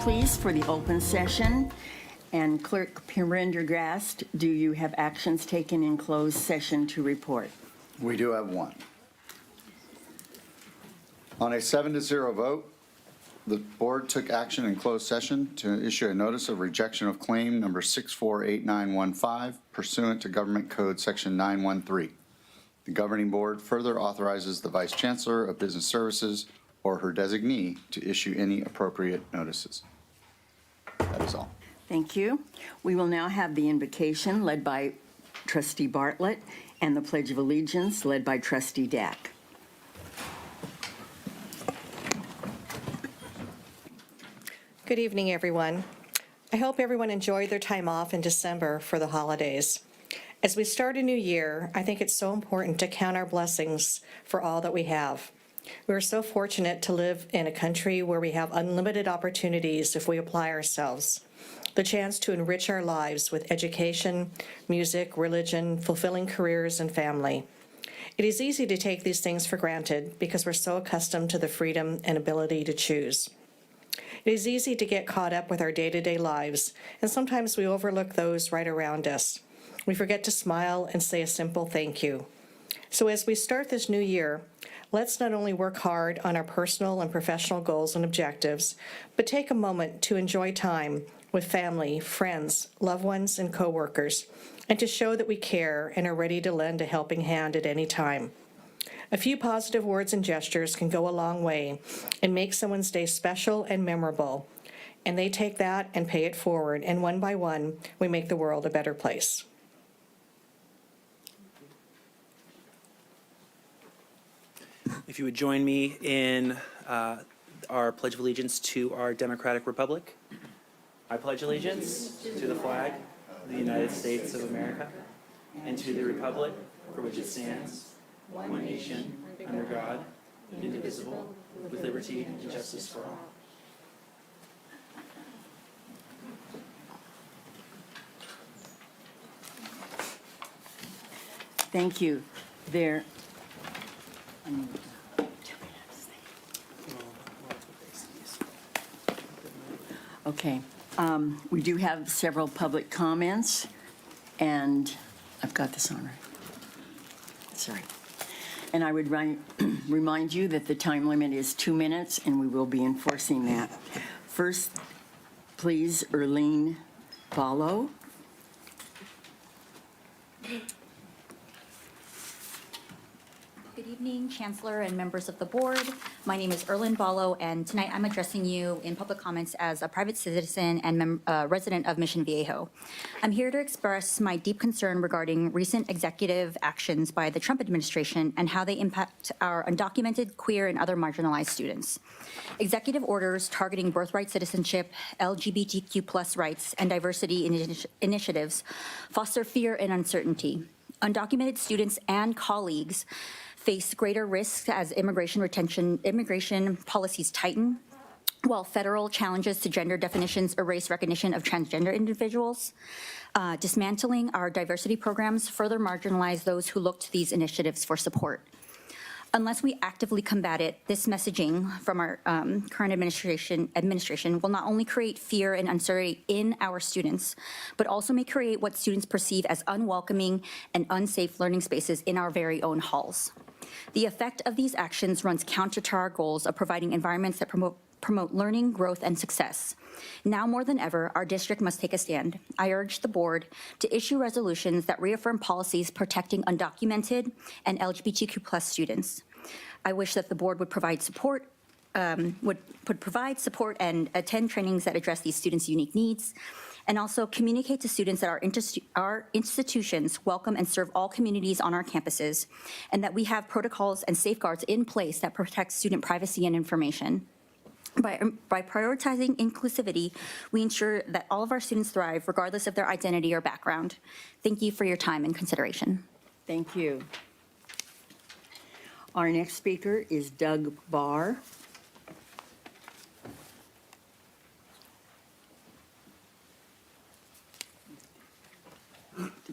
please, for the open session. And Clerk Prendergast, do you have actions taken in closed session to report? We do have one. On a 7-0 vote, the board took action in closed session to issue a notice of rejection of claim number 648915 pursuant to Government Code Section 913. The governing board further authorizes the Vice Chancellor of Business Services or her designee to issue any appropriate notices. That is all. Thank you. We will now have the invocation led by Trustee Bartlett and the Pledge of Allegiance led by Trustee Dack. Good evening, everyone. I hope everyone enjoyed their time off in December for the holidays. As we start a new year, I think it's so important to count our blessings for all that we have. We are so fortunate to live in a country where we have unlimited opportunities if we apply ourselves. The chance to enrich our lives with education, music, religion, fulfilling careers, and family. It is easy to take these things for granted because we're so accustomed to the freedom and ability to choose. It is easy to get caught up with our day-to-day lives, and sometimes we overlook those right around us. We forget to smile and say a simple thank you. So as we start this new year, let's not only work hard on our personal and professional goals and objectives, but take a moment to enjoy time with family, friends, loved ones, and coworkers, and to show that we care and are ready to lend a helping hand at any time. A few positive words and gestures can go a long way and make someone's day special and memorable. And they take that and pay it forward, and one by one, we make the world a better place. If you would join me in our Pledge of Allegiance to our democratic republic. I pledge allegiance to the flag of the United States of America and to the republic for which it stands, one nation, under God, indivisible, with liberty and justice for all. Thank you. Okay. We do have several public comments, and I've got this on right. Sorry. And I would remind you that the time limit is 2 minutes, and we will be enforcing that. First, please, Erlene Ballo. Good evening, Chancellor and members of the board. My name is Erlyn Ballo, and tonight I'm addressing you in public comments as a private citizen and resident of Mission Viejo. I'm here to express my deep concern regarding recent executive actions by the Trump administration and how they impact our undocumented, queer, and other marginalized students. Executive orders targeting birthright citizenship, LGBTQ+ rights, and diversity initiatives foster fear and uncertainty. Undocumented students and colleagues face greater risks as immigration policies tighten, while federal challenges to gender definitions erase recognition of transgender individuals. Dismantling our diversity programs further marginalize those who look to these initiatives for support. Unless we actively combat it, this messaging from our current administration will not only create fear and uncertainty in our students, but also may create what students perceive as unwelcoming and unsafe learning spaces in our very own halls. The effect of these actions runs counter to our goals of providing environments that promote learning, growth, and success. Now more than ever, our district must take a stand. I urge the board to issue resolutions that reaffirm policies protecting undocumented and LGBTQ+ students. I wish that the board would provide support and attend trainings that address these students' unique needs, and also communicate to students that our institutions welcome and serve all communities on our campuses, and that we have protocols and safeguards in place that protect student privacy and information. By prioritizing inclusivity, we ensure that all of our students thrive regardless of their identity or background. Thank you for your time and consideration. Thank you. Our next speaker is Doug Barr.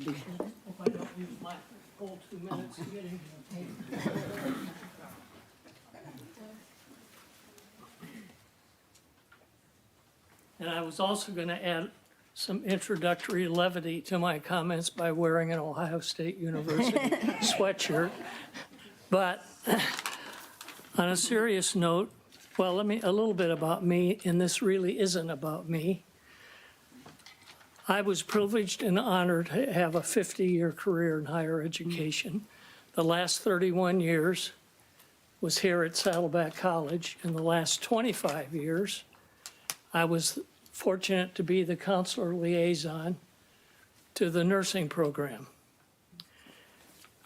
If I don't use my full 2 minutes to get into the paper. And I was also going to add some introductory levity to my comments by wearing an Ohio State University sweatshirt. But on a serious note, well, a little bit about me, and this really isn't about me. I was privileged and honored to have a 50-year career in higher education. The last 31 years was here at Saddleback College. In the last 25 years, I was fortunate to be the counselor liaison to the nursing program.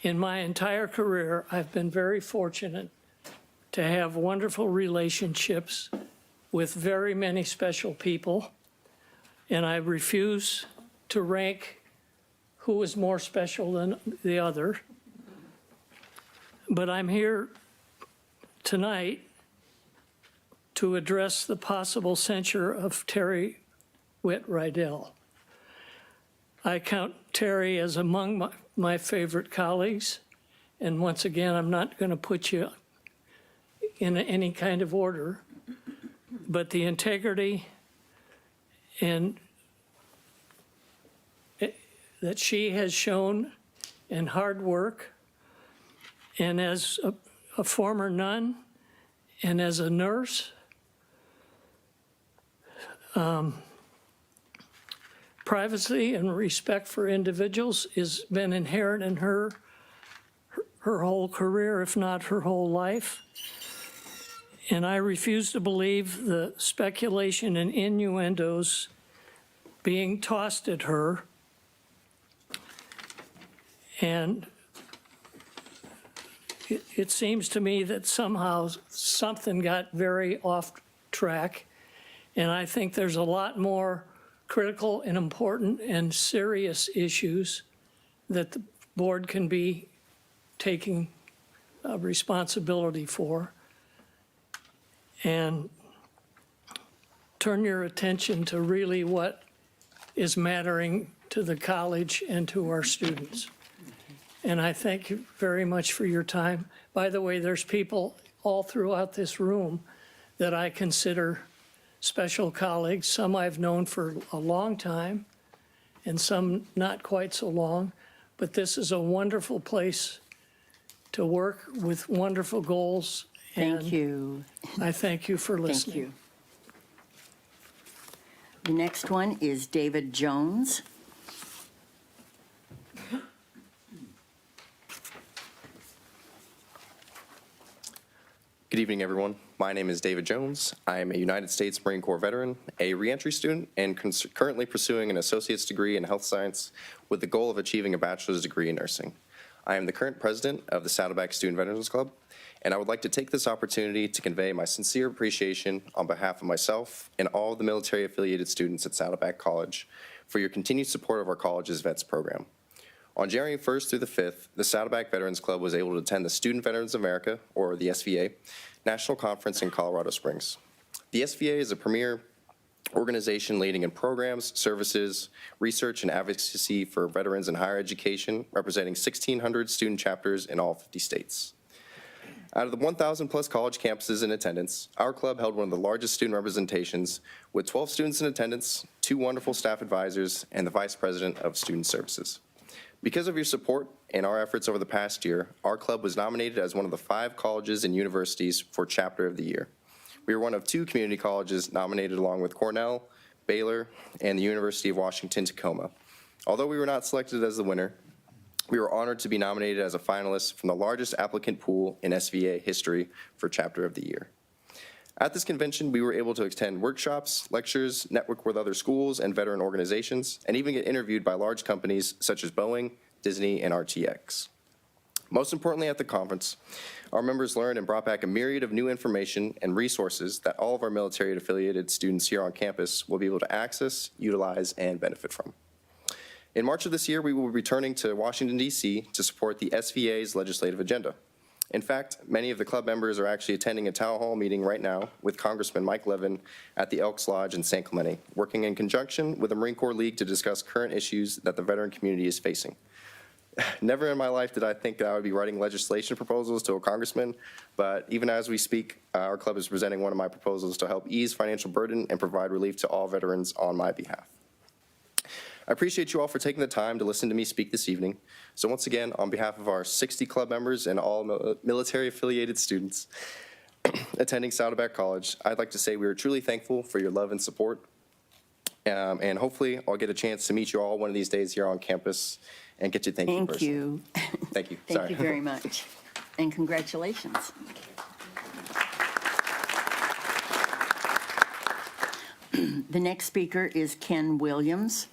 In my entire career, I've been very fortunate to have wonderful relationships with very many special people, and I refuse to rank who is more special than the other. But I'm here tonight to address the possible censure of Terry Witt-Rydell. I count Terry as among my favorite colleagues, and once again, I'm not going to put you in any kind of order, but the integrity and that she has shown in hard work, and as a former nun and as a nurse, privacy and respect for individuals has been inherent in her whole career, if not her whole life. And I refuse to believe the speculation and innuendos being tossed at her. And it seems to me that somehow something got very off track. And I think there's a lot more critical and important and serious issues that the board can be taking responsibility for. And turn your attention to really what is mattering to the college and to our students. And I thank you very much for your time. By the way, there's people all throughout this room that I consider special colleagues. Some I've known for a long time and some not quite so long. But this is a wonderful place to work with wonderful goals. Thank you. I thank you for Thank listening. you. The next one is David Jones. Good evening, everyone. My name is David Jones. I am a United States Marine Corps veteran, a reentry student, and currently pursuing an associate's degree in health science with the goal of achieving a bachelor's degree in nursing. I am the current president of the Saddleback Student Veterans Club, and I would like to take this opportunity to convey my sincere appreciation on behalf of myself and all of the military-affiliated students at Saddleback College for your continued support of our college's VETS program. On January 1st through the 5th, the Saddleback Veterans Club was able to attend the Student Veterans of America, or the SVA, National Conference in Colorado Springs. The SVA is a premier organization leading in programs, services, research, and advocacy for veterans in higher education, representing 1,600 student chapters in all 50 states. Out of the 1,000 plus college campuses in attendance, our club held one of the largest student representations with 12 students in attendance, 2 wonderful staff advisors, and the Vice President of Student Services. Because of your support and our efforts over the past year, our club was nominated as one of the 5 colleges and universities for Chapter of the Year. We were one of 2 community colleges nominated along with Cornell, Baylor, and the University of Washington, Tacoma. Although we were not selected as the winner, we were honored to be nominated as a finalist from the largest applicant pool in SVA history for Chapter of the Year. At this convention, we were able to attend workshops, lectures, network with other schools and veteran organizations, and even get interviewed by large companies such as Boeing, Disney, and RTX. Most importantly at the conference, our members learned and brought back a myriad of new information and resources that all of our military-affiliated students here on campus will be able to access, utilize, and benefit from. In March of this year, we will be returning to Washington, D.C. to support the SVA's legislative agenda. In fact, many of the club members are actually attending a town hall meeting right now with Congressman Mike Levin at the Elks Lodge in San Clemente, working in conjunction with the Marine Corps League to discuss current issues that the veteran community is facing. Never in my life did I think that I would be writing legislation proposals to a congressman, but even as we speak, our club is presenting one of my proposals to help ease financial burden and provide relief to all veterans on my behalf. I appreciate you all for taking the time to listen to me speak this evening. So once again, on behalf of our 60 club members and all military-affiliated students attending Saddleback College, I'd like to say we are truly thankful for your love and support. And hopefully I'll get a chance to meet you all one of these days here on campus and get you thank you personally. you. Thank you. Thank Sorry. you very much. And congratulations. The next speaker is Ken Williams.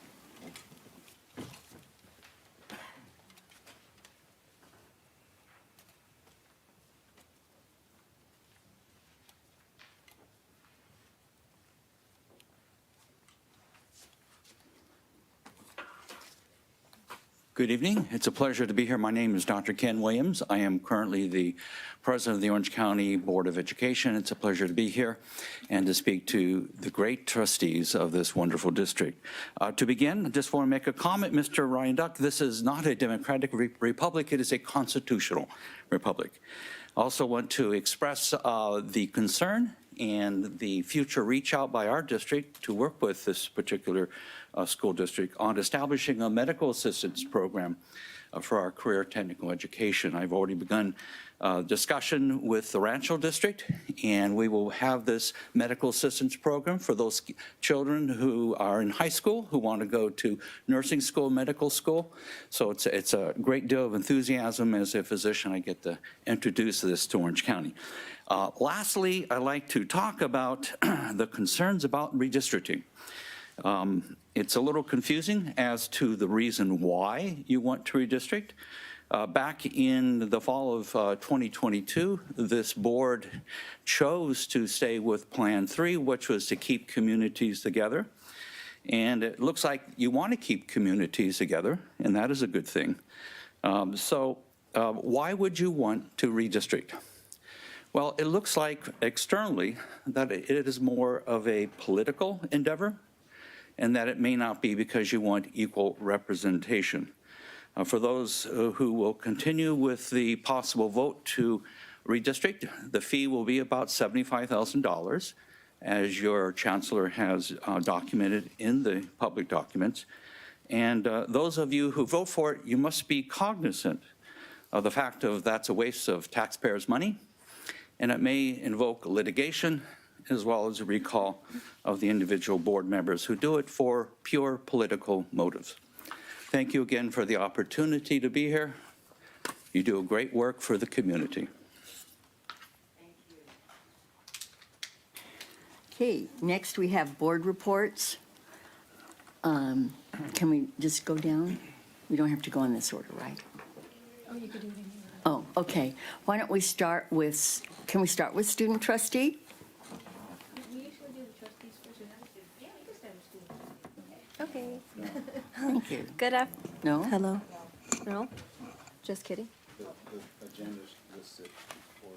Good evening. It's a pleasure to be here. My name is Dr. Ken Williams. I am currently the president of the Orange County Board of Education. It's a pleasure to be here and to speak to the great trustees of this wonderful district. To begin, I just want to make a comment, Mr. Ryan Duck. This is not a democratic republic. It is a constitutional republic. I also want to express the concern and the future reach out by our district to work with this particular school district on establishing a medical assistance program for our career technical education. I've already begun discussion with the Rancho District, and we will have this medical assistance program for those children who are in high school who want to go to nursing school, medical school. So it's a great deal of enthusiasm. As a physician, I get to introduce this to Orange County. Lastly, I'd like to talk about the concerns about redistricting. It's a little confusing as to the reason why you want to redistrict. Back in the fall of 2022, this board chose to stay with Plan 3, which was to keep communities together. And it looks like you want to keep communities together, and that is a good thing. Why would you want to redistrict? Well, it looks like externally that it is more of a political endeavor, and that it may not be because you want equal representation. For those who will continue with the possible vote to redistrict, the fee will be about $75,000, as your chancellor has documented in the public documents. And those of you who vote for it, you must be cognizant of the fact of that's a waste of taxpayers' money, and it may invoke litigation as well as a recall of the individual board members who do it for pure political motives. Thank you again for the opportunity to be here. You do a great work for the community. Okay, next we have board reports. Can we just go down? We don't have to go in this order, right? Oh, you could do it anyway. Oh, okay. Why don't we start with, can we start with student trustee? We usually do the trustees first. Yeah, we can start with student. Okay. Thank you. Good af, No? hello. No? Just kidding.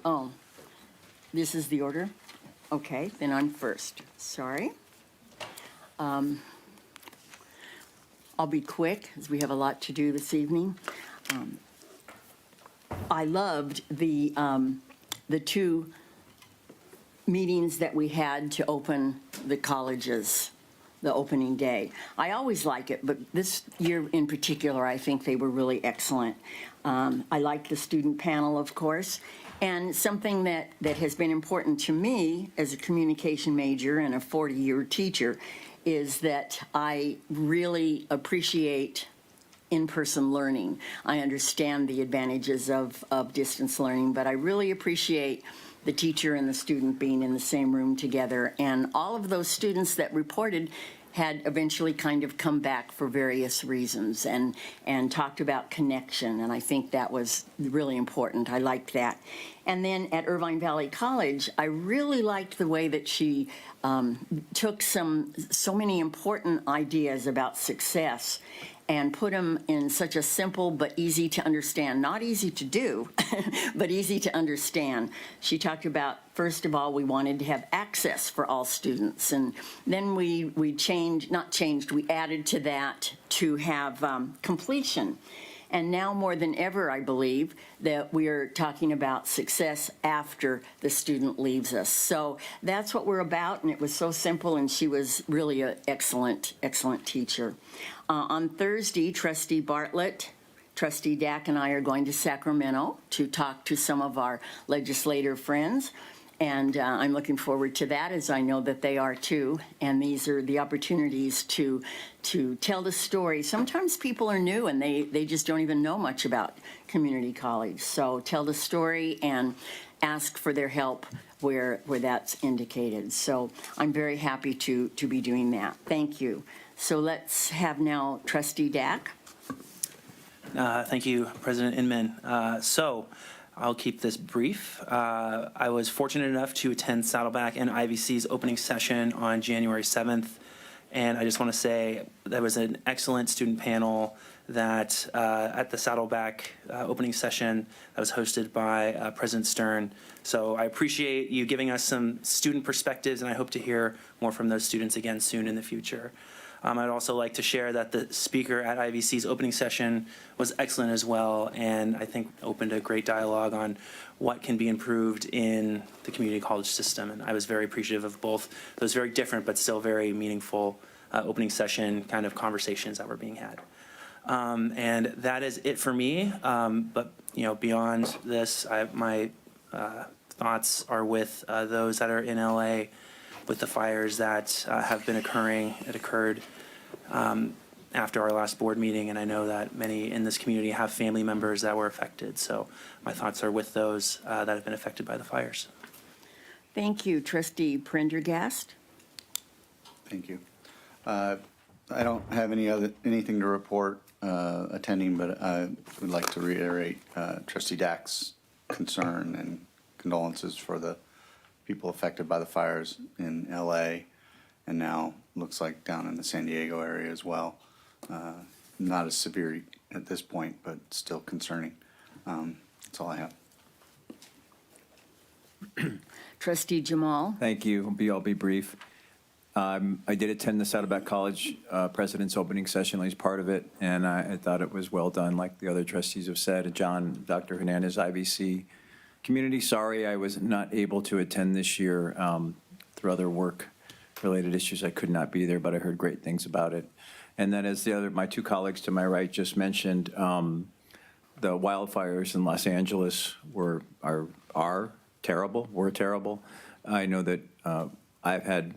Oh, this is the order? Okay, then I'm first. Sorry. I'll be quick, as we have a lot to do this evening. I loved the two meetings that we had to open the colleges, the opening day. I always like it, but this year in particular, I think they were really excellent. I liked the student panel, of course, and something that has been important to me as a communication major and a 40-year teacher is that I really appreciate in-person learning. I understand the advantages of distance learning, but I really appreciate the teacher and the student being in the same room together. And all of those students that reported had eventually kind of come back for various reasons and talked about connection, and I think that was really important. I liked that. And then at Irvine Valley College, I really liked the way that she took so many important ideas about success and put them in such a simple but easy to understand, not easy to do, but easy to understand. She talked about, first of all, we wanted to have access for all students. And then we added to that to have completion. And now more than ever, I believe, that we are talking about success after the student leaves us. So that's what we're about, and it was so simple, and she was really an excellent, excellent teacher. On Thursday, Trustee Bartlett, Trustee Dack, and I are going to Sacramento to talk to some of our legislative friends. And I'm looking forward to that, as I know that they are too. And these are the opportunities to tell the story. Sometimes people are new and they just don't even know much about community college. So tell the story and ask for their help where that's indicated. So I'm very happy to be doing that. Thank you. So let's have now Trustee Dack. Thank you, President Inman. So I'll keep this brief. I was fortunate enough to attend Saddleback and IVC's opening session on January 7th, and I just want to say there was an excellent student panel that at the Saddleback opening session that was hosted by President Stern. So I appreciate you giving us some student perspectives, and I hope to hear more from those students again soon in the future. I'd also like to share that the speaker at IVC's opening session was excellent as well, and I think opened a great dialogue on what can be improved in the community college system. And I was very appreciative of both those very different but still very meaningful opening session kind of conversations that were being had. And that is it for me. But beyond this, my thoughts are with those that are in LA with the fires that have been occurring. It occurred after our last board meeting, and I know that many in this community have family members that were affected. So my thoughts are with those that have been affected by the fires. Thank you. Trustee Prendergast. Thank you. I don't have anything to report attending, but I would like to reiterate Trustee Dack's concern and condolences for the people affected by the fires in LA, and now looks like down in the San Diego area as well. Not as severe at this point, but still concerning. That's all I have. Trustee Jamal. Thank you. I'll be brief. I did attend the Saddleback College President's opening session, at least part of it, and I thought it was well done, like the other trustees have said. Dr. Hernandez, IVC community, sorry I was not able to attend this year through other work-related issues. I could not be there, but I heard great things about it. And then as my two colleagues to my right just mentioned, the wildfires in Los Angeles are terrible, were terrible. I know that I've had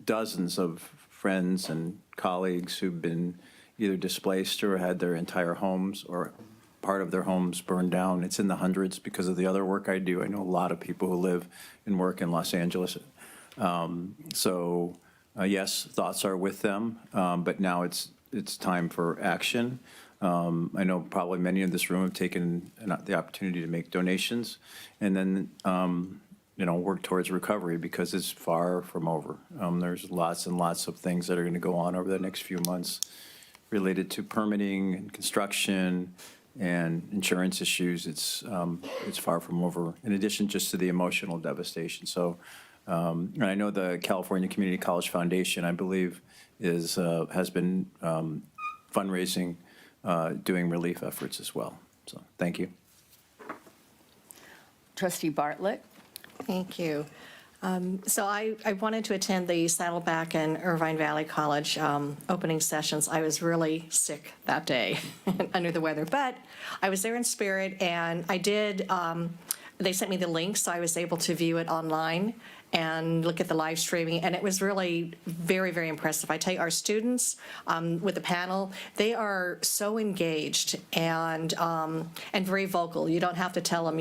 dozens of friends and colleagues who've been either displaced or had their entire homes or part of their homes burned down. It's in the hundreds because of the other work I do. I know a lot of people who live and work in Los Angeles. Yes, thoughts are with them, but now it's time for action. I know probably many in this room have taken the opportunity to make donations and then work towards recovery because it's far from over. There's lots and lots of things that are going to go on over the next few months related to permitting and construction and insurance issues. It's far from over, in addition just to the emotional devastation. So, and I know the California Community College Foundation, I believe, has been fundraising, doing relief efforts as well. So thank you. Trustee Bartlett. Thank you. So I wanted to attend the Saddleback and Irvine Valley College opening sessions. I was really sick that day, under the weather, but I was there in spirit, and I did, they sent me the link, so I was able to view it online and look at the live streaming, and it was really very, very impressive. I tell you, our students with the panel, they are so engaged and very vocal. You don't have to tell them,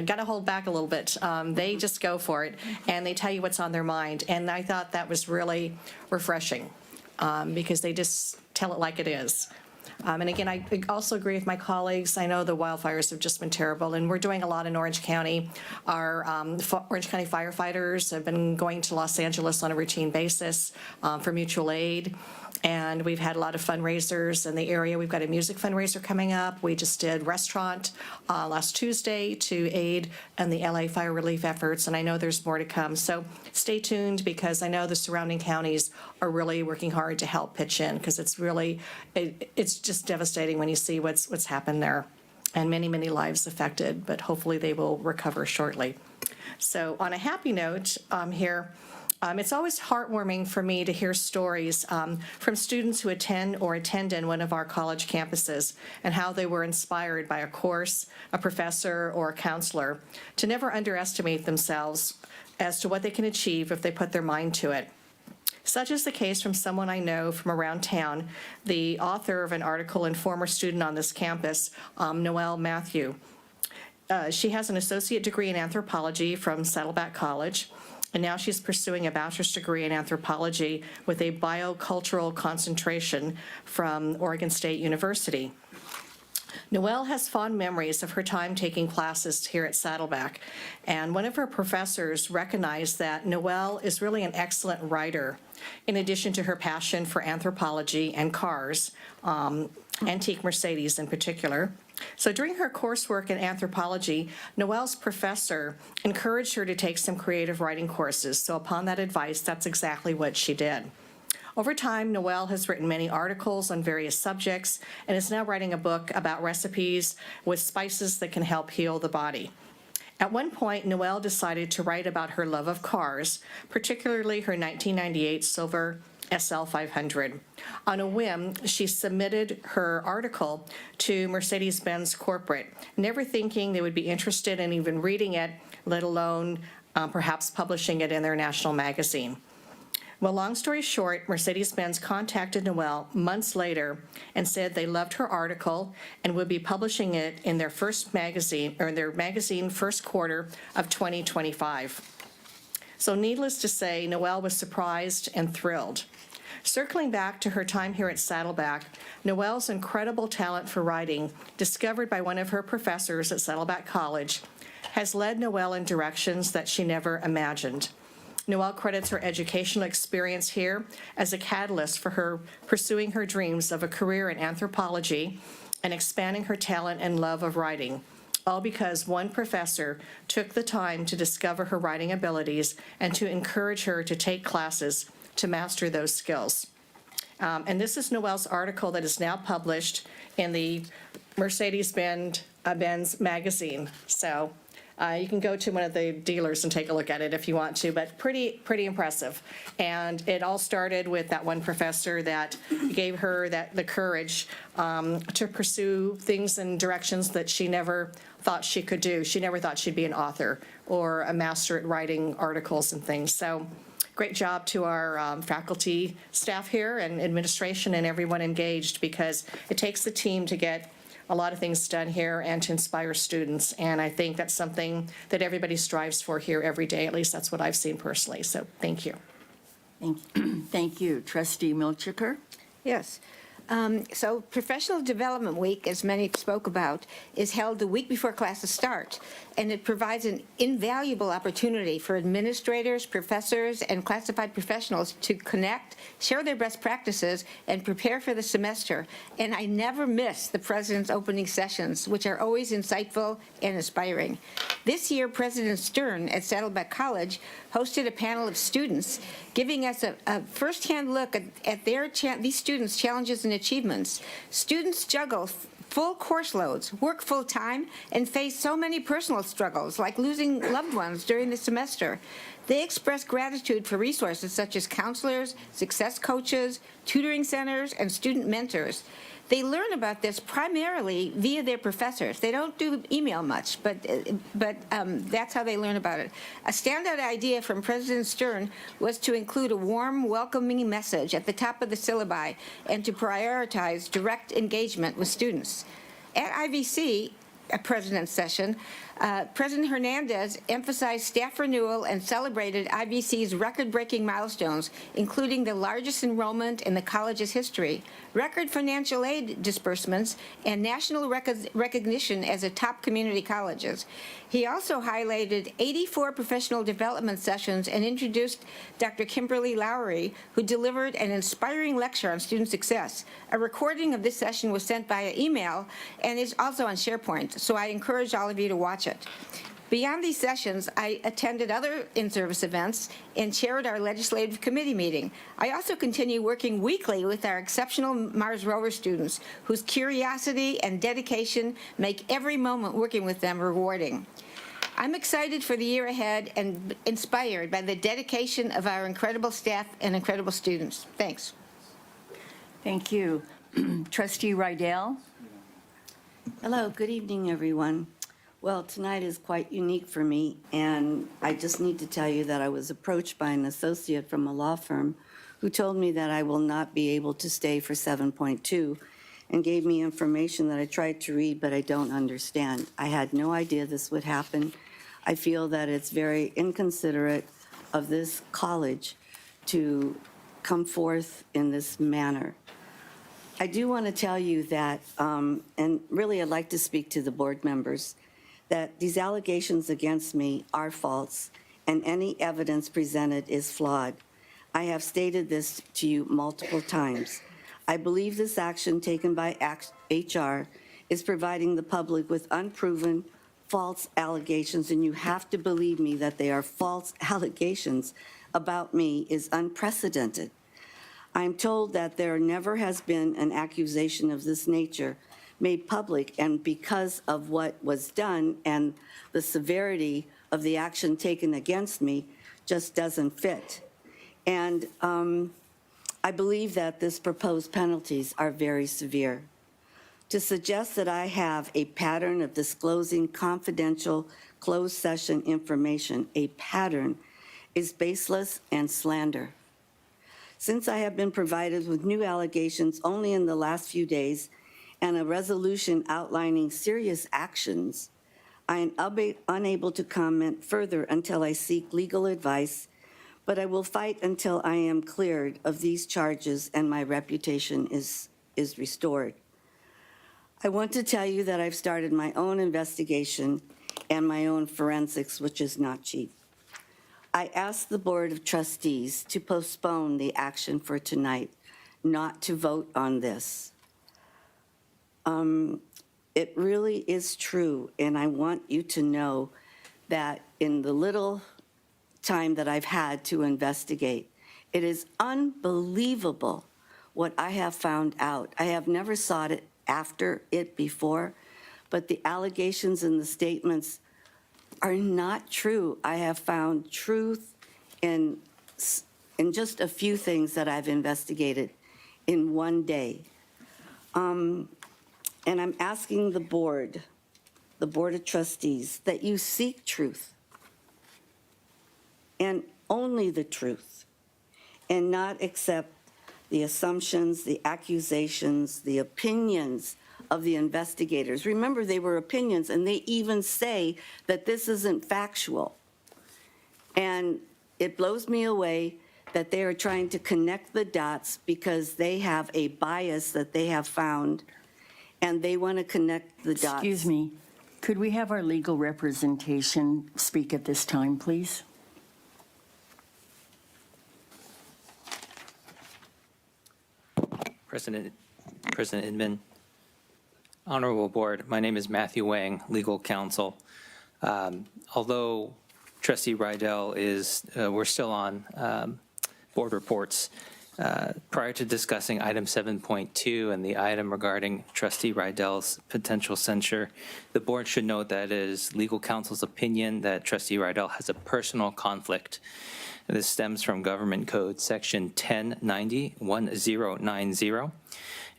got to hold back a little bit. They just go for it, and they tell you what's on their mind. And I thought that was really refreshing because they just tell it like it is. And again, I also agree with my colleagues. I know the wildfires have just been terrible, and we're doing a lot in Orange County. Our Orange County firefighters have been going to Los Angeles on a routine basis for mutual aid. And we've had a lot of fundraisers in the area. We've got a music fundraiser coming up. We just did restaurant last Tuesday to aid in the LA fire relief efforts, and I know there's more to come. So stay tuned, because I know the surrounding counties are really working hard to help pitch in, because it's really, it's just devastating when you see what's happened there, and many, many lives affected, but hopefully they will recover shortly. So on a happy note here, it's always heartwarming for me to hear stories from students who attend or attended one of our college campuses, and how they were inspired by a course, a professor, or a counselor, to never underestimate themselves as to what they can achieve if they put their mind to it. Such is the case from someone I know from around town, the author of an article and former student on this campus, Noelle Matthew. She has an associate degree in anthropology from Saddleback College, and now she's pursuing a bachelor's degree in anthropology with a biocultural concentration from Oregon State University. Noelle has fond memories of her time taking classes here at Saddleback, and one of her professors recognized that Noelle is really an excellent writer, in addition to her passion for anthropology and cars, antique Mercedes in particular. So during her coursework in anthropology, Noelle's professor encouraged her to take some creative writing courses. So upon that advice, that's exactly what she did. Over time, Noelle has written many articles on various subjects and is now writing a book about recipes with spices that can help heal the body. At one point, Noelle decided to write about her love of cars, particularly her 1998 silver SL 500. On a whim, she submitted her article to Mercedes-Benz Corporate, never thinking they would be interested in even reading it, let alone perhaps publishing it in their national magazine. Well, long story short, Mercedes-Benz contacted Noelle months later and said they loved her article and would be publishing it in their first magazine, or in their magazine first quarter of 2025. So needless to say, Noelle was surprised and thrilled. Circling back to her time here at Saddleback, Noelle's incredible talent for writing, discovered by one of her professors at Saddleback College, has led Noelle in directions that she never imagined. Noelle credits her educational experience here as a catalyst for her pursuing her dreams of a career in anthropology and expanding her talent and love of writing, all because one professor took the time to discover her writing abilities and to encourage her to take classes to master those skills. And this is Noelle's article that is now published in the Mercedes-Benz magazine. So you can go to one of the dealers and take a look at it if you want to, but pretty impressive. And it all started with that one professor that gave her the courage to pursue things in directions that she never thought she could do. She never thought she'd be an author or a master at writing articles and things. So great job to our faculty, staff here, and administration, and everyone engaged, because it takes the team to get a lot of things done here and to inspire students. And I think that's something that everybody strives for here every day. At least that's what I've seen personally. So thank you. Thank you. Trustee Milchiker? Yes. So Professional Development Week, as many spoke about, is held the week before classes start, and it provides an invaluable opportunity for administrators, professors, and classified professionals to connect, share their best practices, and prepare for the semester. And I never miss the President's opening sessions, which are always insightful and inspiring. This year, President Stern at Saddleback College hosted a panel of students, giving us a firsthand look at these students' challenges and achievements. Students juggle full course loads, work full-time, and face so many personal struggles, like losing loved ones during the semester. They express gratitude for resources such as counselors, success coaches, tutoring centers, and student mentors. They learn about this primarily via their professors. They don't do email much, but that's how they learn about it. A standout idea from President Stern was to include a warm, welcoming message at the top of the syllabi and to prioritize direct engagement with students. At IVC, a president's session, President Hernandez emphasized staff renewal and celebrated IVC's record-breaking milestones, including the largest enrollment in the college's history, record financial aid disbursements, and national recognition as a top community colleges. He also highlighted 84 professional development sessions and introduced Dr. Kimberly Lowry, who delivered an inspiring lecture on student success. A recording of this session was sent via email and is also on SharePoint, so I encourage all of you to watch it. Beyond these sessions, I attended other in-service events and chaired our legislative committee meeting. I also continue working weekly with our exceptional Mars Rover students, whose curiosity and dedication make every moment working with them rewarding. I'm excited for the year ahead and inspired by the dedication of our incredible staff and incredible students. Thanks. Thank you. Trustee Rydell? Hello, good evening, everyone. Well, tonight is quite unique for me, and I just need to tell you that I was approached by an associate from a law firm who told me that I will not be able to stay for 7.2 and gave me information that I tried to read, but I don't understand. I had no idea this would happen. I feel that it's very inconsiderate of this college to come forth in this manner. I do want to tell you that, and really I'd like to speak to the board members, that these allegations against me are false and any evidence presented is flawed. I have stated this to you multiple times. I believe this action taken by HR is providing the public with unproven false allegations, and you have to believe me that they are false allegations about me is unprecedented. I'm told that there never has been an accusation of this nature made public, and because of what was done and the severity of the action taken against me just doesn't fit. And I believe that this proposed penalties are very severe. To suggest that I have a pattern of disclosing confidential closed session information, a pattern, is baseless and slander. Since I have been provided with new allegations only in the last few days and a resolution outlining serious actions, I am unable to comment further until I seek legal advice, but I will fight until I am cleared of these charges and my reputation is restored. I want to tell you that I've started my own investigation and my own forensics, which is not cheap. I asked the Board of Trustees to postpone the action for tonight, not to vote on this. It really is true, and I want you to know that in the little time that I've had to investigate, it is unbelievable what I have found out. I have never sought it after it before, but the allegations and the statements are not true. I have found truth in just a few things that I've investigated in one day. And I'm asking the Board of Trustees, that you seek truth and only the truth, and not accept the assumptions, the accusations, the opinions of the investigators. Remember, they were opinions, and they even say that this isn't factual. And it blows me away that they are trying to connect the dots because they have a bias that they have found, and they want to connect the dots. Excuse me. Could we have our legal representation speak at this time, please? President Inman, Honorable Board, my name is Matthew Wang, legal counsel. Although Trustee Rydell we're still on board reports. Prior to discussing item 7.2 and the item regarding Trustee Rydell's potential censure, the board should note that it is legal counsel's opinion that Trustee Rydell has a personal conflict. This stems from Government Code Section 1090-1090,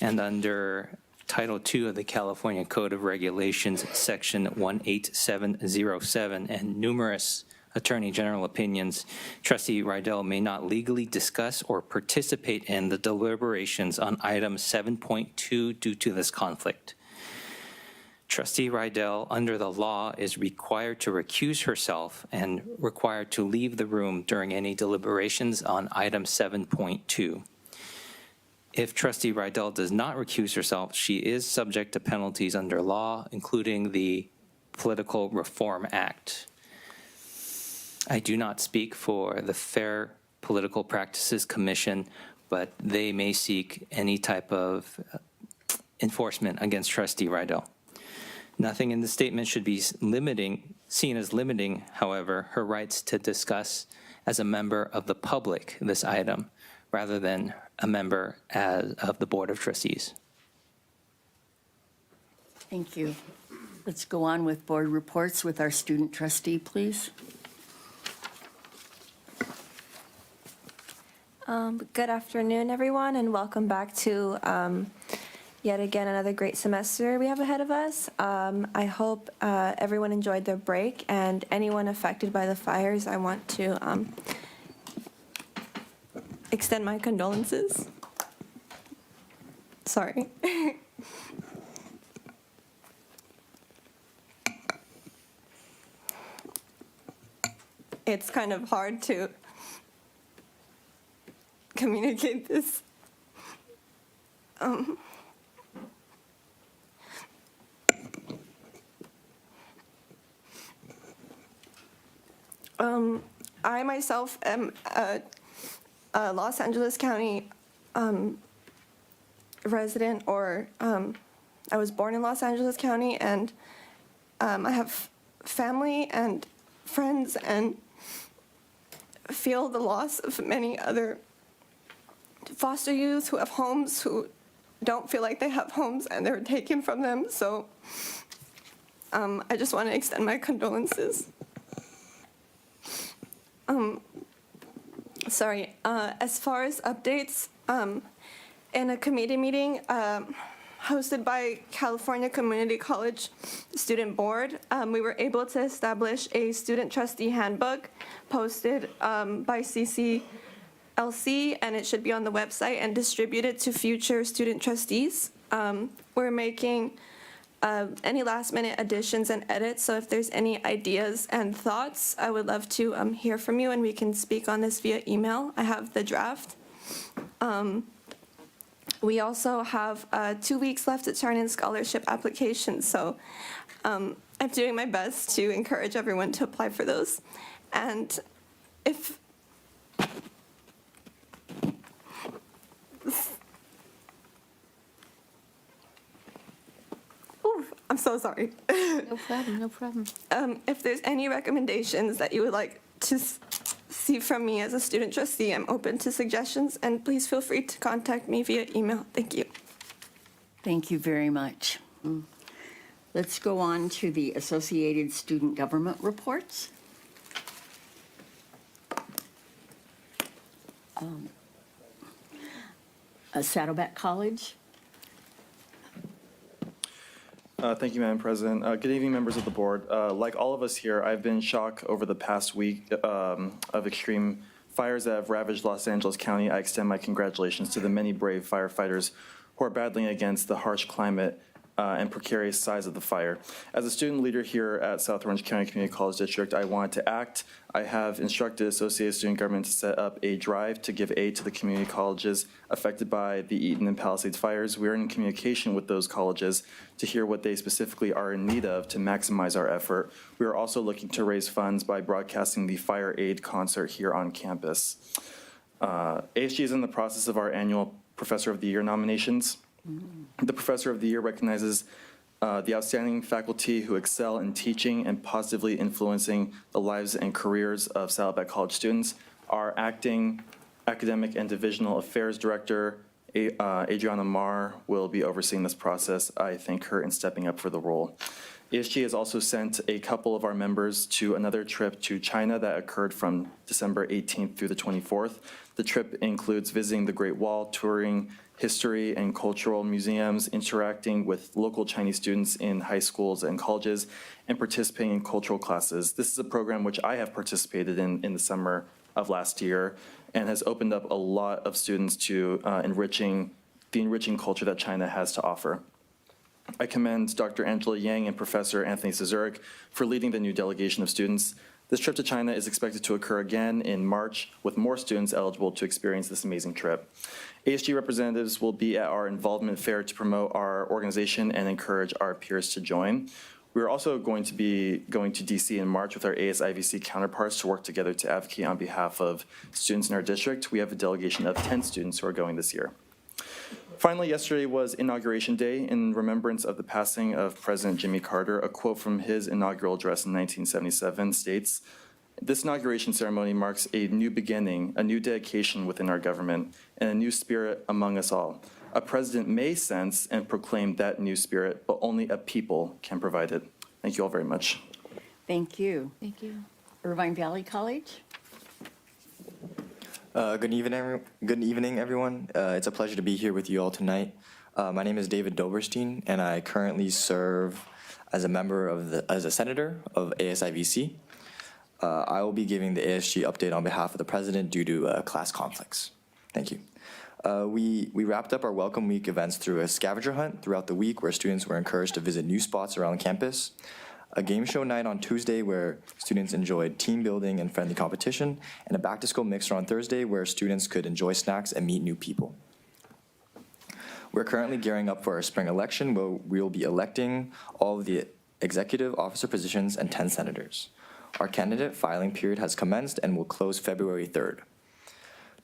and under Title II of the California Code of Regulations, Section 18707, and numerous Attorney General opinions, Trustee Rydell may not legally discuss or participate in the deliberations on item 7.2 due to this conflict. Trustee Rydell, under the law, is required to recuse herself and required to leave the room during any deliberations on item 7.2. If Trustee Rydell does not recuse herself, she is subject to penalties under law, including the Political Reform Act. I do not speak for the Fair Political Practices Commission, but they may seek any type of enforcement against Trustee Rydell. Nothing in the statement should be seen as limiting, however, her rights to discuss as a member of the public this item, rather than a member of the Board of Trustees. Thank you. Let's go on with board reports with our student trustee, please. Good afternoon, everyone, and welcome back to yet again another great semester we have ahead of us. I hope everyone enjoyed their break, and anyone affected by the fires, I want to extend my condolences. Sorry. It's kind of hard to communicate this. I myself am a Los Angeles County resident, or I was born in Los Angeles County, and I have family and friends and feel the loss of many other foster youth who have homes who don't feel like they have homes and they're taken from them. So I just want to extend my condolences. As far as updates, in a committee meeting hosted by California Community College Student Board, we were able to establish a student trustee handbook posted by CCLC, and it should be on the website and distributed to future student trustees. We're making any last-minute additions and edits, so if there's any ideas and thoughts, I would love to hear from you, and we can speak on this via email. I have the draft. We also have 2 weeks left to turn in scholarship applications, so I'm doing my best to encourage everyone to apply for those. And if I'm so sorry. No problem, no problem. If there's any recommendations that you would like to see from me as a student trustee, I'm open to suggestions, and please feel free to contact me via email. Thank you. Thank you very much. Let's go on to the Associated Student Government reports. Saddleback College. Thank you, Madam President. Good evening, members of the board. Like all of us here, I've been in shock over the past week of extreme fires that have ravaged Los Angeles County. I extend my congratulations to the many brave firefighters who are battling against the harsh climate and precarious size of the fire. As a student leader here at South Orange County Community College District, I wanted to act. I have instructed Associated Student Government to set up a drive to give aid to the community colleges affected by the Eaton and Palisades fires. We are in communication with those colleges to hear what they specifically are in need of to maximize our effort. We are also looking to raise funds by broadcasting the Fire Aid concert here on campus. ASG is in the process of our annual Professor of the Year nominations. The Professor of the Year recognizes the outstanding faculty who excel in teaching and positively influencing the lives and careers of Saddleback College students. Our acting academic and divisional affairs director, Adriana Marr, will be overseeing this process. I thank her in stepping up for the role. ASG has also sent a couple of our members to another trip to China that occurred from December 18th through the 24th. The trip includes visiting the Great Wall, touring history and cultural museums, interacting with local Chinese students in high schools and colleges, and participating in cultural classes. This is a program which I have participated in the summer of last year, and has opened up a lot of students to the enriching culture that China has to offer. I commend Dr. Angela Yang and Professor Anthony Cezurek for leading the new delegation of students. This trip to China is expected to occur again in March, with more students eligible to experience this amazing trip. ASG representatives will be at our involvement fair to promote our organization and encourage our peers to join. We're also going to be going to DC in March with our ASIVC counterparts to work together to advocate on behalf of students in our district. We have a delegation of 10 students who are going this year. Finally, yesterday was Inauguration Day. In remembrance of the passing of President Jimmy Carter, a quote from his inaugural address in 1977 states, "This inauguration ceremony marks a new beginning, a new dedication within our government, and a new spirit among us all. A president may sense and proclaim that new spirit, but only a people can provide it." Thank you all very much. Thank you. Thank you. Irvine Valley College? Good evening, everyone. It's a pleasure to be here with you all tonight. My name is David Doberstein, and I currently serve as a senator of ASIVC. I will be giving the ASG update on behalf of the president due to class conflicts. Thank you. We wrapped up our Welcome Week events through a scavenger hunt throughout the week where students were encouraged to visit new spots around campus, a game show night on Tuesday where students enjoyed team building and friendly competition, and a back-to-school mixer on Thursday where students could enjoy snacks and meet new people. We're currently gearing up for our spring election where we will be electing all of the executive officer positions and 10 senators. Our candidate filing period has commenced and will close February 3rd.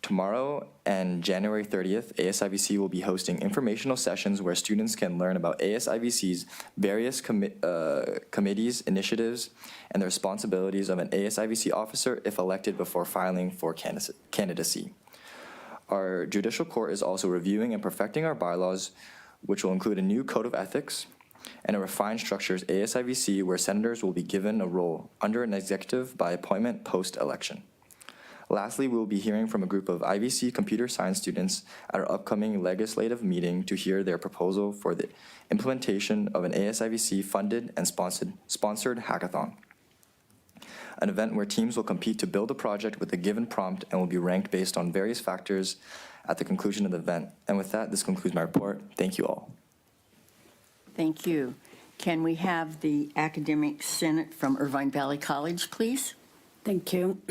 Tomorrow and January 30th, ASIVC will be hosting informational sessions where students can learn about ASIVC's various committees, initiatives, and the responsibilities of an ASIVC officer if elected before filing for candidacy. Our judicial court is also reviewing and perfecting our bylaws, which will include a new code of ethics and a refined structures ASIVC where senators will be given a role under an executive by appointment post-election. Lastly, we will be hearing from a group of IVC computer science students at our upcoming legislative meeting to hear their proposal for the implementation of an ASIVC funded and sponsored hackathon, an event where teams will compete to build a project with a given prompt and will be ranked based on various factors at the conclusion of the event. And with that, this concludes my report. Thank you all. Thank you. Can we have the Academic Senate from Irvine Valley College, please? Thank you.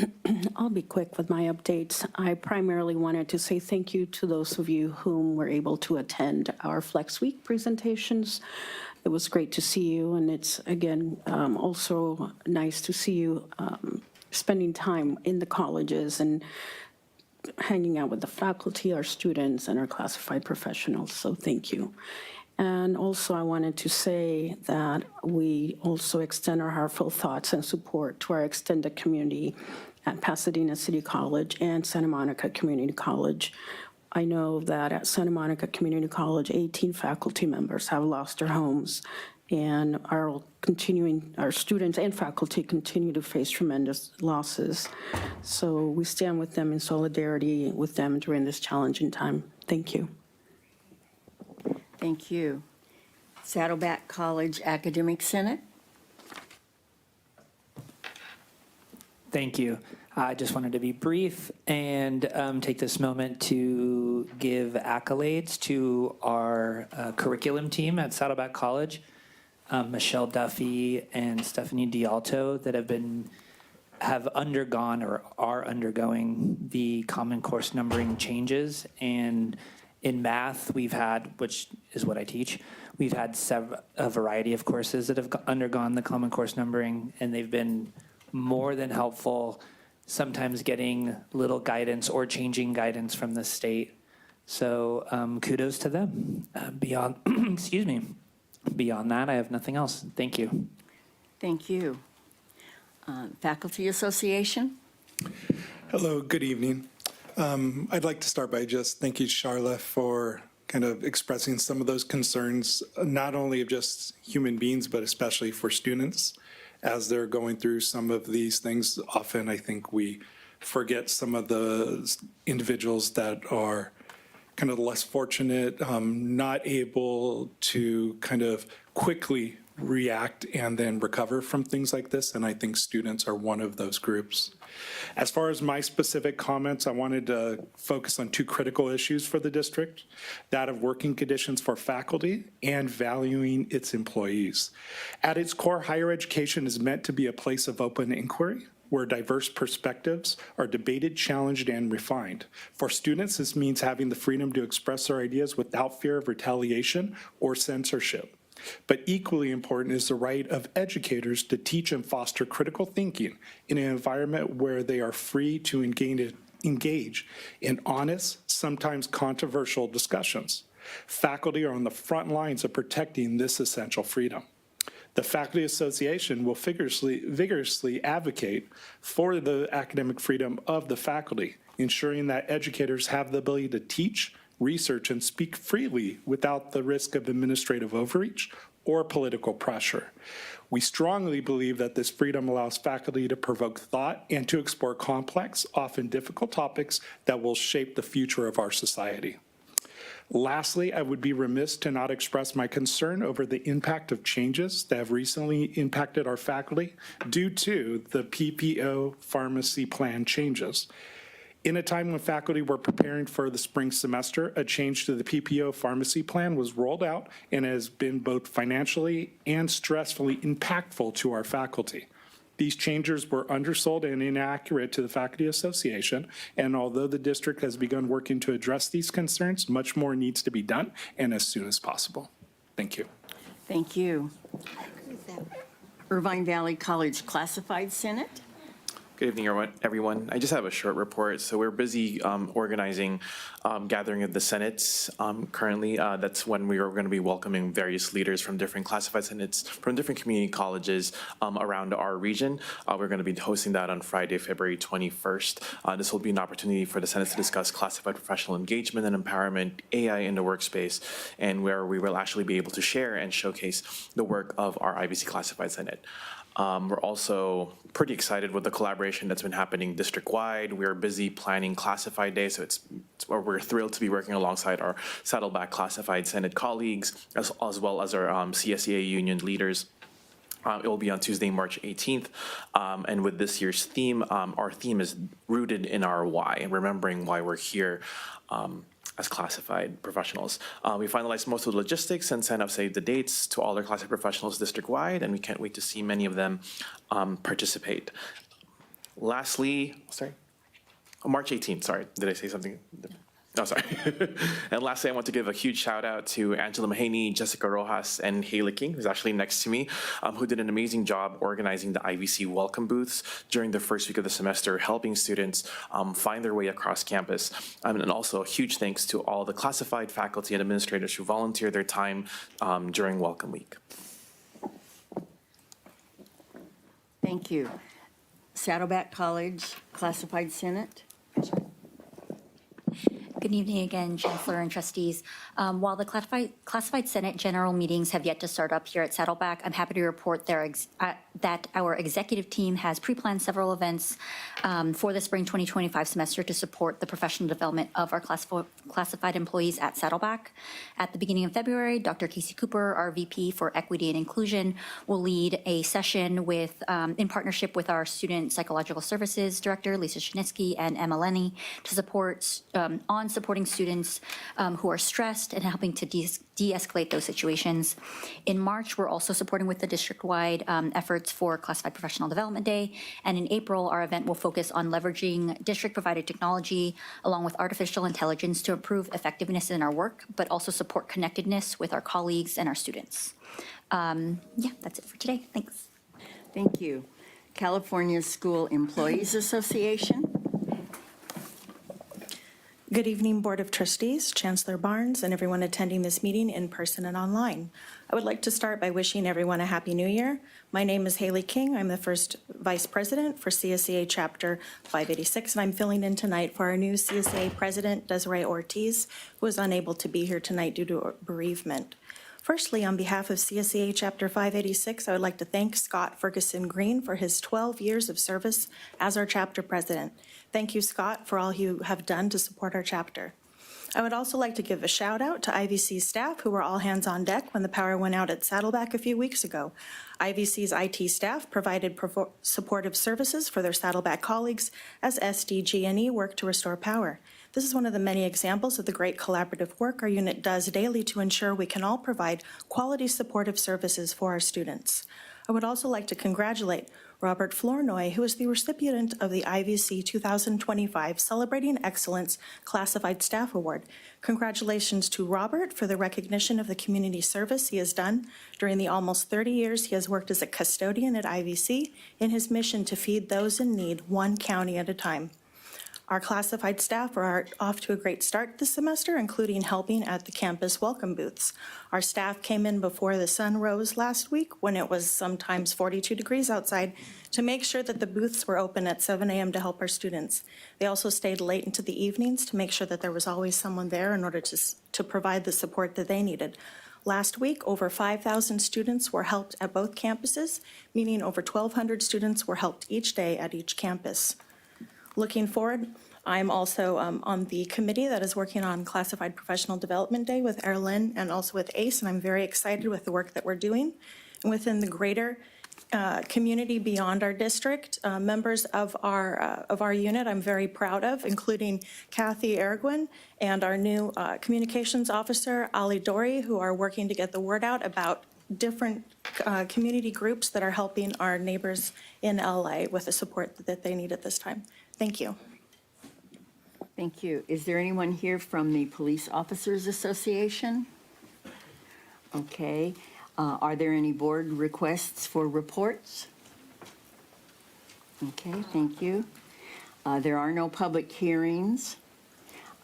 I'll be quick with my updates. I primarily wanted to say thank you to those of you whom were able to attend our Flex Week presentations. It was great to see you, and it's, again, also nice to see you spending time in the colleges and hanging out with the faculty, our students, and our classified professionals, so thank you. And also, I wanted to say that we also extend our heartfelt thoughts and support to our extended community at Pasadena City College and Santa Monica Community College. I know that at Santa Monica Community College, 18 faculty members have lost their homes, and our students and faculty continue to face tremendous losses. So we stand with them in solidarity with them during this challenging time. Thank you. Thank you. Saddleback College Academic Senate? Thank you. I just wanted to be brief and take this moment to give accolades to our curriculum team at Saddleback College, Michelle Duffy and Stephanie Dialto, that have undergone or are undergoing the Common Course numbering changes. And in math, we've had, which is what I teach, we've had a variety of courses that have undergone the Common Course numbering, and they've been more than helpful, sometimes getting little guidance or changing guidance from the state. So kudos to them. Beyond, excuse me, beyond that, I have nothing else. Thank you. Thank you. Faculty Association? Hello, good evening. I'd like to start by just thanking Charla for kind of expressing some of those concerns, not only of just human beings, but especially for students as they're going through some of these things. Often I think we forget some of the individuals that are kind of less fortunate, not able to kind of quickly react and then recover from things like this. And I think students are one of those groups. As far as my specific comments, I wanted to focus on two critical issues for the district, that of working conditions for faculty and valuing its employees. At its core, higher education is meant to be a place of open inquiry, where diverse perspectives are debated, challenged, and refined. For students, this means having the freedom to express their ideas without fear of retaliation or censorship. But equally important is the right of educators to teach and foster critical thinking in an environment where they are free to engage in honest, sometimes controversial discussions. Faculty are on the front lines of protecting this essential freedom. The Faculty Association will vigorously advocate for the academic freedom of the faculty, ensuring that educators have the ability to teach, research, and speak freely without the risk of administrative overreach or political pressure. We strongly believe that this freedom allows faculty to provoke thought and to explore complex, often difficult topics that will shape the future of our society. Lastly, I would be remiss to not express my concern over the impact of changes that have recently impacted our faculty due to the PPO pharmacy plan changes. In a time when faculty were preparing for the spring semester, a change to the PPO pharmacy plan was rolled out and has been both financially and stressfully impactful to our faculty. These changes were undersold and inaccurate to the Faculty Association, and although the district has begun working to address these concerns, much more needs to be done, and as soon as possible. Thank you. Thank you. Irvine Valley College Classified Senate. Good evening, everyone. I just have a short report. So we're busy organizing gathering of the senates currently. That's when we are going to be welcoming various leaders from different classified senates from different community colleges around our region. We're going to be hosting that on Friday, February 21st. This will be an opportunity for the senates to discuss classified professional engagement and empowerment, AI in the workspace, and where we will actually be able to share and showcase the work of our IVC Classified Senate. We're also pretty excited with the collaboration that's been happening district-wide. We're busy planning Classified Day, so we're thrilled to be working alongside our Saddleback Classified Senate colleagues, as well as our CSEA union leaders. It will be on Tuesday, March 18th, and with this year's theme, our theme is rooted in our why, and remembering why we're here as classified professionals. We finalized most of the logistics and sent out save the dates to all our classified professionals district-wide, and we can't wait to see many of them participate. Lastly, March 18th, sorry, did I say something different? Oh, sorry. And lastly, I want to give a huge shout out to Angela Mahaney, Jessica Rojas, and Haley King, who's actually next to me, who did an amazing job organizing the IVC welcome booths during the first week of the semester, helping students find their way across campus. And also a huge thanks to all the classified faculty and administrators who volunteered their time during Welcome Week. Thank you. Saddleback College Classified Senate. Good evening again, Chancellor and Trustees. While the Classified Senate general meetings have yet to start up here at Saddleback, I'm happy to report that our executive team has pre-planned several events for the spring 2025 semester to support the professional development of our classified employees at Saddleback. At the beginning of February, Dr. Casey Cooper, our VP for Equity and Inclusion, will lead a session in partnership with our Student Psychological Services Director, Lisa Shinitsky, and Emma Lenny, to support on supporting students who are stressed and helping to de-escalate those situations. In March, we're also supporting with the district-wide efforts for Classified Professional Development Day. And in April, our event will focus on leveraging district-provided technology along with artificial intelligence to improve effectiveness in our work, but also support connectedness with our colleagues and our students. Yeah, that's it for today. Thanks. Thank you. California School Employees Association. Good evening, Board of Trustees, Chancellor Barnes, and everyone attending this meeting in person and online. I would like to start by wishing everyone a Happy New Year. My name is Haley King. I'm the first Vice President for CSEA Chapter 586, and I'm filling in tonight for our new CSEA President, Desiree Ortiz, who is unable to be here tonight due to bereavement. Firstly, on behalf of CSEA Chapter 586, I would like to thank Scott Ferguson Green for his 12 years of service as our chapter president. Thank you, Scott, for all you have done to support our chapter. I would also like to give a shout out to IVC staff who were all hands on deck when the power went out at Saddleback a few weeks ago. IVC's IT staff provided supportive services for their Saddleback colleagues as SDG&E worked to restore power. This is one of the many examples of the great collaborative work our unit does daily to ensure we can all provide quality supportive services for our students. I would also like to congratulate Robert Flournoy, who is the recipient of the IVC 2025 Celebrating Excellence Classified Staff Award. Congratulations to Robert for the recognition of the community service he has done during the almost 30 years he has worked as a custodian at IVC in his mission to feed those in need one county at a time. Our classified staff are off to a great start this semester, including helping at the campus welcome booths. Our staff came in before the sun rose last week when it was sometimes 42 degrees outside to make sure that the booths were open at 7 a.m. to help our students. They also stayed late into the evenings to make sure that there was always someone there in order to provide the support that they needed. Last week, over 5,000 students were helped at both campuses, meaning over 1,200 students were helped each day at each campus. Looking forward, I'm also on the committee that is working on Classified Professional Development Day with Erlyn and also with ACE, and I'm very excited with the work that we're doing. And within the greater community beyond our district, members of our unit I'm very proud of, including Kathy Erguin and our new communications officer, Ali Dori, who are working to get the word out about different community groups that are helping our neighbors in LA with the support that they need at this time. Thank you. Thank you. Is there anyone here from the Police Officers Association? Okay. Are there any board requests for reports? Okay, thank you. There are no public hearings.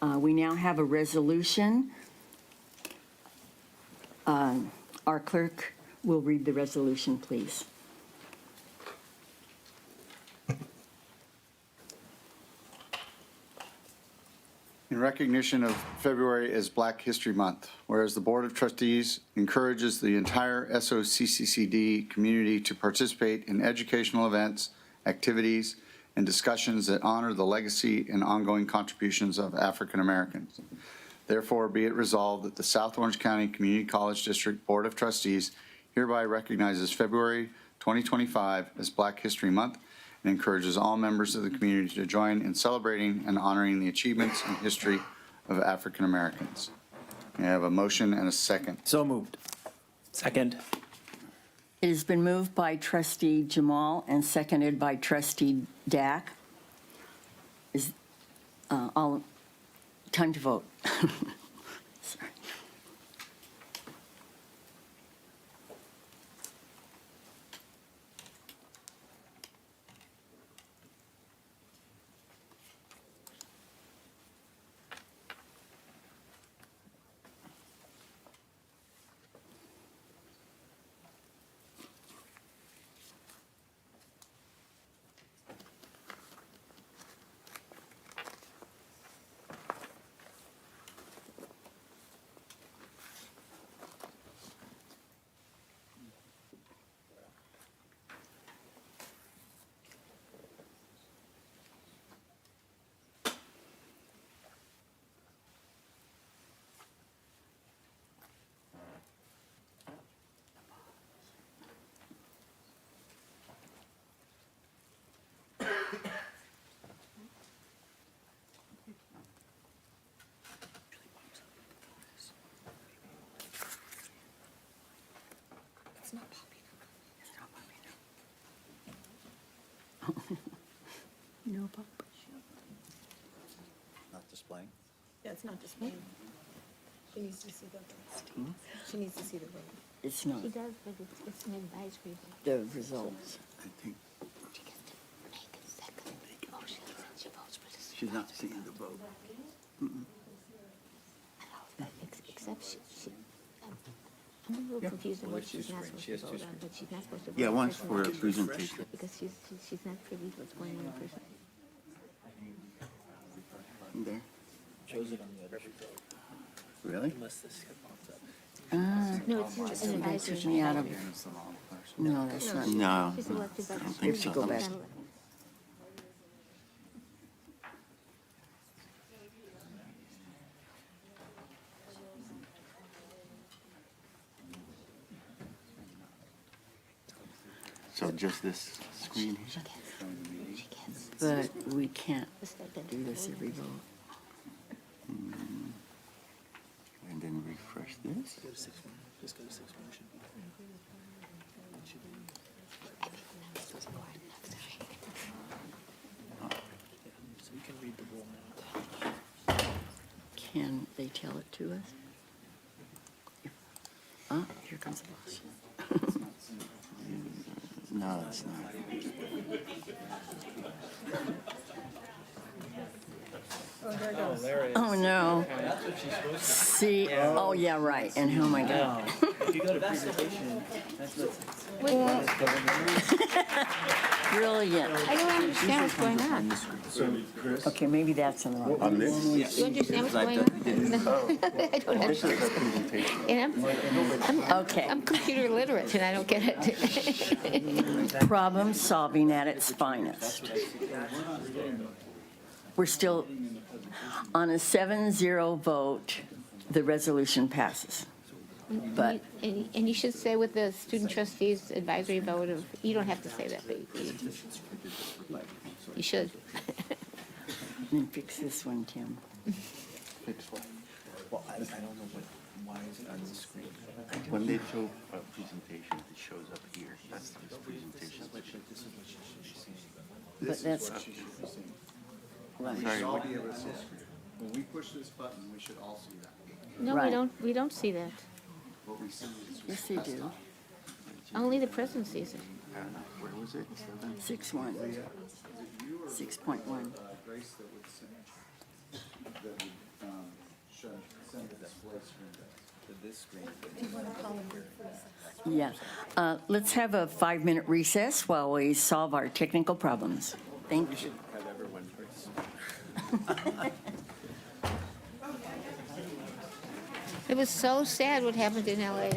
We now have a resolution. Our clerk will read the resolution, please. In recognition of February as Black History Month, whereas the Board of Trustees encourages the entire SOCCCD community to participate in educational events, activities, and discussions that honor the legacy and ongoing contributions of African Americans. Therefore, be it resolved that the South Orange County Community College District Board of Trustees hereby recognizes February 2025 as Black History Month and encourages all members of the community to join in celebrating and honoring the achievements and history of African Americans. May I have a motion and a second? So moved. Second. It has been moved by Trustee Jamal and seconded by Trustee Dack. Is all time to vote? Sorry. It's not popular. It's not popular. No popular. Not displaying. Yeah, it's not displaying. She needs to see the vote. She needs to see the vote. It's not She does, but it's an advisory vote. the results. I think She gets to make a second motion, and she votes for this. she's not seeing the vote. Except I'm a little confused on what she's not supposed to vote on, but she's not supposed to vote. Yeah, on one's person for a that- presentation. Because she's not privy to what's going on in person. There. Shows it on the other. Really? Unless this pops up. No, it's not an They're advisory. switching me out of. No, that's not. No. She's elected by the think school. so. Go back. She's not elected. just this screen here? But we can't do this every vote. And then refresh this. Go to 6-1. Just go to 6-1. So you can read the roll now. Can they tell it to us? Oh, here comes the boss. No, it's not. Oh, no. See, oh, yeah, right, and how am I going? If you go to presentation, that's Brilliant. I don't understand what's going on. Okay, maybe that's in the wrong. On this? You understand what's going on? I don't understand. And Okay. I'm computer literate, and I don't get it. Problem solving at its finest. We're still on a 7-0 vote, the resolution passes. But And you should say with the student trustees advisory vote of, you don't have to say that, but you should. then fix this one, Tim. Well, I don't know why is it on the screen? When they show a presentation, it shows up here. That's the presentation. But that's, right. Sorry, what do you have? When we push this button, we should all see that. No, Right. we don't see that. What we see is. Yes, they do. Only the president sees it. Where was it? 6-1. 6.1. Grace that would send, send the display screen to this screen. Yeah. Let's have a 5-minute recess while we solve our technical problems. Thank you. Have everyone It was so sad what happened in LA.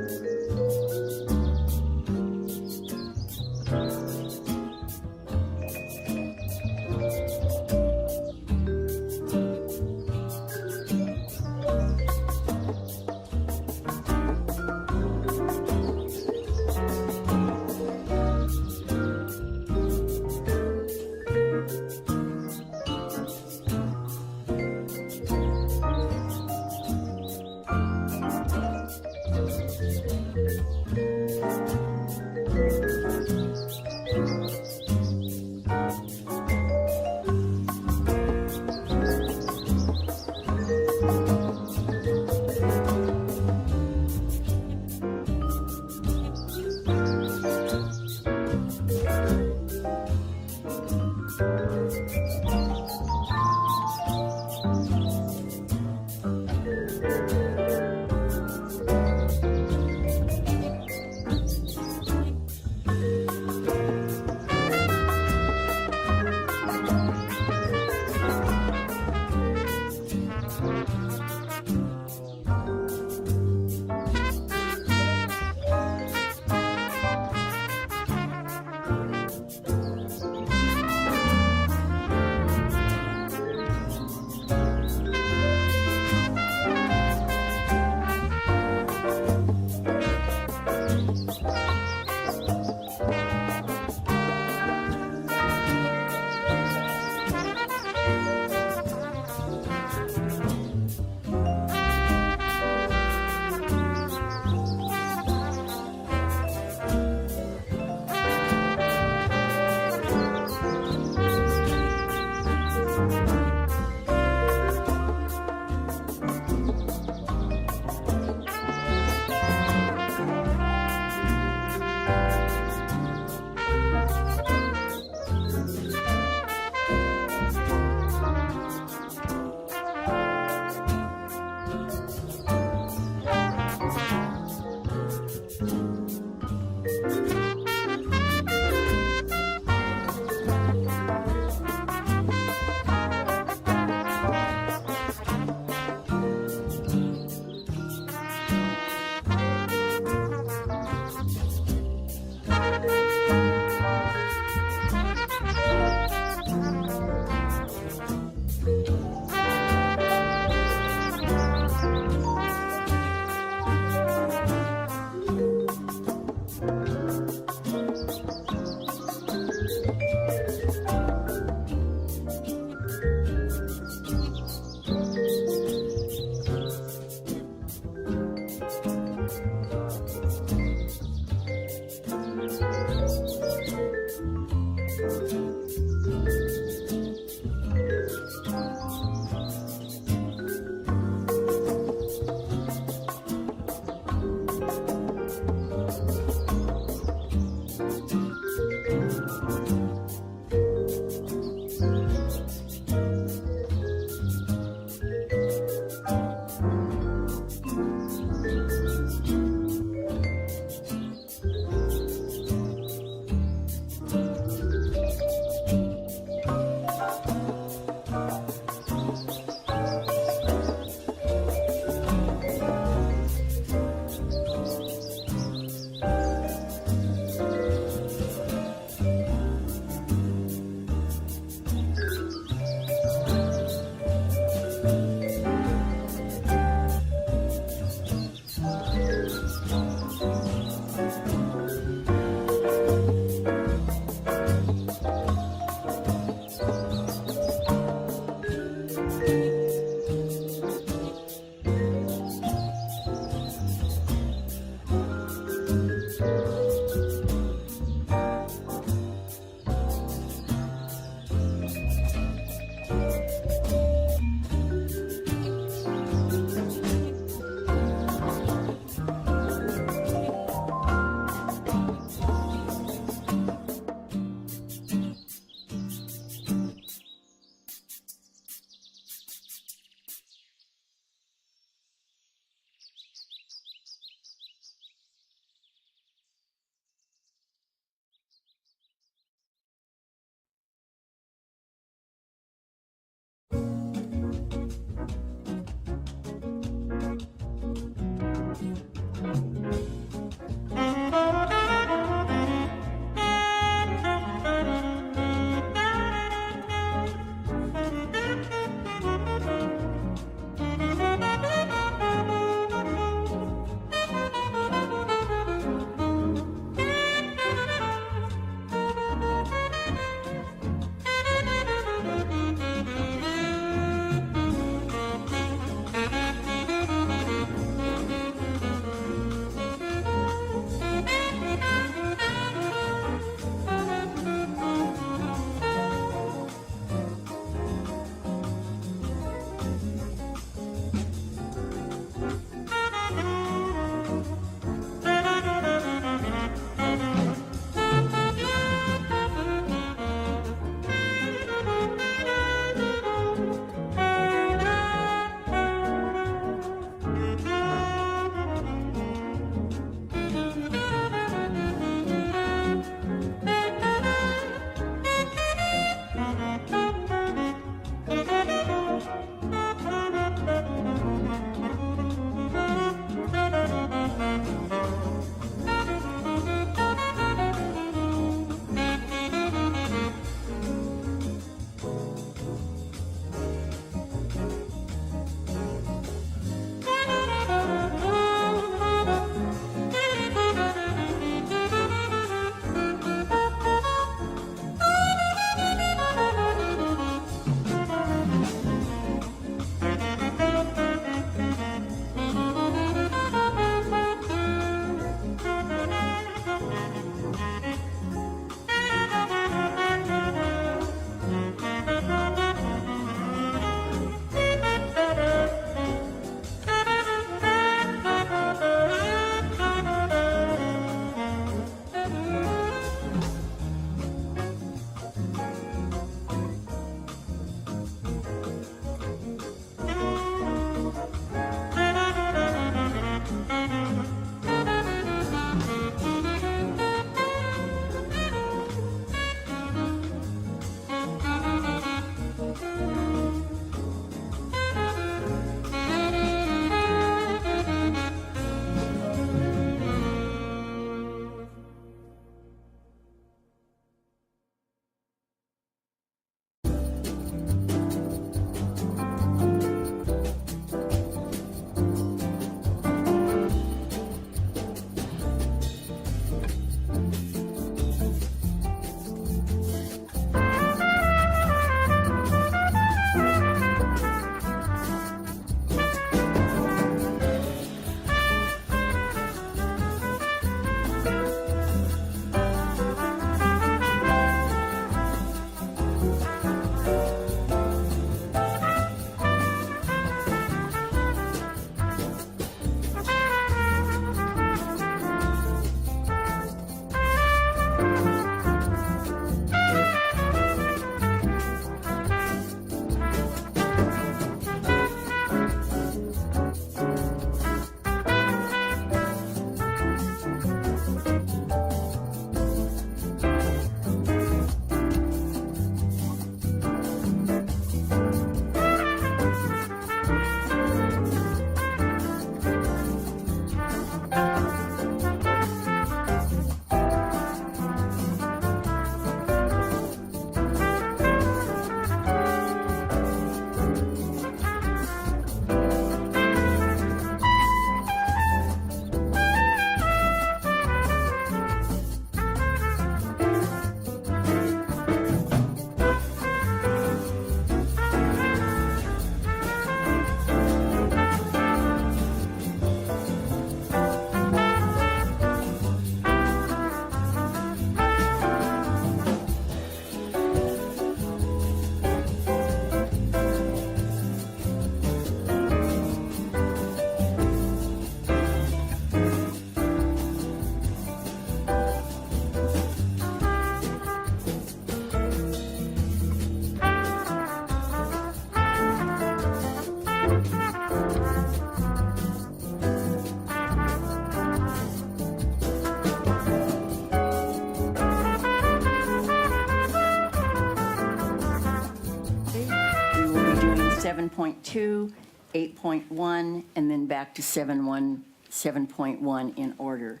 7.2, 8.1, and then back to 7.1 in order.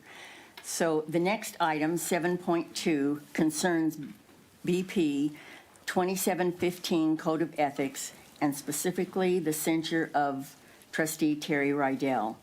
So the next item, 7.2, concerns BP 2715 Code of Ethics, and specifically the censure of Trustee Terry Rydell.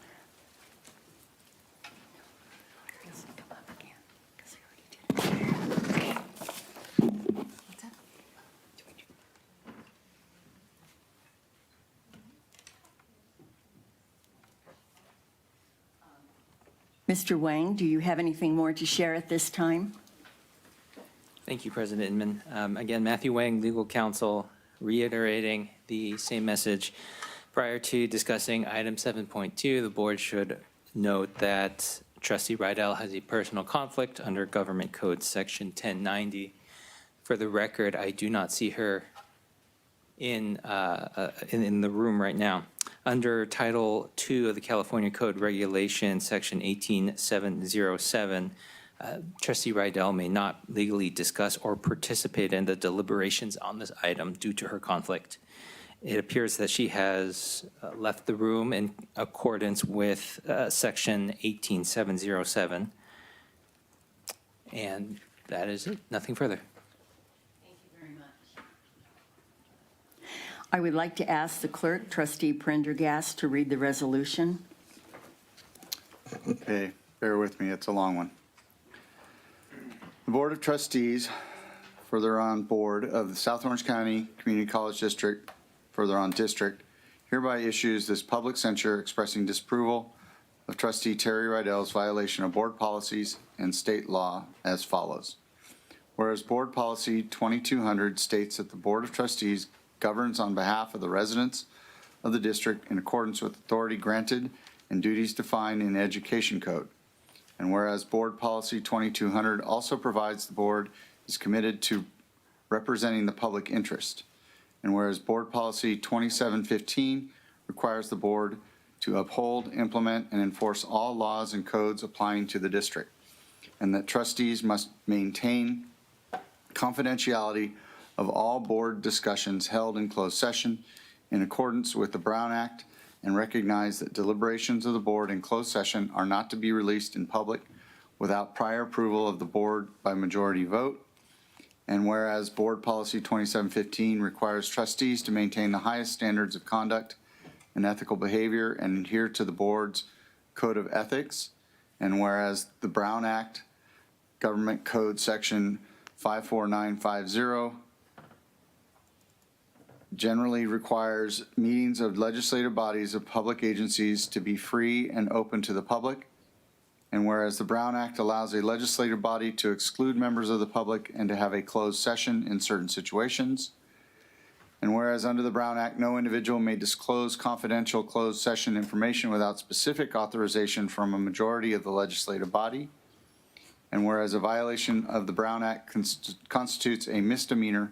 Mr. Wang, do you have anything more to share at this time? Thank you, President Inman. Again, Matthew Wang, legal counsel, reiterating the same message. Prior to discussing item 7.2, the board should note that Trustee Rydell has a personal conflict under Government Code Section 1090. For the record, I do not see her in the room right now. Under Title II of the California Code Regulation, Section 18707, Trustee Rydell may not legally discuss or participate in the deliberations on this item due to her conflict. It appears that she has left the room in accordance with Section 18707. And that is it. Nothing further. I would like to ask the clerk, Trustee Prendergast, to read the resolution. Okay, bear with me, it's a long one. The Board of Trustees, further on Board of the South Orange County Community College District, further on District, hereby issues this public censure expressing disapproval of Trustee Terry Rydell's violation of board policies and state law as follows. Whereas Board Policy 2200 states that the Board of Trustees governs on behalf of the residents of the district in accordance with authority granted and duties defined in the Education Code. And whereas Board Policy 2200 also provides the board is committed to representing the public interest. And whereas Board Policy 2715 requires the board to uphold, implement, and enforce all laws and codes applying to the district. And that trustees must maintain confidentiality of all board discussions held in closed session in accordance with the Brown Act, and recognize that deliberations of the board in closed session are not to be released in public without prior approval of the board by majority vote. And whereas Board Policy 2715 requires trustees to maintain the highest standards of conduct and ethical behavior and adhere to the board's code of ethics. And whereas the Brown Act, Government Code Section 54950, generally requires meetings of legislative bodies of public agencies to be free and open to the public. And whereas the Brown Act allows a legislative body to exclude members of the public and to have a closed session in certain situations. And whereas under the Brown Act, no individual may disclose confidential closed session information without specific authorization from a majority of the legislative body. And whereas a violation of the Brown Act constitutes a misdemeanor.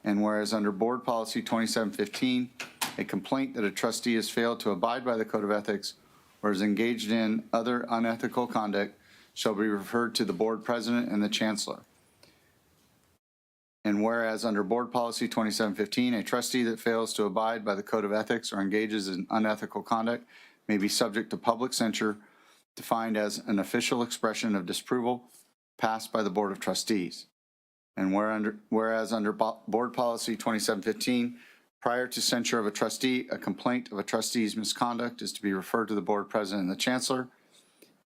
And whereas under Board Policy 2715, a complaint that a trustee has failed to abide by the Code of Ethics or is engaged in other unethical conduct shall be referred to the board president and the chancellor. And whereas under Board Policy 2715, a trustee that fails to abide by the Code of Ethics or engages in unethical conduct may be subject to public censure, defined as an official expression of disapproval passed by the Board of Trustees. And whereas under Board Policy 2715, prior to censure of a trustee, a complaint of a trustee's misconduct is to be referred to the board president and the chancellor.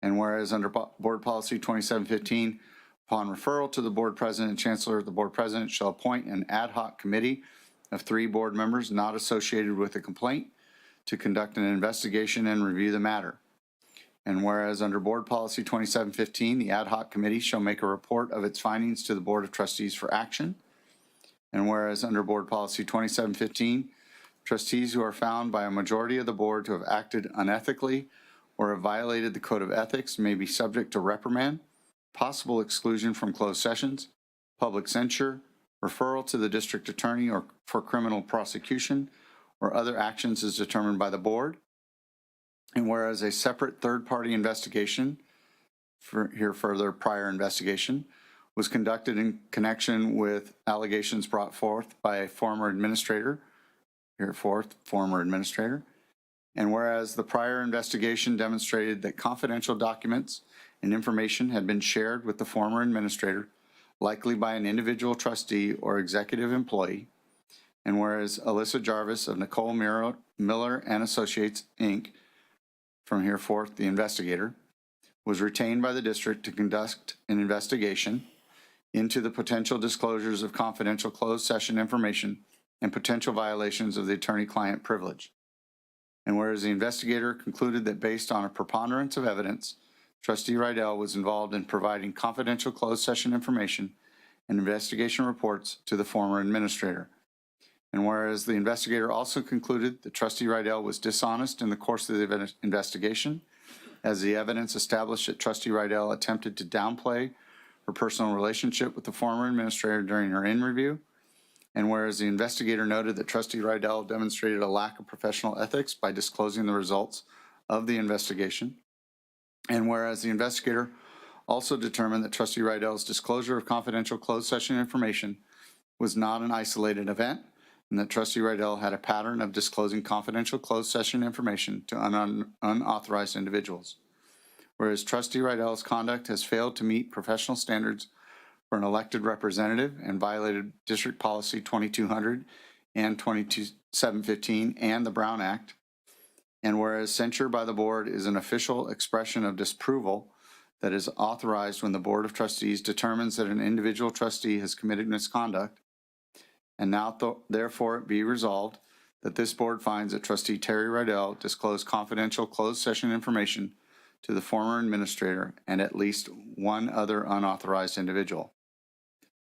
And whereas under Board Policy 2715, upon referral to the board president and chancellor, the board president shall appoint an ad hoc committee of 3 board members not associated with the complaint to conduct an investigation and review the matter. And whereas under Board Policy 2715, the ad hoc committee shall make a report of its findings to the Board of Trustees for action. And whereas under Board Policy 2715, trustees who are found by a majority of the board to have acted unethically or have violated the Code of Ethics may be subject to reprimand, possible exclusion from closed sessions, public censure, referral to the district attorney or for criminal prosecution, or other actions as determined by the board. And whereas a separate third-party investigation, further prior investigation, was conducted in connection with allegations brought forth by a former administrator, hereforth, former administrator. And whereas the prior investigation demonstrated that confidential documents and information had been shared with the former administrator, likely by an individual trustee or executive employee, and whereas Alyssa Jarvis of Nicole Miller and Associates, Inc., from hereforth the investigator, was retained by the district to conduct an investigation into the potential disclosures of confidential closed session information and potential violations of the attorney-client privilege. And whereas the investigator concluded that based on a preponderance of evidence, Trustee Rydell was involved in providing confidential closed session information and investigation reports to the former administrator. And whereas the investigator also concluded that Trustee Rydell was dishonest in the course of the investigation, as the evidence established that Trustee Rydell attempted to downplay her personal relationship with the former administrator during her in-review, and whereas the investigator noted that Trustee Rydell demonstrated a lack of professional ethics by disclosing the results of the investigation, and whereas the investigator also determined that Trustee Rydell's disclosure of confidential closed session information was not an isolated event, and that Trustee Rydell had a pattern of disclosing confidential closed session information to unauthorized individuals. Whereas Trustee Rydell's conduct has failed to meet professional standards for an elected representative and violated District Policy 2200 and 22715 and the Brown Act, and whereas censure by the board is an official expression of disapproval that is authorized when the Board of Trustees determines that an individual trustee has committed misconduct, and now therefore it be resolved that this board finds that Trustee Terry Rydell disclosed confidential closed session information to the former administrator and at least one other unauthorized individual.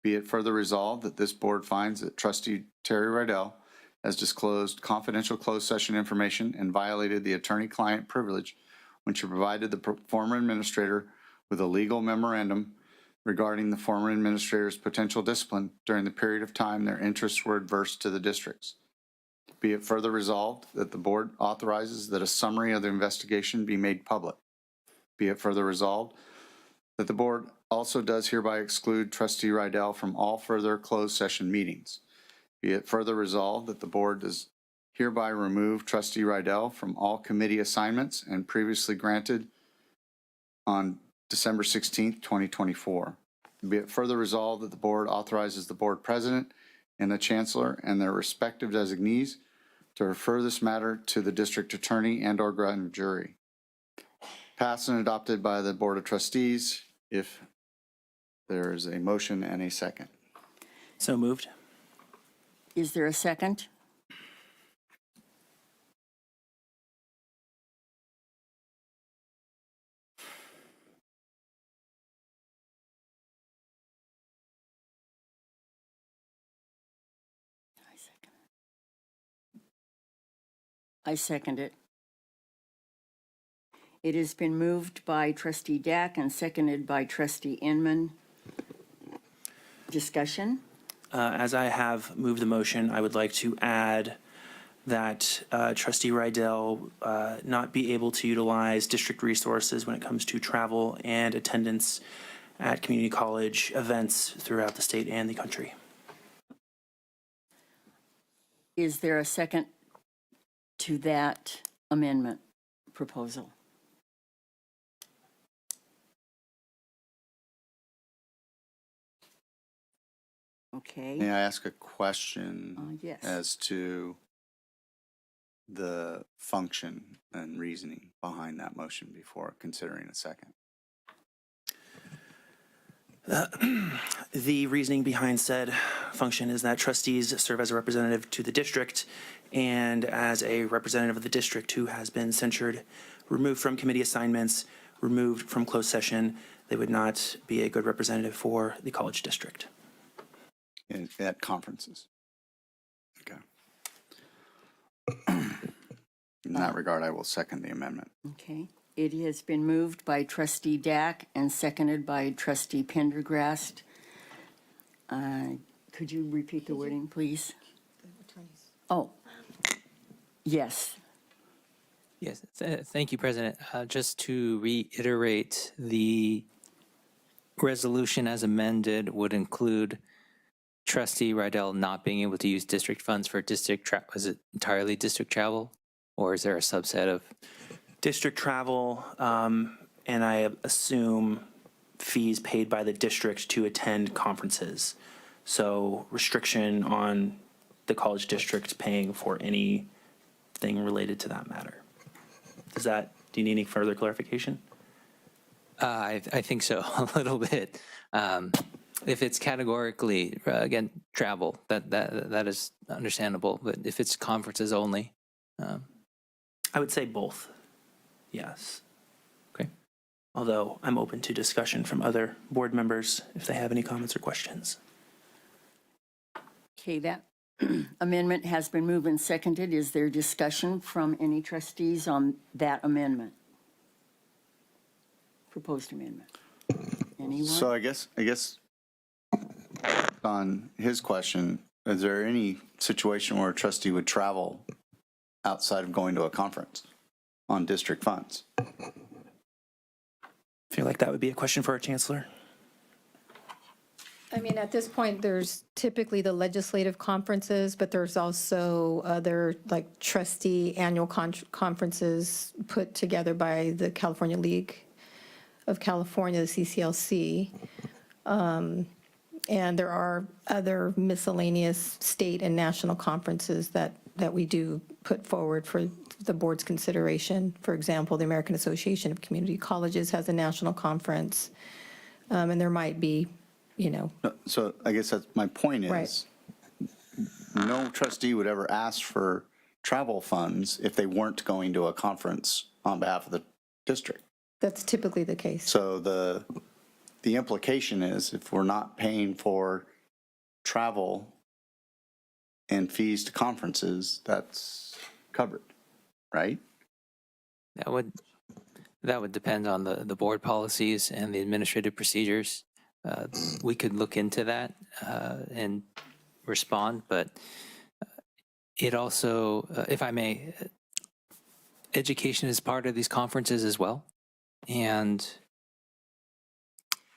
Be it further resolved that this board finds that Trustee Terry Rydell has disclosed confidential closed session information and violated the attorney-client privilege when she provided the former administrator with a legal memorandum regarding the former administrator's potential discipline during the period of time their interests were adverse to the district's. Be it further resolved that the board authorizes that a summary of the investigation be made public. Be it further resolved that the board also does hereby exclude Trustee Rydell from all further closed session meetings. Be it further resolved that the board does hereby remove Trustee Rydell from all committee assignments and previously granted on December 16th, 2024. Be it further resolved that the board authorizes the board president and the chancellor and their respective designees to refer this matter to the district attorney and/or grand jury. Passed and adopted by the Board of Trustees if there is a motion and a second. So moved. Is there a second? I second it. It has been moved by Trustee Dack and seconded by Trustee Inman. Discussion? As I have moved the motion, I would like to add that Trustee Rydell not be able to utilize district resources when it comes to travel and attendance at community college events throughout the state and the country. Is there a second to that amendment proposal? Okay. May I ask a question Yes. as to the function and reasoning behind that motion before considering a second? The reasoning behind said function is that trustees serve as a representative to the district, and as a representative of the district who has been censured, removed from committee assignments, removed from closed session, they would not be a good representative for the college district. At conferences. Okay. In that regard, I will second the amendment. Okay. It has been moved by Trustee Dack and seconded by Trustee Pendergrast. Could you repeat the wording, please? Oh, yes. Yes, thank you, President. Just to reiterate, the resolution as amended would include Trustee Rydell not being able to use district funds for district was it entirely district travel, or is there a subset of? District travel, and I assume fees paid by the district to attend conferences. So restriction on the college district paying for anything related to that matter. Do you need any further clarification? I think so, a little bit. If it's categorically, again, travel, that is understandable. But if it's conferences only. I would say both, yes. Okay. Although I'm open to discussion from other board members if they have any comments or questions. Okay, that amendment has been moved and seconded. Is there discussion from any trustees on that amendment? Proposed amendment? Anyone? So I guess on his question, is there any situation where a trustee would travel outside of going to a conference on district funds? I feel like that would be a question for our chancellor. I mean, at this point, there's typically the legislative conferences, but there's also other like trustee annual conferences put together by the California League of California, the CCLC. And there are other miscellaneous state and national conferences that we do put forward for the board's consideration. For example, the American Association of Community Colleges has a national conference, and there might be, So I guess that's my point is, Right. no trustee would ever ask for travel funds if they weren't going to a conference on behalf of the district. That's typically the case. So the implication is if we're not paying for travel and fees to conferences, that's covered, right? That would depend on the board policies and the administrative procedures. We could look into that and respond, but it also, if I may, education is part of these conferences as well. And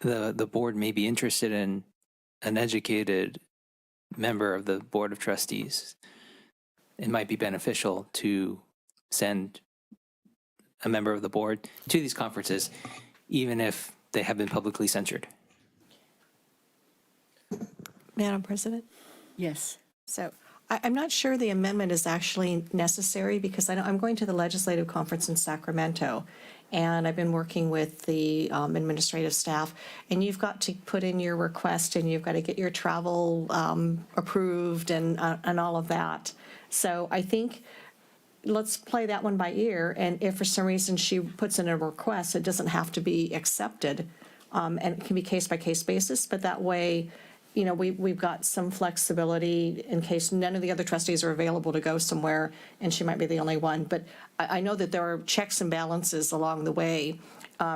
the board may be interested in an educated member of the Board of Trustees. It might be beneficial to send a member of the board to these conferences, even if they have been publicly censured. Madam President? Yes. So I'm not sure the amendment is actually necessary because I'm going to the legislative conference in Sacramento, and I've been working with the administrative staff, and you've got to put in your request, and you've got to get your travel approved and all of that. So I think let's play that one by ear, and if for some reason she puts in a request, it doesn't have to be accepted, and it can be case-by-case basis, but that way, we've got some flexibility in case none of the other trustees are available to go somewhere, and she might be the only one. But I know that there are checks and balances along the way.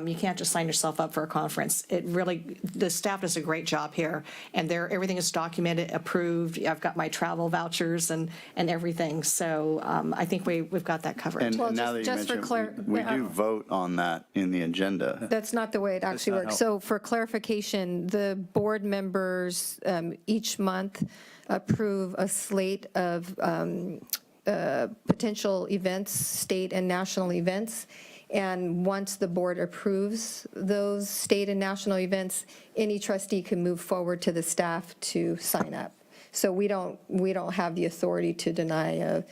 You can't just sign yourself up for a conference. The staff does a great job here, and everything is documented, approved. I've got my travel vouchers and everything. So I think we've got that covered. And now that you mentioned, we do vote on that in the agenda. That's not the way it actually not works. how- So for clarification, the board members each month approve a slate of potential events, state and national events. And once the board approves those state and national events, any trustee can move forward to the staff to sign up. So we don't have the authority to deny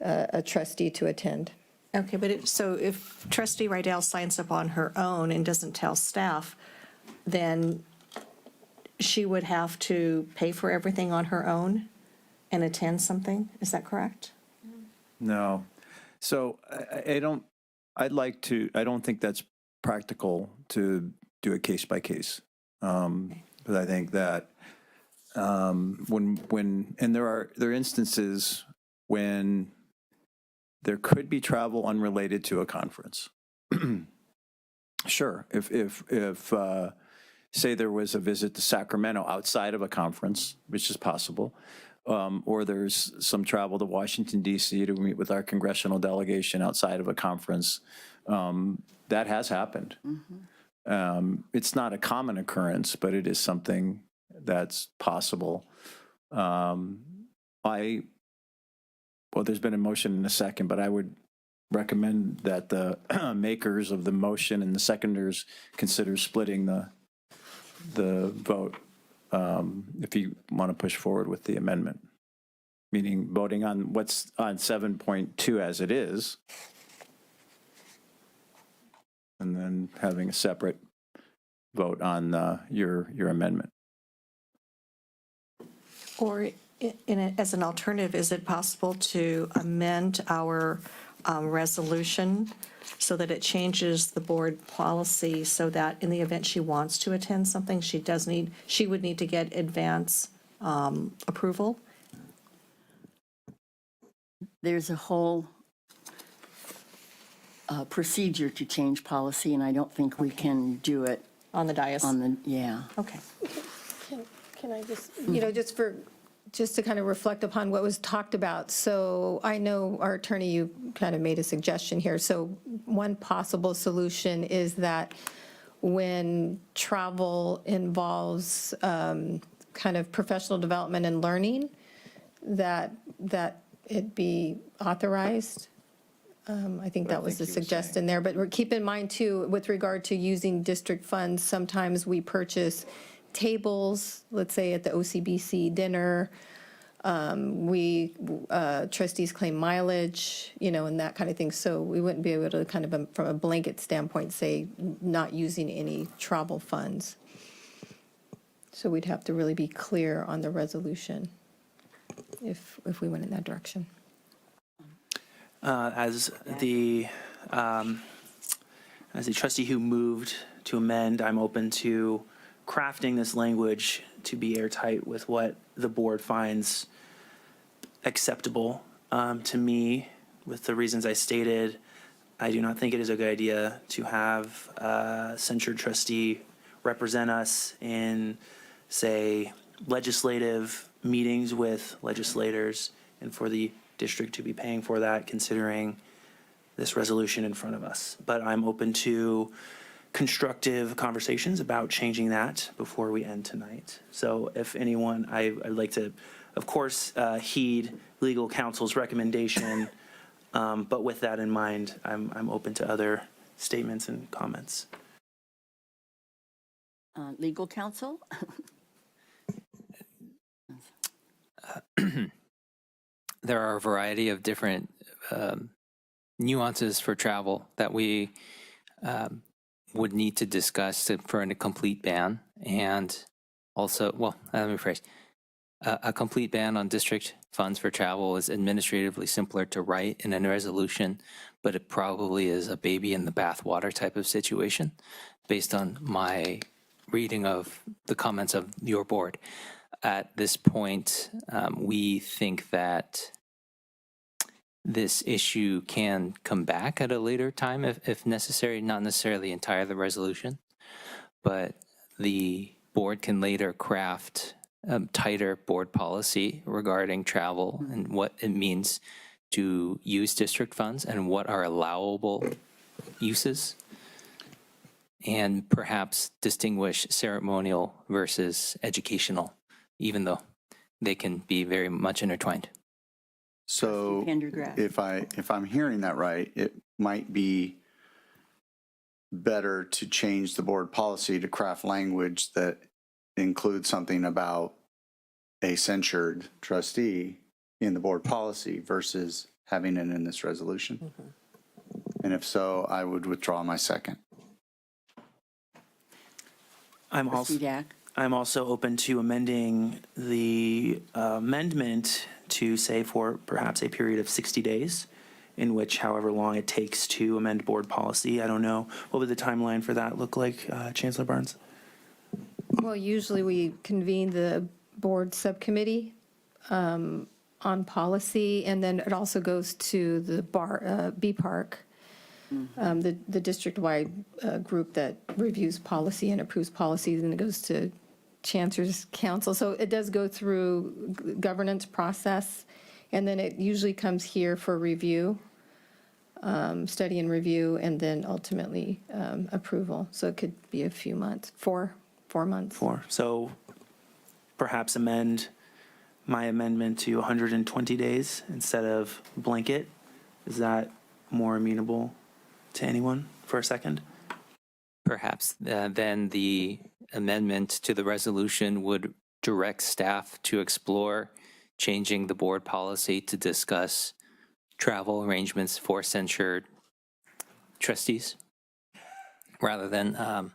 a trustee to attend. Okay, but so if trustee Rydell signs up on her own and doesn't tell staff, then she would have to pay for everything on her own and attend something? Is that correct? No. So I don't think that's practical to do a case by case. But I think that and there are instances when there could be travel unrelated to a conference. Sure, if say there was a visit to Sacramento outside of a conference, which is possible, or there's some travel to Washington, D.C. to meet with our congressional delegation outside of a conference, that has happened. Mm-hmm. It's not a common occurrence, but it is something that's possible. Well, there's been a motion and a second, but I would recommend that the makers of the motion and the seconders consider splitting the vote if you want to push forward with the amendment, meaning voting on what's on 7.2 as it is, and then having a separate vote on your amendment. Or as an alternative, is it possible to amend our resolution so that it changes the board policy so that in the event she wants to attend something, she would need to get advance approval? There's a whole procedure to change policy, and I don't think we can do it. On the dais? Yeah. Okay. Can I just, just to kind of reflect upon what was talked about. So I know our attorney, you kind of made a suggestion here. So one possible solution is that when travel involves kind of professional development and learning, that it be authorized. I think that was the suggestion there. But keep in mind, too, with regard to using district funds, sometimes we purchase tables, let's say at the OCBC dinner. Trustees claim mileage, and that kind of thing. So we wouldn't be able to kind of, from a blanket standpoint, say not using any travel funds. So we'd have to really be clear on the resolution if we went in that direction. As the trustee who moved to amend, I'm open to crafting this language to be airtight with what the board finds acceptable. To me, with the reasons I stated, I do not think it is a good idea to have a censured trustee represent us in, say, legislative meetings with legislators, and for the district to be paying for that, considering this resolution in front of us. But I'm open to constructive conversations about changing that before we end tonight. So if anyone, I'd like to, of course, heed legal counsel's recommendation, but with that in mind, I'm open to other statements and comments. Legal counsel? There are a variety of different nuances for travel that we would need to discuss for a complete ban. And also, well, let me rephrase. A complete ban on district funds for travel is administratively simpler to write in a resolution, but it probably is a baby in the bathwater type of situation based on my reading of the comments of your board. At this point, we think that this issue can come back at a later time if necessary, not necessarily the entire the resolution, but the board can later craft a tighter board policy regarding travel and what it means to use district funds and what are allowable uses, and perhaps distinguish ceremonial versus educational, even though they can be very much intertwined. So if I'm hearing that right, it might be better to change the board policy to craft language that includes something about a censured trustee in the board policy versus having it in this resolution. Mm-hmm. And if so, I would withdraw my second. I'm also open to amending the amendment to say for perhaps a period of 60 days, in which however long it takes to amend board policy. I don't know. What would the timeline for that look like, Chancellor Barnes? Well, usually we convene the board subcommittee on policy, and then it also goes to the BPARC, the district-wide group that reviews policy and approves policies, and it goes to Chancellor's Council. So it does go through governance process, and then it usually comes here for review, study and review, and then ultimately approval. So it could be a few months, 4 months. So perhaps amend my amendment to 120 days instead of blanket. Is that more amenable to anyone for a second? Perhaps then the amendment to the resolution would direct staff to explore changing the board policy to discuss travel arrangements for censured trustees rather than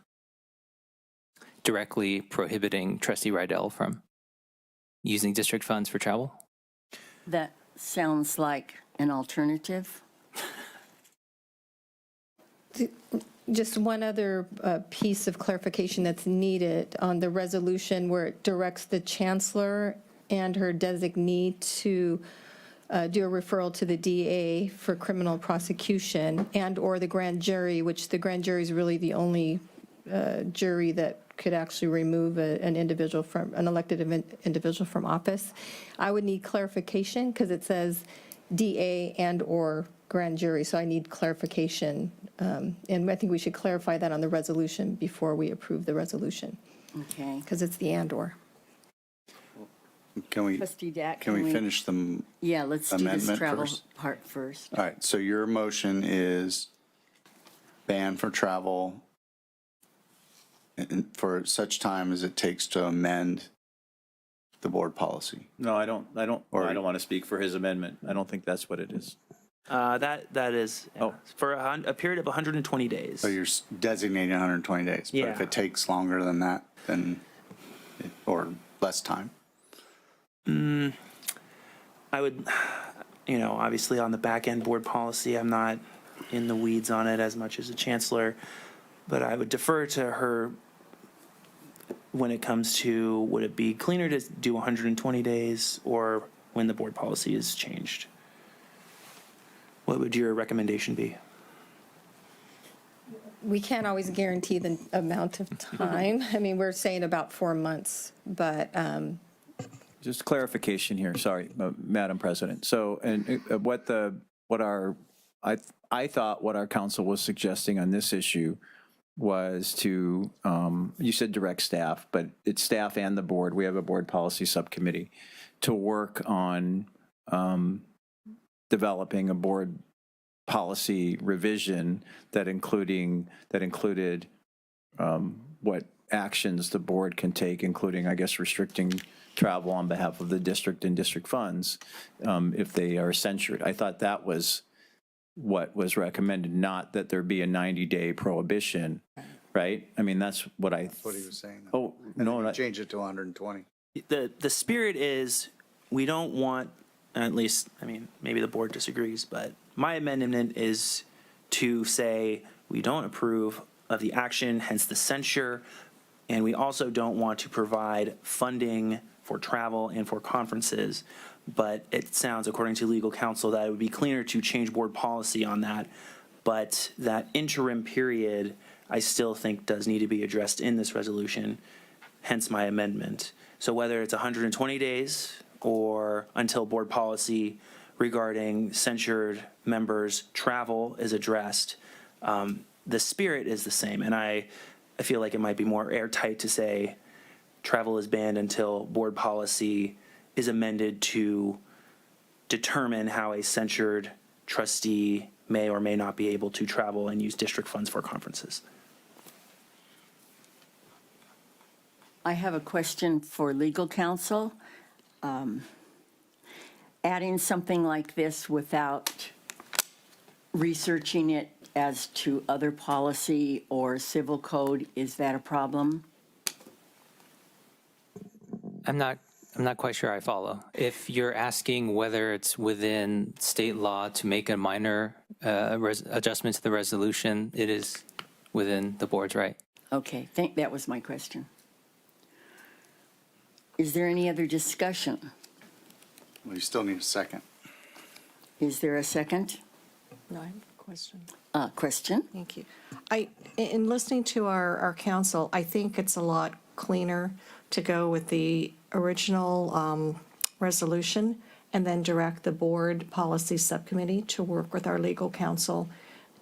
directly prohibiting Trustee Rydell from using district funds for travel. That sounds like an alternative. Just one other piece of clarification that's needed on the resolution where it directs the chancellor and her designee to do a referral to the DA for criminal prosecution and/or the grand jury, which the grand jury is really the only jury that could actually remove an elected individual from office. I would need clarification because it says DA and/or grand jury, so I need clarification. And I think we should clarify that on the resolution before we approve the resolution. Okay. Because it's the and/or. Can we, Trustee Dack, can we finish the Yeah, let's do this amendment travel first? part first. All right, so your motion is ban for travel for such time as it takes to amend the board policy. No, I don't want to speak for his amendment. I don't think that's what it is. That is for a period of 120 days. So you're designating 120 days. But if Yeah. it takes longer than that, then, or less time. I would, obviously on the back end board policy, I'm not in the weeds on it as much as the chancellor, but I would defer to her when it comes to, would it be cleaner to do 120 days or when the board policy is changed? What would your recommendation be? We can't always guarantee the amount of time. I mean, we're saying about 4 months, but Just clarification here, sorry, Madam President. So, and I thought what our council was suggesting on this issue was to, you said direct staff, but it's staff and the board. We have a board policy subcommittee to work on developing a board policy revision that included what actions the board can take, including, I guess, restricting travel on behalf of the district and district funds if they are censured. I thought that was what was recommended, not that there be a 90-day prohibition, right? I mean, that's what I... What he was saying. Oh, And no, then not... change it to 120. The spirit is, we don't want, at least, I mean, maybe the board disagrees, but my amendment is to say we don't approve of the action, hence the censure, and we also don't want to provide funding for travel and for conferences. But it sounds, according to legal counsel, that it would be cleaner to change board policy on that. But that interim period, I still think does need to be addressed in this resolution, hence my amendment. So whether it's 120 days or until board policy regarding censured members' travel is addressed, the spirit is the same. And I feel like it might be more airtight to say travel is banned until board policy is amended to determine how a censured trustee may or may not be able to travel and use district funds for conferences. I have a question for legal counsel. Adding something like this without researching it as to other policy or civil code, is that a problem? I'm not quite sure I follow. If you're asking whether it's within state law to make a minor adjustment to the resolution, it is within the board's right. Okay, that was my question. Is there any other discussion? Well, you still need a second. Is there a second? No, I have a question. Question? Thank you. In listening to our council, I think it's a lot cleaner to go with the original resolution and then direct the board policy subcommittee to work with our legal counsel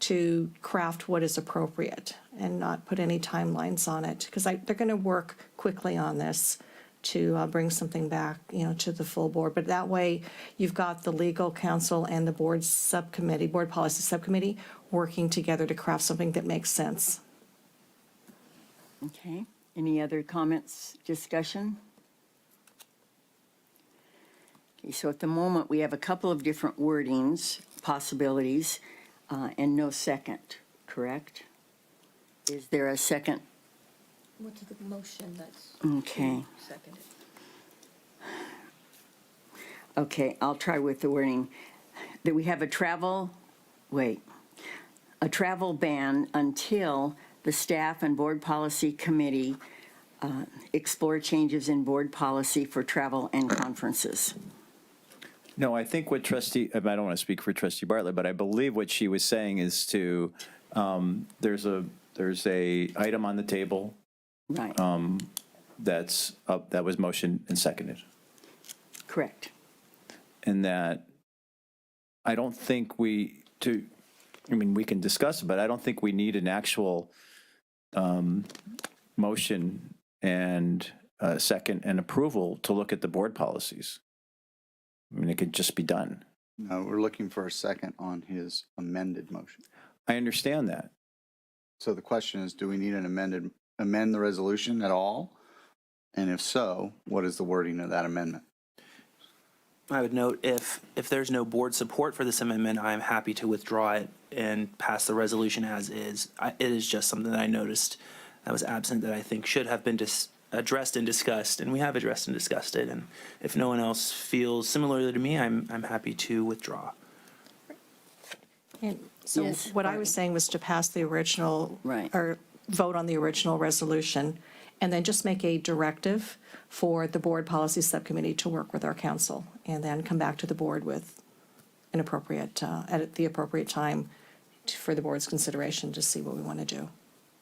to craft what is appropriate and not put any timelines on it, because they're going to work quickly on this. to bring something back, to the full board. But that way, you've got the legal counsel and the board subcommittee, board policy subcommittee, working together to craft something that makes sense. Okay. Any other comments, discussion? Okay, so at the moment, we have a couple of different wordings, possibilities, and no second, correct? Is there a second? What's the motion that's Okay. seconded? Okay, I'll try with the wording. That we have a travel ban until the Staff and Board Policy Committee explore changes in board policy for travel and conferences. No, I think what Trustee, I don't want to speak for Trustee Bartlett, but I believe what she was saying is to, there's a item on the table. Right. That's up, that was motioned and seconded. Correct. And that I don't think we can discuss it, but I don't think we need an actual motion and second and approval to look at the board policies. I mean, it could just be done. No, we're looking for a second on his amended motion. I understand that. So the question is, do we need an amend the resolution at all? And if so, what is the wording of that amendment? I would note if there's no board support for this amendment, I'm happy to withdraw it and pass the resolution as is. It is just something that I noticed that was absent that I think should have been addressed and discussed, and we have addressed and discussed it. And if no one else feels similarly to me, I'm happy to withdraw. And so Yes, what I was saying was to pass the original, Right. or vote on the original resolution, and then just make a directive for the board policy subcommittee to work with our council, and then come back to the board with an appropriate, at the appropriate time for the board's consideration to see what we want to do.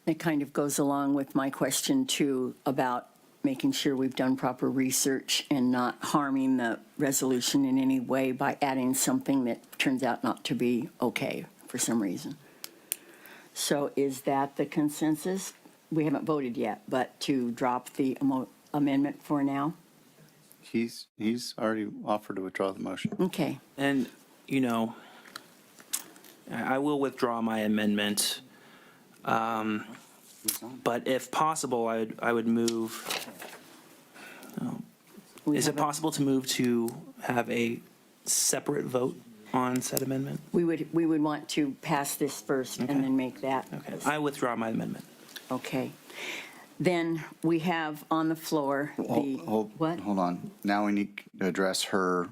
It kind of goes along with my question, too, about making sure we've done proper research and not harming the resolution in any way by adding something that turns out not to be okay for some reason. So is that the consensus? We haven't voted yet, but to drop the amendment for now? He's already offered to withdraw the motion. Okay. And, I will withdraw my amendment. But if possible, I would move. Is it possible to move to have a separate vote on said amendment? We would want to pass this first and then make that. Okay, I withdraw my amendment. Okay. Then we have on the floor the, what? Hold on. Now we need to address her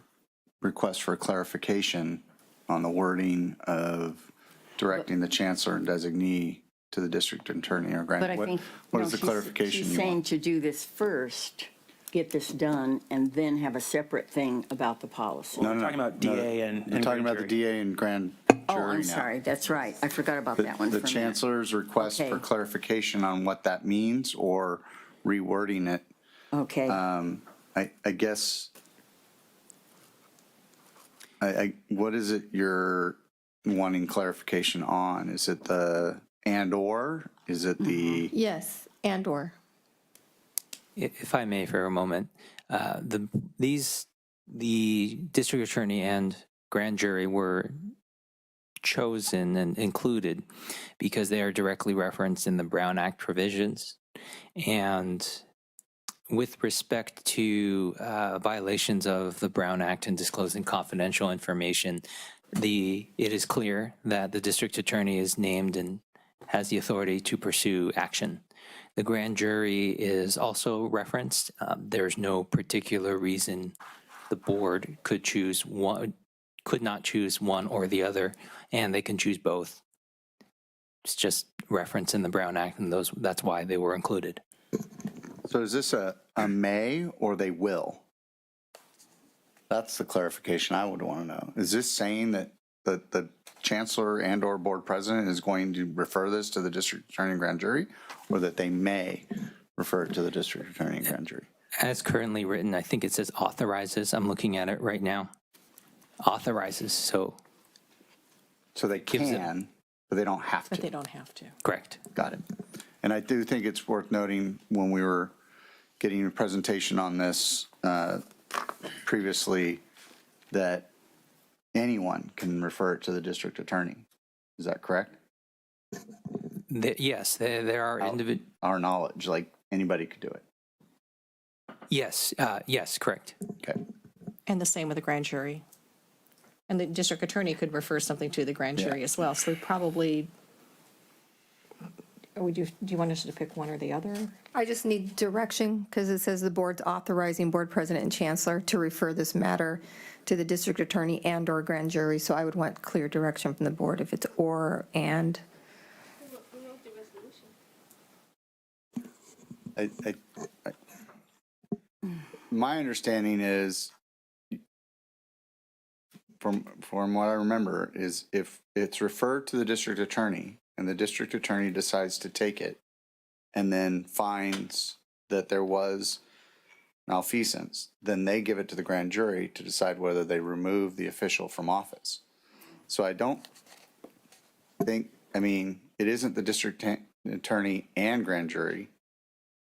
request for clarification on the wording of directing the chancellor and designee to the district attorney or grant. But I think. What no, is the she's- clarification She's you saying want? to do this first, get this done, and then have a separate thing about the policy. We're talking about DA and We're talking grand about the jury. DA and grand Oh, jury now. I'm sorry, that's right. I forgot about that one for The a minute. chancellor's request for Okay. clarification on what that means or rewording it. Okay. I guess, what is it you're wanting clarification on? Is it the and/or? Is it the? Yes, and/or. If I may for a moment, the district attorney and grand jury were chosen and included because they are directly referenced in the Brown Act provisions. And with respect to violations of the Brown Act and disclosing confidential information, it is clear that the district attorney is named and has the authority to pursue action. The grand jury is also referenced. There's no particular reason the board could not choose one or the other, and they can choose both. It's just reference in the Brown Act, and that's why they were included. So is this a may or they will? That's the clarification I would want to know. Is this saying that the chancellor and/or board president is going to refer this to the district attorney and grand jury, or that they may refer it to the district attorney and grand jury? As currently written, I think it says authorizes. I'm looking at it right now. Authorizes, so. So they can, but they don't have to. But they don't have to. Correct. Got it. And I do think it's worth noting when we were getting a presentation on this previously, that anyone can refer it to the district attorney. Is that correct? Yes, there are individual. Our knowledge, like anybody could do it. Yes, yes, correct. Okay. And the same with the grand jury. And the district attorney could refer something to the grand jury as well. So probably, do you want us to pick one or the other? I just need direction, because it says the board's authorizing board president and chancellor to refer this matter to the district attorney and/or grand jury, so I would want clear direction from the board if it's or and. My understanding is, from what I remember, is if it's referred to the district attorney and the district attorney decides to take it and then finds that there was malfeasance, then they give it to the grand jury to decide whether they remove the official from office. So I don't think, it isn't the district attorney and grand jury.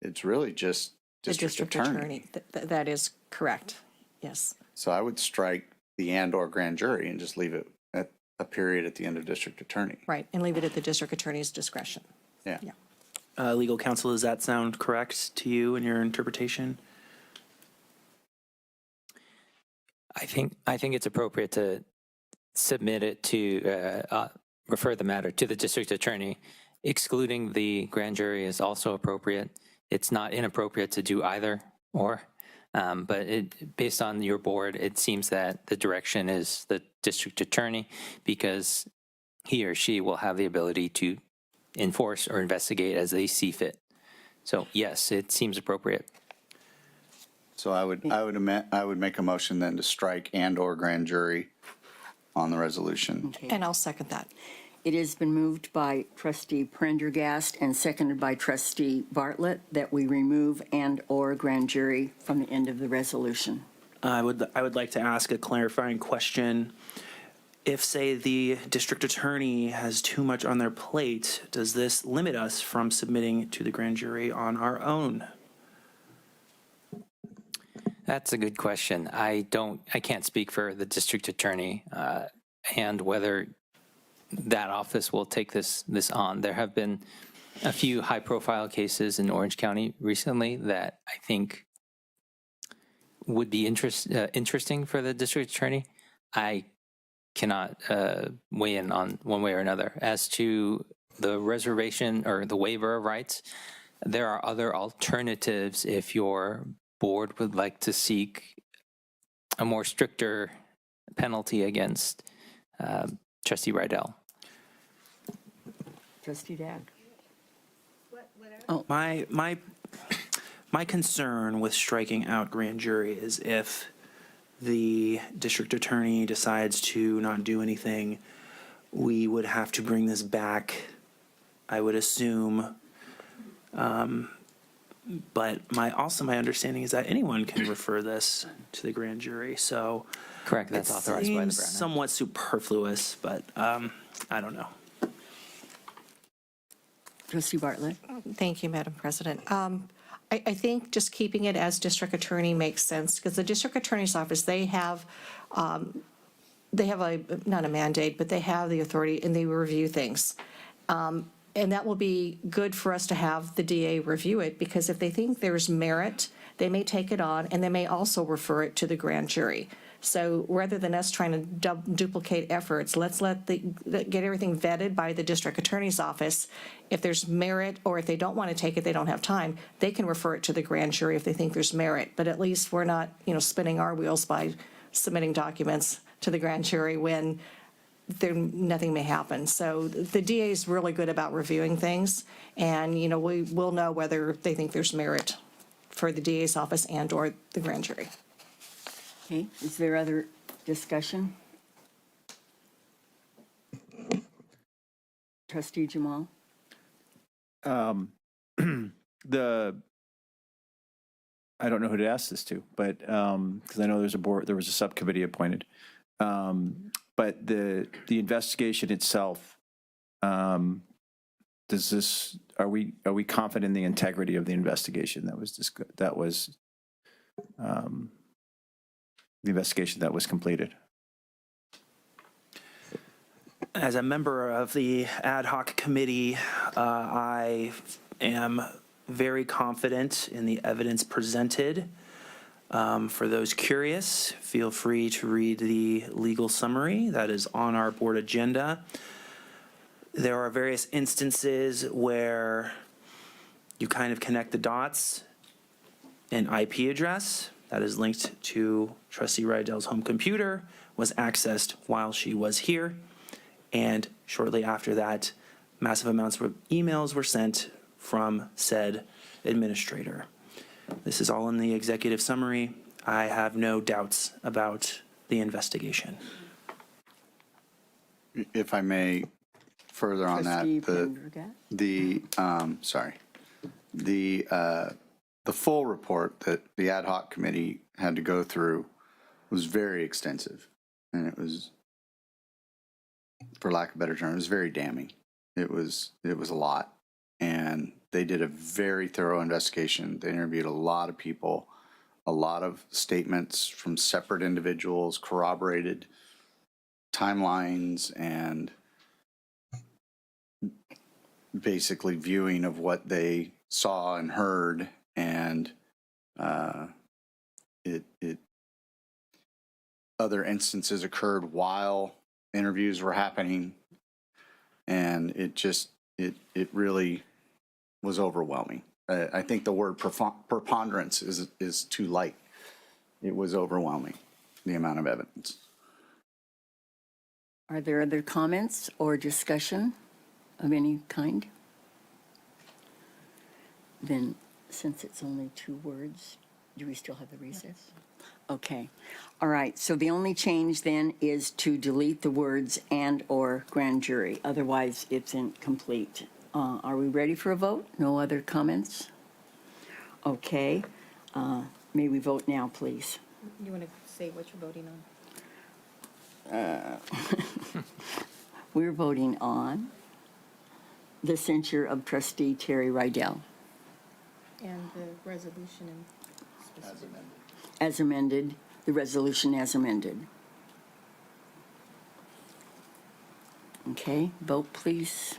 It's really just district attorney. That is correct, yes. So I would strike the and/or grand jury and just leave it at a period at the end of district attorney. Right, and leave it at the district attorney's discretion. Yeah. Legal counsel, does that sound correct to you in your interpretation? I think it's appropriate to submit it to refer the matter to the district attorney. Excluding the grand jury is also appropriate. It's not inappropriate to do either or, but based on your board, it seems that the direction is the district attorney because he or she will have the ability to enforce or investigate as they see fit. So yes, it seems appropriate. So I would make a motion then to strike and/or grand jury on the resolution. Okay. And I'll second that. It has been moved by trustee Prendergast and seconded by trustee Bartlett that we remove and/or grand jury from the end of the resolution. I would like to ask a clarifying question. If, say, the district attorney has too much on their plate, does this limit us from submitting to the grand jury on our own? That's a good question. I can't speak for the district attorney and whether that office will take this on. There have been a few high-profile cases in Orange County recently that I think would be interesting for the district attorney. I cannot weigh in on one way or another. As to the reservation or the waiver of rights, there are other alternatives if your board would like to seek a more stricter penalty against Trustee Rydell. Trustee Dag. My concern with striking out grand jury is if the district attorney decides to not do anything, we would have to bring this back, I would assume. But my understanding is that anyone can refer this to the grand jury. So correct, that's authorized by the Brown Act. Somewhat superfluous, but I don't know. Trustee Bartlett. Thank you, Madam President. I think just keeping it as district attorney makes sense because the district attorney's office, they have not a mandate, but they have the authority and they review things. And that will be good for us to have the DA review it because if they think there's merit, they may take it on and they may also refer it to the grand jury. So rather than us trying to duplicate efforts, let's get everything vetted by the district attorney's office. If there's merit or if they don't want to take it, they don't have time, they can refer it to the grand jury if they think there's merit. But at least we're not, spinning our wheels by submitting documents to the grand jury when nothing may happen. So the DA is really good about reviewing things, and we will know whether they think there's merit for the DA's office and/or the grand jury. Okay, is there other discussion? Trustee Jamal? I don't know who to ask this to, but because I know there was a subcommittee appointed. But the investigation itself, does are we confident in the integrity of the investigation the investigation that was completed? As a member of the ad hoc committee, I am very confident in the evidence presented. For those curious, feel free to read the legal summary that is on our board agenda. There are various instances where you kind of connect the dots. An IP address that is linked to Trustee Rydell's home computer was accessed while she was here. And shortly after that, massive amounts of emails were sent from said administrator. This is all in the executive summary. I have no doubts about the investigation. If I may, further on that, Trustee Pendergast? the full report that the ad hoc committee had to go through was very extensive, and it was, for lack of a better term, it was very damning. It was a lot, and they did a very thorough investigation. They interviewed a lot of people, a lot of statements from separate individuals, corroborated timelines, and basically viewing of what they saw and heard, and other instances occurred while interviews were happening, and it really was overwhelming. I think the word preponderance is too light. It was overwhelming, the amount of evidence. Are there other comments or discussion of any kind? Then, since it's only 2 words, do we still have the recess? Okay. All right. So the only change then is to delete the words and/or grand jury. Otherwise, it's incomplete. Are we ready for a vote? No other comments? Okay. May we vote now, please? You want to say what you're voting on? We're voting on the censure of Trustee Terry Rydell. And the resolution and As amended, the resolution as amended. Okay, vote please.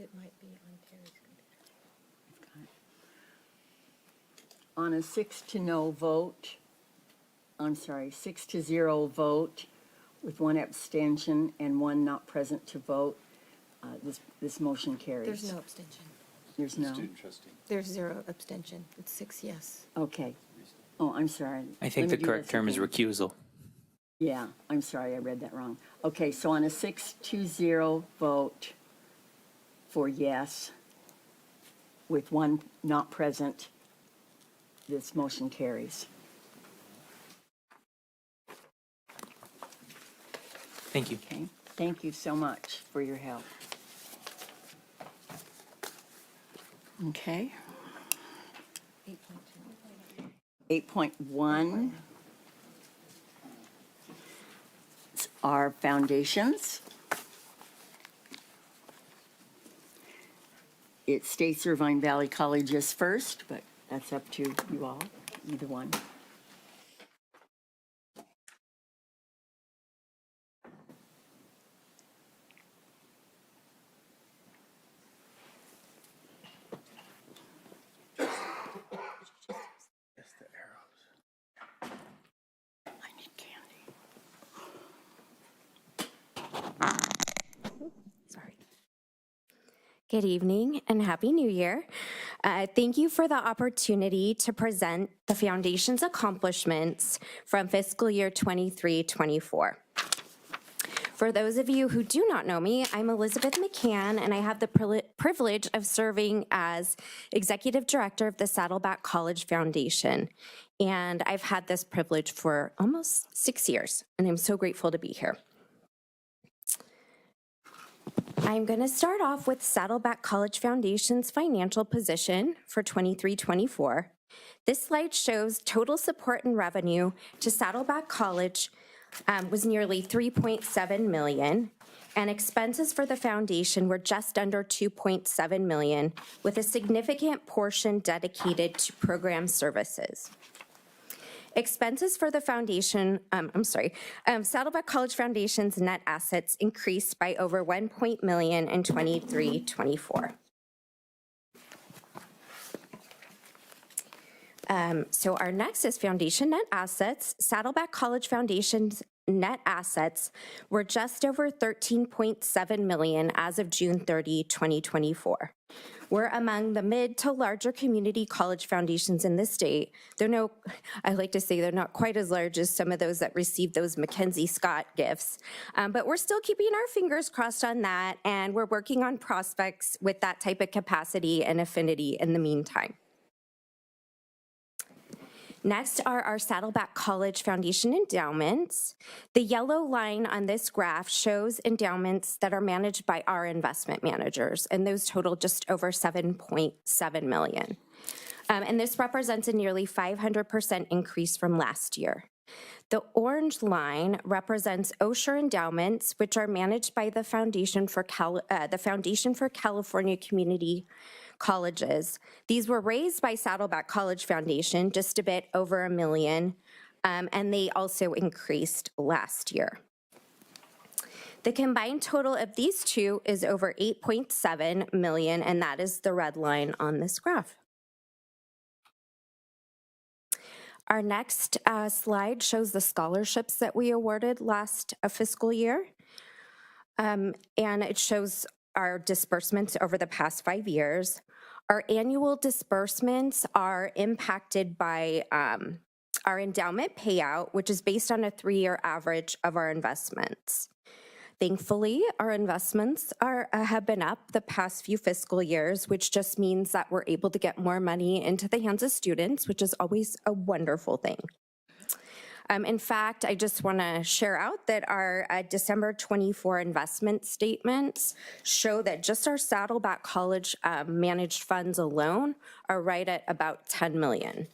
it might be on Terry's computer. On a 6-0 vote with 1 abstention and 1 not present to vote, this motion carries. There's no abstention. There's no? There's 0 abstention. It's 6 yes. Okay. Oh, I'm sorry. I think Let me the do correct this term is again. recusal. Yeah, I'm sorry, I read that wrong. Okay, so on a 6-0 vote for yes, with 1 not present, this motion carries. Thank you. Okay, thank you so much for your help. Okay. 8.1 are foundations. It states Irvine Valley College is first, but that's up to you all, either one. Good evening and Happy New Year. Thank you for the opportunity to present the Foundation's accomplishments from fiscal year 23-24. For those of you who do not know me, I'm Elizabeth McCann, and I have the privilege of serving as Executive Director of the Saddleback College Foundation. And I've had this privilege for almost 6 years, and I'm so grateful to be here. I'm going to start off with Saddleback College Foundation's financial position for 23-24. This slide shows total support and revenue to Saddleback College was nearly $3.7 million, and expenses for the foundation were just under $2.7 million, with a significant portion dedicated to program services. Expenses for the foundation, Saddleback College Foundation's net assets increased by over $1 million in 23-24. So our next is foundation net assets. Saddleback College Foundation's net assets were just over $13.7 million as of June 30, 2024. We're among the mid to larger community college foundations in the state. I like to say they're not quite as large as some of those that received those Mackenzie Scott gifts, but we're still keeping our fingers crossed on that, and we're working on prospects with that type of capacity and affinity in the meantime. Next are our Saddleback College Foundation endowments. The yellow line on this graph shows endowments that are managed by our investment managers, and those total just over $7.7 million. And this represents a nearly 500% increase from last year. The orange line represents Osher endowments, which are managed by the Foundation for California Community Colleges. These were raised by Saddleback College Foundation, just a bit over $1 million, and they also increased last year. The combined total of these two is over $8.7 million, and that is the red line on this graph. Our next slide shows the scholarships that we awarded last fiscal year, and it shows our disbursements over the past 5 years. Our annual disbursements are impacted by our endowment payout, which is based on a 3-year average of our investments. Thankfully, our investments have been up the past few fiscal years, which just means that we're able to get more money into the hands of students, which is always a wonderful thing. In fact, I just want to share out that our December 24 investment statements show that just our Saddleback College managed funds alone are right at about $10 million.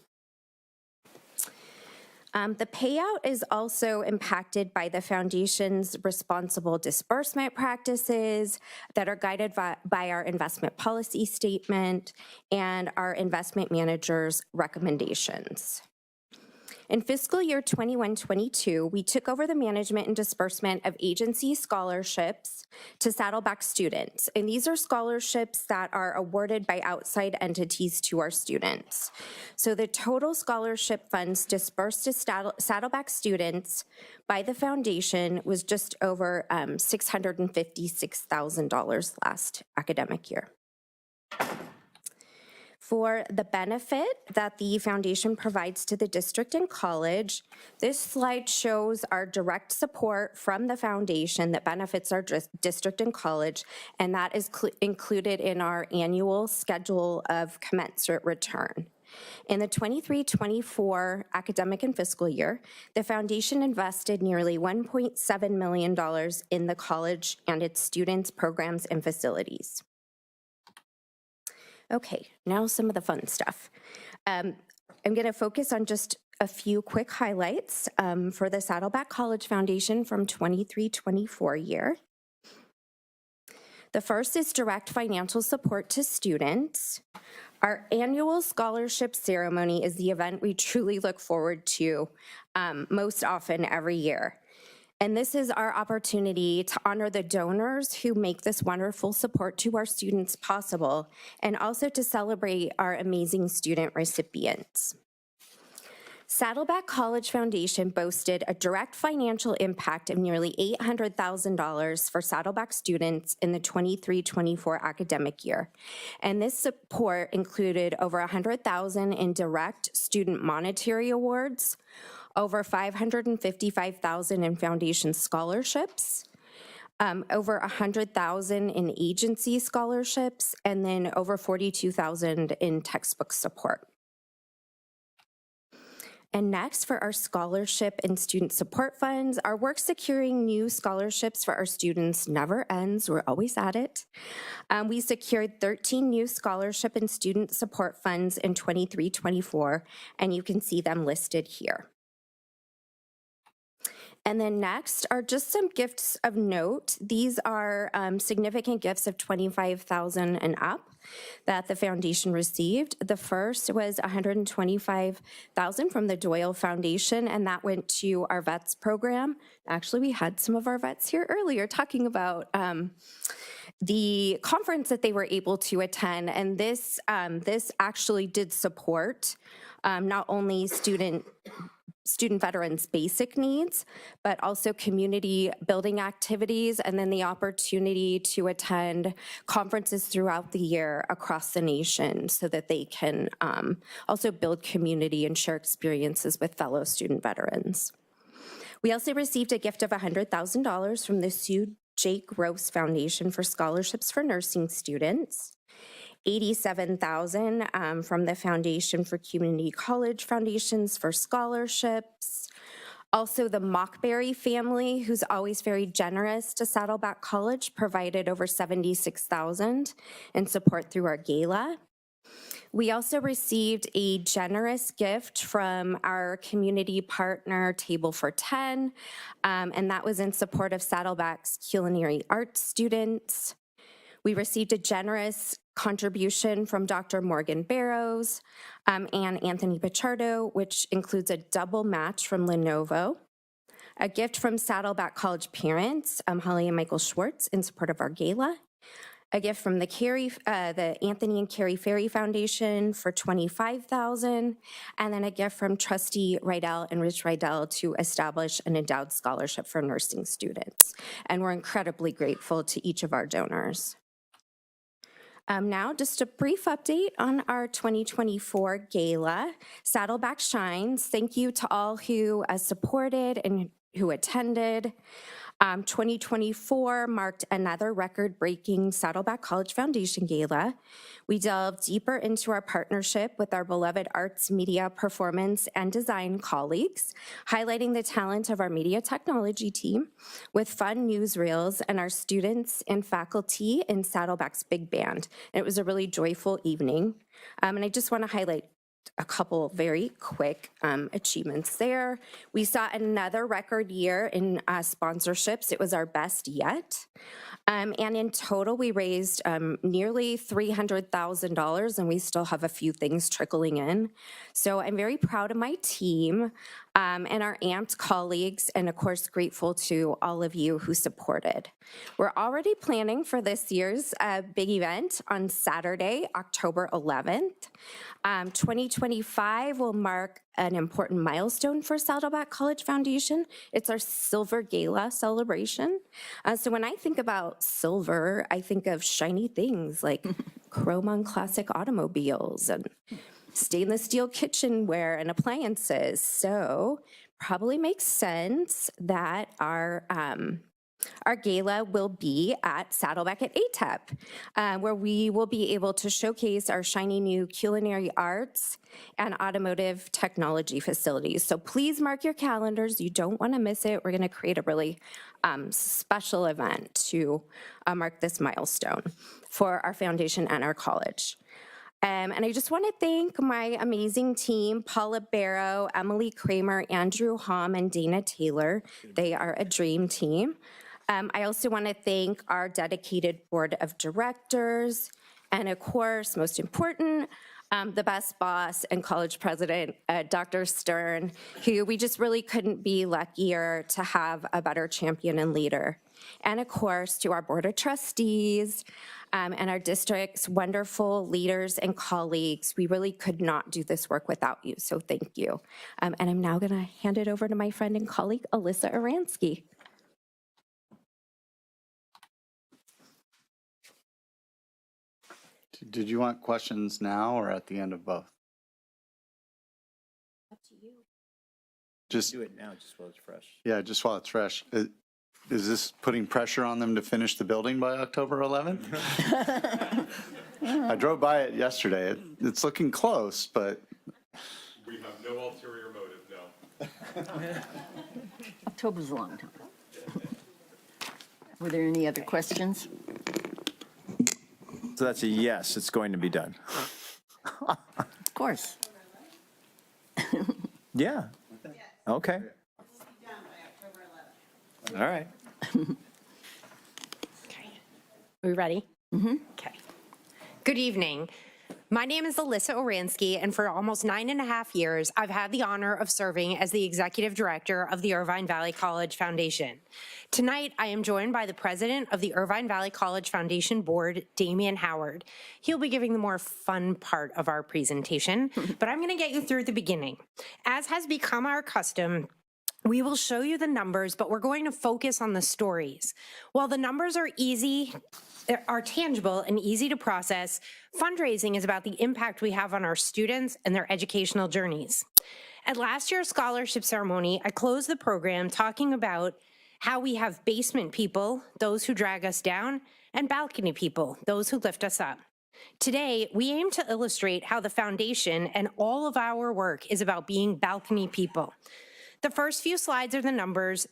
The payout is also impacted by the foundation's responsible disbursement practices that are guided by our investment policy statement and our investment manager's recommendations. In fiscal year 21-22, we took over the management and disbursement of agency scholarships to Saddleback students. And these are scholarships that are awarded by outside entities to our students. So the total scholarship funds disbursed to Saddleback students by the foundation was just over $656,000 last academic year. For the benefit that the foundation provides to the district and college, this slide shows our direct support from the foundation that benefits our district and college, and that is included in our annual schedule of commensurate return. In the 23-24 academic and fiscal year, the foundation invested nearly $1.7 million in the college and its students, programs, and facilities. Okay, now some of the fun stuff. I'm going to focus on just a few quick highlights for the Saddleback College Foundation from 23-24 year. The first is direct financial support to students. Our annual scholarship ceremony is the event we truly look forward to most often every year. And this is our opportunity to honor the donors who make this wonderful support to our students possible, and also to celebrate our amazing student recipients. Saddleback College Foundation boasted a direct financial impact of nearly $800,000 for Saddleback students in the 23-24 academic year. And this support included over $100,000 in direct student monetary awards, over $555,000 in foundation scholarships, over $100,000 in agency scholarships, and then over $42,000 in textbook support. And next, for our scholarship and student support funds, our work securing new scholarships for our students never ends. We're always at it. We secured 13 new scholarship and student support funds in 23-24, and you can see them listed here. And then next are just some gifts of note. These are significant gifts of $25,000 and up that the foundation received. The first was $125,000 from the Doyle Foundation, and that went to our vets program. Actually, we had some of our vets here earlier talking about the conference that they were able to attend, and this actually did support not only student veterans' basic needs, but also community building activities, and then the opportunity to attend conferences throughout the year across the nation so that they can also build community and share experiences with fellow student veterans. We also received a gift of $100,000 from the Sue J. Gross Foundation for scholarships for nursing students. $87,000 from the Foundation for Community College Foundations for scholarships. Also, the Mockberry family, who's always very generous to Saddleback College, provided over $76,000 in support through our gala. We also received a generous gift from our community partner, Table for 10, and that was in support of Saddleback's culinary arts students. We received a generous contribution from Dr. Morgan Barrows and Anthony Pichardo, which includes a double match from Lenovo, a gift from Saddleback College parents, Holly and Michael Schwartz, in support of our gala, a gift from the Anthony and Carrie Ferry Foundation for $25,000, and then a gift from Trustee Rydell and Rich Rydell to establish an endowed scholarship for nursing students. And we're incredibly grateful to each of our donors. Now, just a brief update on our 2024 gala, Saddleback Shines. Thank you to all who supported and who attended. 2024 marked another record-breaking Saddleback College Foundation Gala. We delved deeper into our partnership with our beloved arts, media, performance, and design colleagues, highlighting the talent of our media technology team with fun newsreels and our students and faculty in Saddleback's big band. And it was a really joyful evening. And I just want to highlight a couple very quick achievements there. We saw another record year in sponsorships. It was our best yet. And in total, we raised nearly $300,000, and we still have a few things trickling in. So I'm very proud of my team and our amped colleagues, and of course, grateful to all of you who supported. We're already planning for this year's big event on Saturday, October 11th. 2025 will mark an important milestone for Saddleback College Foundation. It's our Silver Gala celebration. So when I think about silver, I think of shiny things like chrome on classic automobiles and stainless steel kitchenware and appliances. So probably makes sense that our gala will be at Saddleback at ATEP, where we will be able to showcase our shiny new culinary arts and automotive technology facilities. So please mark your calendars. You don't want to miss it. We're going to create a really special event to mark this milestone for our foundation and our college. And I just want to thank my amazing team, Paula Barrow, Emily Kramer, Andrew Hom, and Dana Taylor. They are a dream team. I also want to thank our dedicated board of directors, and of course, most important, the best boss and college president, Dr. Stern, who we just really couldn't be luckier to have a better champion and leader. And of course, to our Board of Trustees and our district's wonderful leaders and colleagues. We really could not do this work without you, so thank you. And I'm now going to hand it over to my friend and colleague, Alyssa Aransky. Did you want questions now or at the end of both? Up to you. Just Do it now, just while it's fresh. Yeah, just while it's fresh. Is this putting pressure on them to finish the building by October 11th? I drove by it yesterday. It's looking close, but. We have no ulterior motive, no. October's a long time. Were there any other questions? So that's a yes, it's going to be done. Of course. Yeah. Okay. All right. Are we ready? Mm-hmm. Okay. Good evening. My name is Alyssa Oransky, and for almost 9.5 years, I've had the honor of serving as the executive director of the Irvine Valley College Foundation. Tonight, I am joined by the president of the Irvine Valley College Foundation Board, Damian Howard. He'll be giving the more fun part of our presentation, but I'm going to get you through the beginning. As has become our custom, we will show you the numbers, but we're going to focus on the stories. While the numbers are tangible and easy to process, fundraising is about the impact we have on our students and their educational journeys. At last year's scholarship ceremony, I closed the program talking about how we have basement people, those who drag us down, and balcony people, those who lift us up. Today, we aim to illustrate how the foundation and all of our work is about being balcony people. The first few slides are the numbers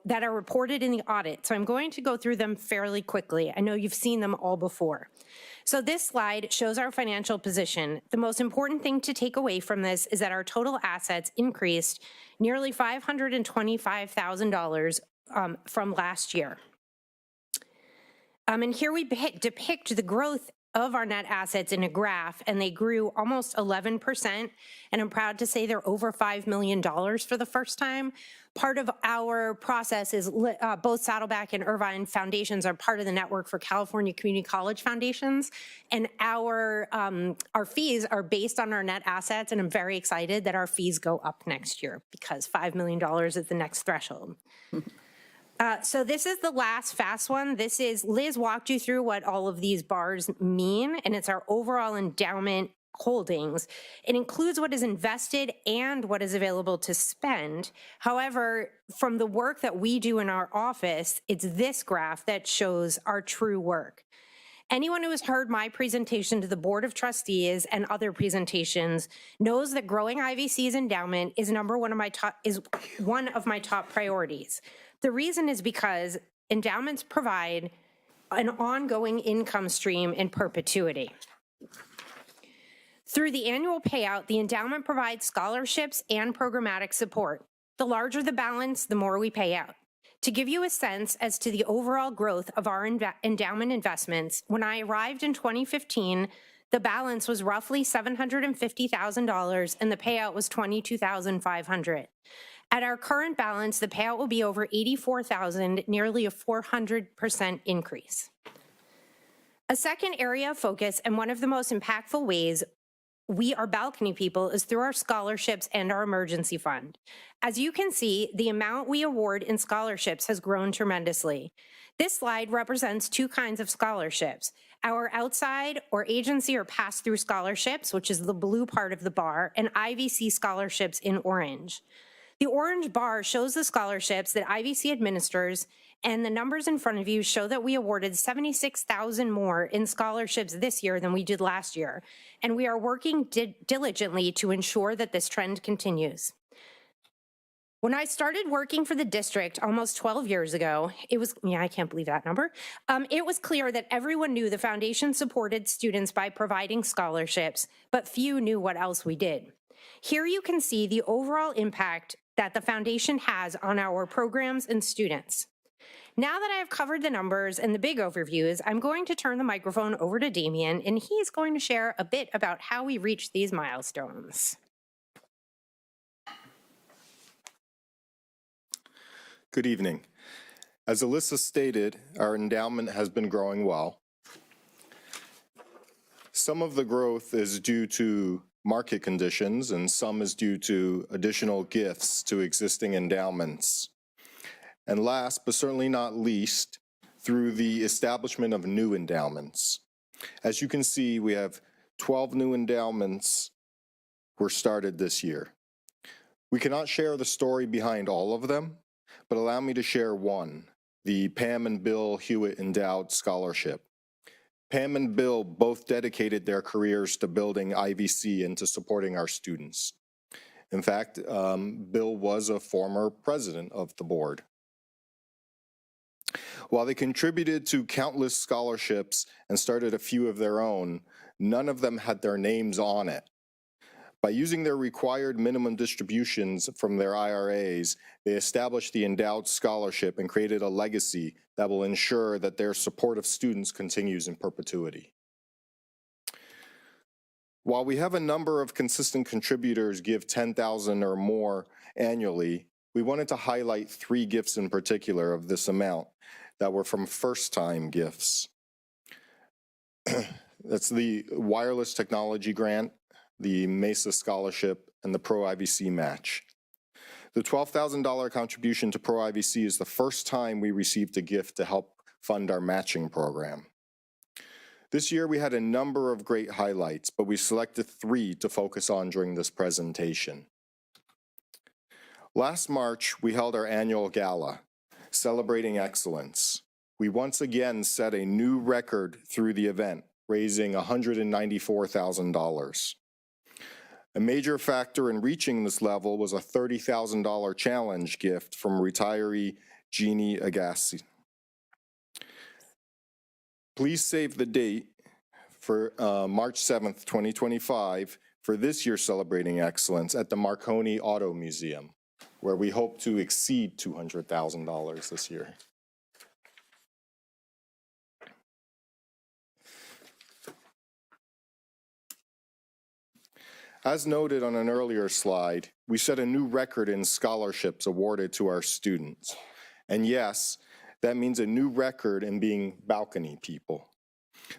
that are reported in the audit, so I'm going to go through them fairly quickly. I know you've seen them all before. So this slide shows our financial position. The most important thing to take away from this is that our total assets increased nearly $525,000 from last year. And here we depict the growth of our net assets in a graph, and they grew almost 11%, and I'm proud to say they're over $5 million for the first time. Part of our process is both Saddleback and Irvine Foundations are part of the network for California Community College Foundations, and our fees are based on our net assets, and I'm very excited that our fees go up next year because $5 million is the next threshold. So this is the last fast one. Liz walked you through what all of these bars mean, and it's our overall endowment holdings. It includes what is invested and what is available to spend. However, from the work that we do in our office, it's this graph that shows our true work. Anyone who has heard my presentation to the Board of Trustees and other presentations knows that growing IVC's endowment is one of my top priorities. The reason is because endowments provide an ongoing income stream in perpetuity. Through the annual payout, the endowment provides scholarships and programmatic support. The larger the balance, the more we pay out. To give you a sense as to the overall growth of our endowment investments, when I arrived in 2015, the balance was roughly $750,000 and the payout was $22,500. At our current balance, the payout will be over $84,000, nearly a 400% increase. A second area of focus and one of the most impactful ways we are balcony people is through our scholarships and our emergency fund. As you can see, the amount we award in scholarships has grown tremendously. This slide represents two kinds of scholarships: our outside or agency or pass-through scholarships, which is the blue part of the bar, and IVC scholarships in orange. The orange bar shows the scholarships that IVC administers, and the numbers in front of you show that we awarded 76,000 more in scholarships this year than we did last year, and we are working diligently to ensure that this trend continues. When I started working for the district almost 12 years ago, I can't believe that number, it was clear that everyone knew the foundation supported students by providing scholarships, but few knew what else we did. Here you can see the overall impact that the foundation has on our programs and students. Now that I have covered the numbers and the big overviews, I'm going to turn the microphone over to Damian, and he's going to share a bit about how we reached these milestones. Good evening. As Alyssa stated, our endowment has been growing well. Some of the growth is due to market conditions, and some is due to additional gifts to existing endowments. And last, but certainly not least, through the establishment of new endowments. As you can see, we have 12 new endowments were started this year. We cannot share the story behind all of them, but allow me to share one, the Pam and Bill Hewitt Endowed Scholarship. Pam and Bill both dedicated their careers to building IVC and to supporting our students. In fact, Bill was a former president of the board. While they contributed to countless scholarships and started a few of their own, none of them had their names on it. By using their required minimum distributions from their IRAs, they established the endowed scholarship and created a legacy that will ensure that their support of students continues in perpetuity. While we have a number of consistent contributors give $10,000 or more annually, we wanted to highlight 3 gifts in particular of this amount that were from first-time gifts. That's the Wireless Technology Grant, the MESA Scholarship, and the Pro IVC Match. The $12,000 contribution to Pro IVC is the first time we received a gift to help fund our matching program. This year we had a number of great highlights, but we selected 3 to focus on during this presentation. Last March, we held our annual gala, Celebrating Excellence. We once again set a new record through the event, raising $194,000. A major factor in reaching this level was a $30,000 challenge gift from retiree Jeannie Agassi. Please save the date for March 7th, 2025 for this year's Celebrating Excellence at the Marconi Auto Museum, where we hope to exceed $200,000 this year. As noted on an earlier slide, we set a new record in scholarships awarded to our students. And yes, that means a new record in being balcony people.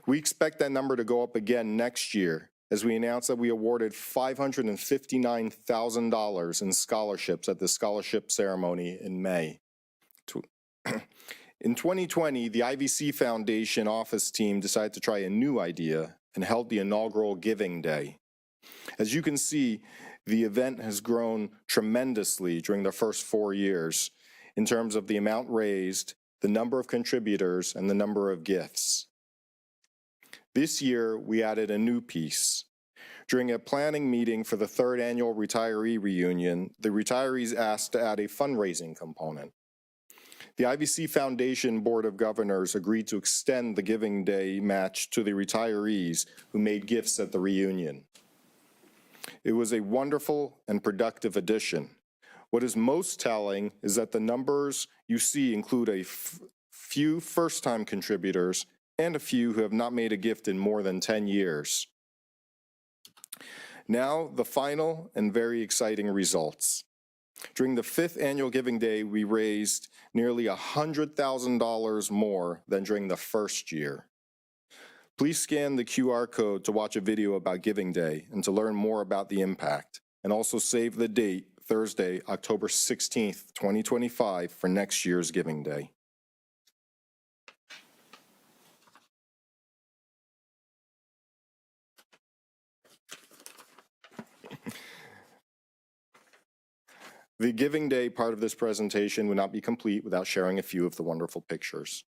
We expect that number to go up again next year as we announce that we awarded $559,000 in scholarships at the scholarship ceremony in May. In 2020, the IVC Foundation office team decided to try a new idea and held the inaugural Giving Day. As you can see, the event has grown tremendously during the first 4 years in terms of the amount raised, the number of contributors, and the number of gifts. This year, we added a new piece. During a planning meeting for the 3rd annual retiree reunion, the retirees asked to add a fundraising component. The IVC Foundation Board of Governors agreed to extend the Giving Day match to the retirees who made gifts at the reunion. It was a wonderful and productive addition. What is most telling is that the numbers you see include a few first-time contributors and a few who have not made a gift in more than 10 years. Now, the final and very exciting results. During the 5th annual Giving Day, we raised nearly $100,000 more than during the first year. Please scan the QR code to watch a video about Giving Day and to learn more about the impact. And also save the date, Thursday, October 16th, 2025, for next year's Giving Day. The Giving Day part of this presentation would not be complete without sharing a few of the wonderful pictures.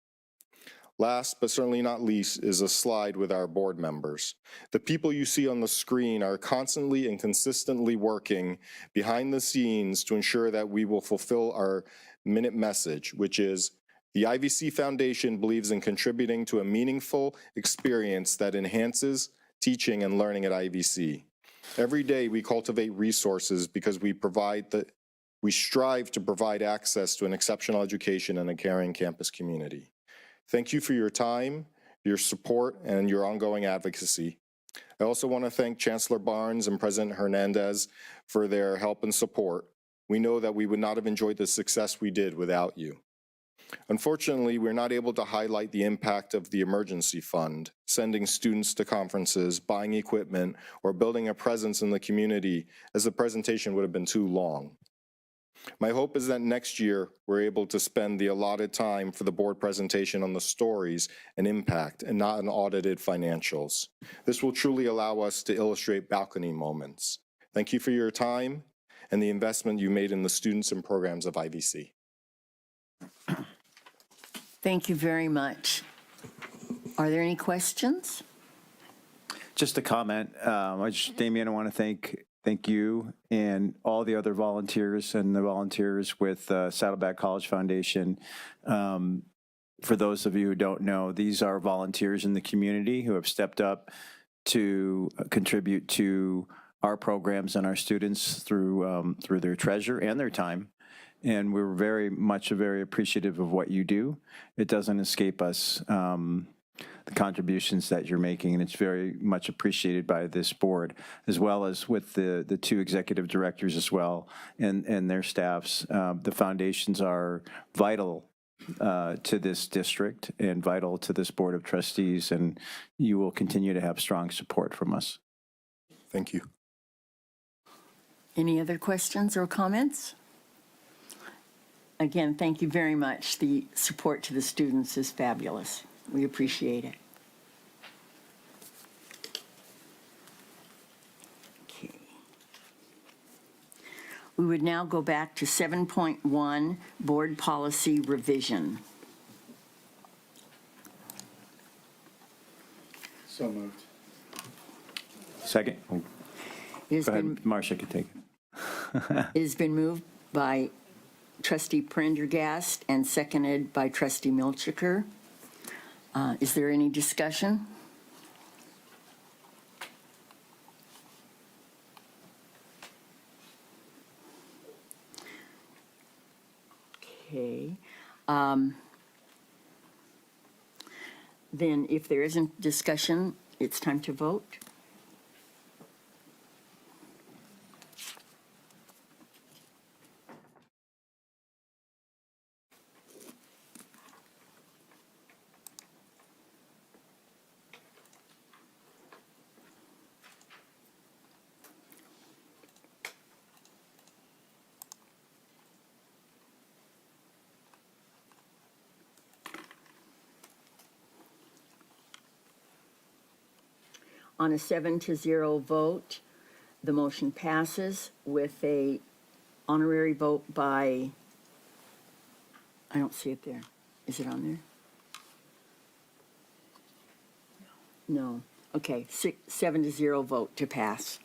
Last, but certainly not least, is a slide with our board members. The people you see on the screen are constantly and consistently working behind the scenes to ensure that we will fulfill our minute message, which is the IVC Foundation believes in contributing to a meaningful experience that enhances teaching and learning at IVC. Every day we cultivate resources because we strive to provide access to an exceptional education and a caring campus community. Thank you for your time, your support, and your ongoing advocacy. I also want to thank Chancellor Barnes and President Hernandez for their help and support. We know that we would not have enjoyed the success we did without you. Unfortunately, we're not able to highlight the impact of the emergency fund, sending students to conferences, buying equipment, or building a presence in the community, as the presentation would have been too long. My hope is that next year we're able to spend the allotted time for the board presentation on the stories and impact and not on audited financials. This will truly allow us to illustrate balcony moments. Thank you for your time and the investment you made in the students and programs of IVC. Thank you very much. Are there any questions? Just a comment. Damien, I want to thank you and all the other volunteers and the volunteers with Saddleback College Foundation. For those of you who don't know, these are volunteers in the community who have stepped up to contribute to our programs and our students through their treasure and their time. And we're very appreciative of what you do. It doesn't escape us, the contributions that you're making, and it's very much appreciated by this board, as well as with the two executive directors as well and their staffs. The foundations are vital to this district and vital to this Board of Trustees, and you will continue to have strong support from us. Thank you. Any other questions or comments? Again, thank you very much. The support to the students is fabulous. We appreciate it. Okay. We would now go back to 7.1, Board Policy Revision. So moved. Second. It Go ahead, Marcia can take it. It has been moved by Trustee Prendergast and seconded by Trustee Milchiker. Is there any discussion? Okay. Then if there isn't discussion, it's time to vote. On a 7-0 vote, the motion passes with a honorary vote by, I don't see it there. Is it on there? No. Okay, 7-0 vote to pass.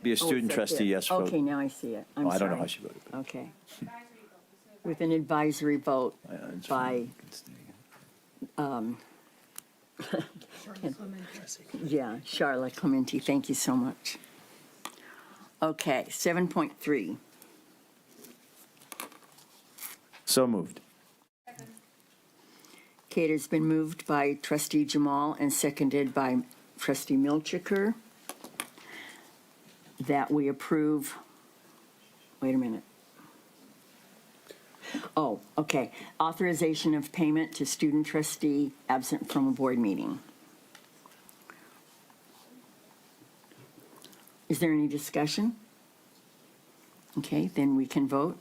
Be a student trustee, yes vote. Okay, now I see it. I'm I don't know sorry. how she voted. Okay. With an advisory vote by, Charlotte Clementi. Thank you so much. Okay, 7.3. So moved. Okay, it has been moved by Trustee Jamal and seconded by Trustee Milchiker that we approve, wait a minute. Oh, okay. Authorization of payment to student trustee absent from a board meeting. Is there any discussion? Okay, then we can vote.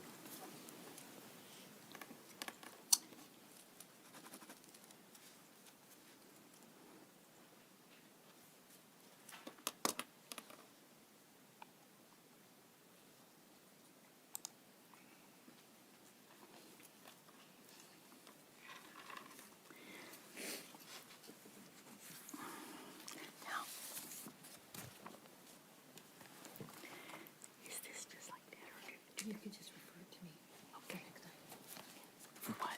Is this just like that, or you could just refer it to me? Okay. For what?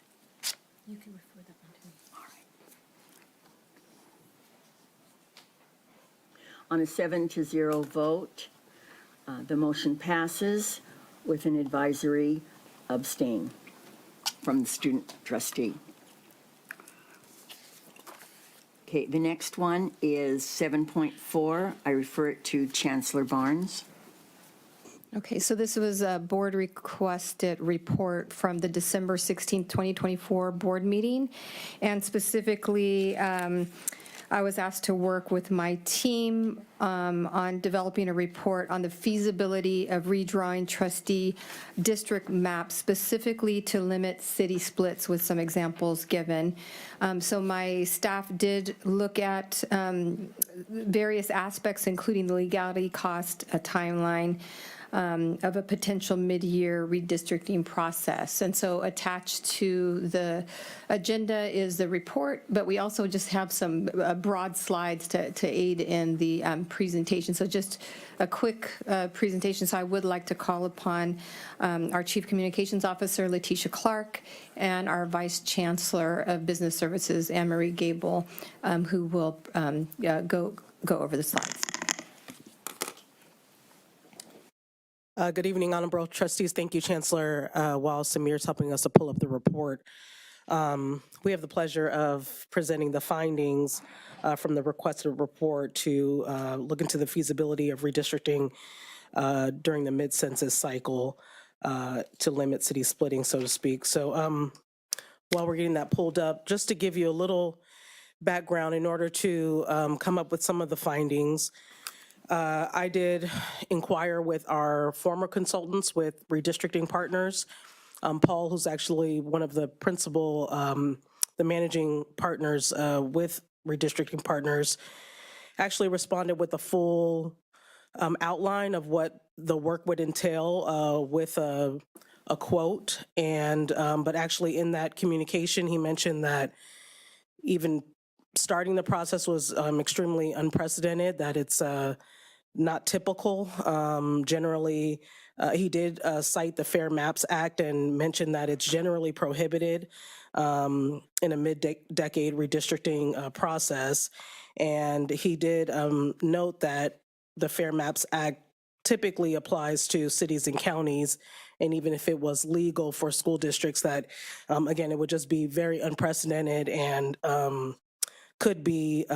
You can refer that one to me. All right. On a 7-0 vote, the motion passes with an advisory abstain from the student trustee. Okay, the next one is 7.4. I refer it to Chancellor Barnes. Okay, so this was a board requested report from the December 16th, 2024 board meeting. And specifically, I was asked to work with my team on developing a report on the feasibility of redrawing trustee district maps specifically to limit city splits with some examples given. So my staff did look at various aspects, including the legality, cost, a timeline, of a potential mid-year redistricting process. And so attached to the agenda is the report, but we also just have some broad slides to aid in the presentation. So just a quick presentation. So I would like to call upon our Chief Communications Officer, Letitia Clark, and our Vice Chancellor of Business Services, Anne-Marie Gable, who will go over the slides. Good evening, Honorable Trustees. Thank you, Chancellor. While Samir's helping us to pull up the report, we have the pleasure of presenting the findings from the requested report to look into the feasibility of redistricting during the mid-census cycle to limit city splitting, so to speak. So while we're getting that pulled up, just to give you a little background in order to come up with some of the findings, I did inquire with our former consultants with redistricting partners. Paul, who's actually one of the principal, the managing partners with redistricting partners, actually responded with a full outline of what the work would entail with a quote. And but actually in that communication, he mentioned that even starting the process was extremely unprecedented, that it's not typical. Generally, he did cite the Fair Maps Act and mentioned that it's generally prohibited in a mid-decade redistricting process. And he did note that the Fair Maps Act typically applies to cities and counties, and even if it was legal for school districts, that, again, it would just be very unprecedented and could be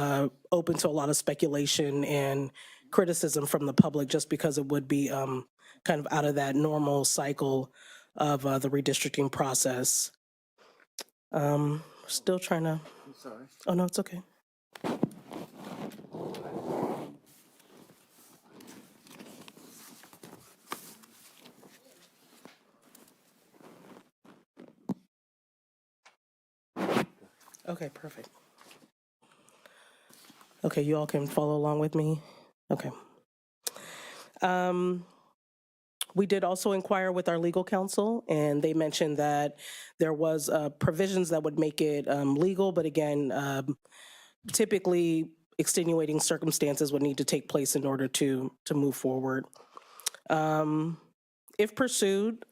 open to a lot of speculation and criticism from the public, just because it would be kind of out of that normal cycle of the redistricting process. Still trying to. I'm sorry. Oh, no, it's okay. Okay, perfect. Okay, you all can follow along with me? Okay. We did also inquire with our legal counsel, and they mentioned that there was provisions that would make it legal, but again, typically extenuating circumstances would need to take place in order to move forward. If pursued,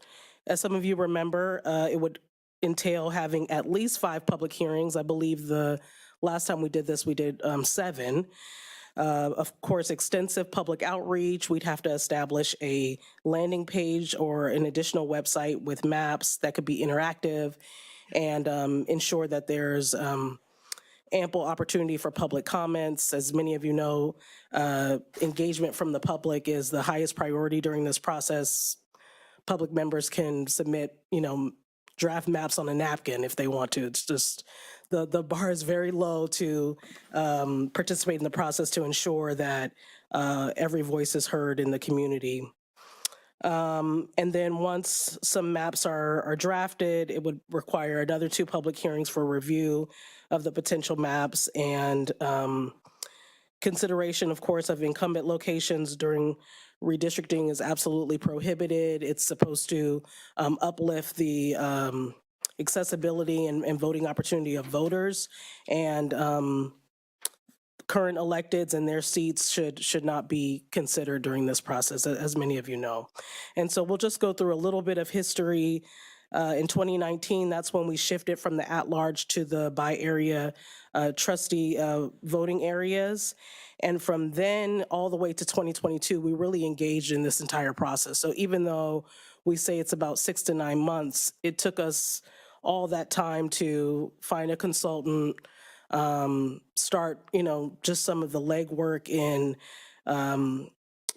as some of you remember, it would entail having at least 5 public hearings. I believe the last time we did this, we did 7. Of course, extensive public outreach. We'd have to establish a landing page or an additional website with maps that could be interactive and ensure that there's ample opportunity for public comments. As many of you know, engagement from the public is the highest priority during this process. Public members can submit, draft maps on a napkin if they want to. It's just the bar is very low to participate in the process to ensure that every voice is heard in the community. And then once some maps are drafted, it would require another 2 public hearings for review of the potential maps and consideration, of course, of incumbent locations during redistricting is absolutely prohibited. It's supposed to uplift the accessibility and voting opportunity of voters, and current electeds and their seats should not be considered during this process, as many of you know. And so we'll just go through a little bit of history. In 2019, that's when we shifted from the at-large to the by-area trustee voting areas. And from then all the way to 2022, we really engaged in this entire process. So even though we say it's about 6 to 9 months, it took us all that time to find a consultant, start, just some of the legwork in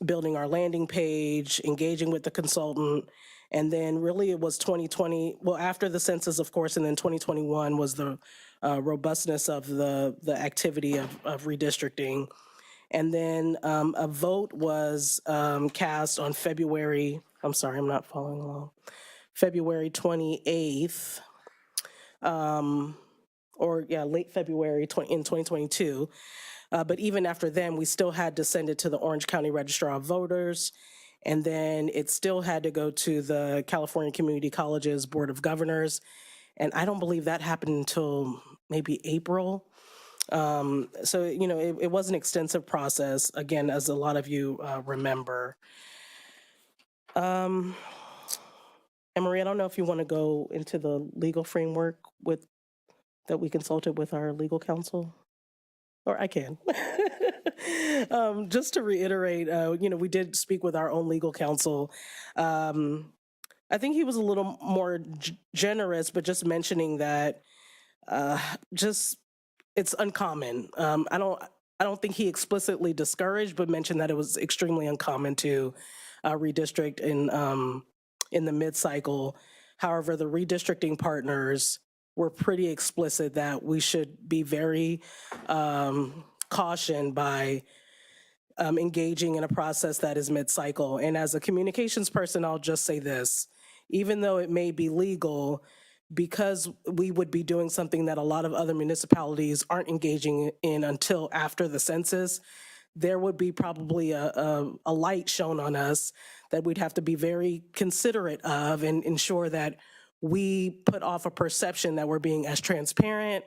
building our landing page, engaging with the consultant, and then really it was 2020, well, after the census, of course, and then 2021 was the robustness of the activity of redistricting. And then a vote was cast on February, I'm sorry, I'm not following along, February 28th, late February in 2022. But even after then, we still had to send it to the Orange County Registrar of Voters. And then it still had to go to the California Community Colleges Board of Governors. And I don't believe that happened until maybe April. So, it was an extensive process, again, as a lot of you remember. And Marie, I don't know if you want to go into the legal framework that we consulted with our legal counsel, or I can. Just to reiterate, we did speak with our own legal counsel. I think he was a little more generous, but just mentioning that it's uncommon. I don't think he explicitly discouraged, but mentioned that it was extremely uncommon to redistrict in the mid-cycle. However, the redistricting partners were pretty explicit that we should be very cautioned by engaging in a process that is mid-cycle. And as a communications person, I'll just say this: even though it may be legal, because we would be doing something that a lot of other municipalities aren't engaging in until after the census, there would be probably a light shown on us that we'd have to be very considerate of and ensure that we put off a perception that we're being as transparent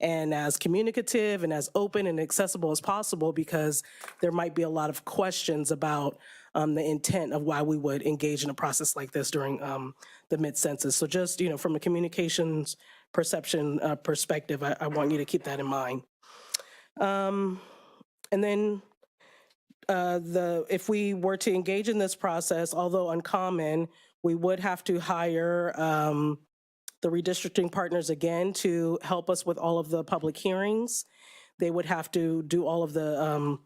and as communicative and as open and accessible as possible, because there might be a lot of questions about the intent of why we would engage in a process like this during the mid-census. So just, from a communications perception perspective, I want you to keep that in mind. And then if we were to engage in this process, although uncommon, we would have to hire the redistricting partners again to help us with all of the public hearings. They would have to do all of the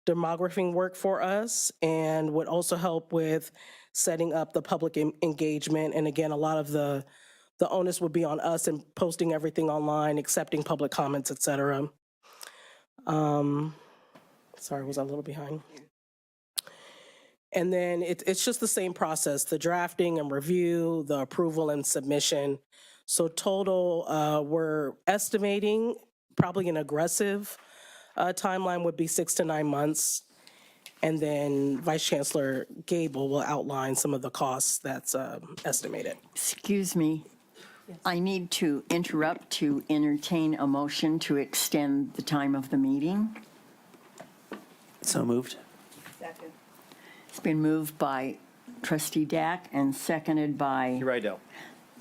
demographing work for us and would also help with setting up the public engagement. And again, a lot of the onus would be on us in posting everything online, accepting public comments, et cetera. Sorry, was I a little behind? And then it's just the same process: the drafting and review, the approval and submission. So total, we're estimating probably an aggressive timeline would be 6 to 9 months. And then Vice Chancellor Gable will outline some of the costs that's estimated. Excuse me. I need to interrupt to entertain a motion to extend the time of the meeting. So moved. It's been moved by Trustee Dack and seconded by Rydell.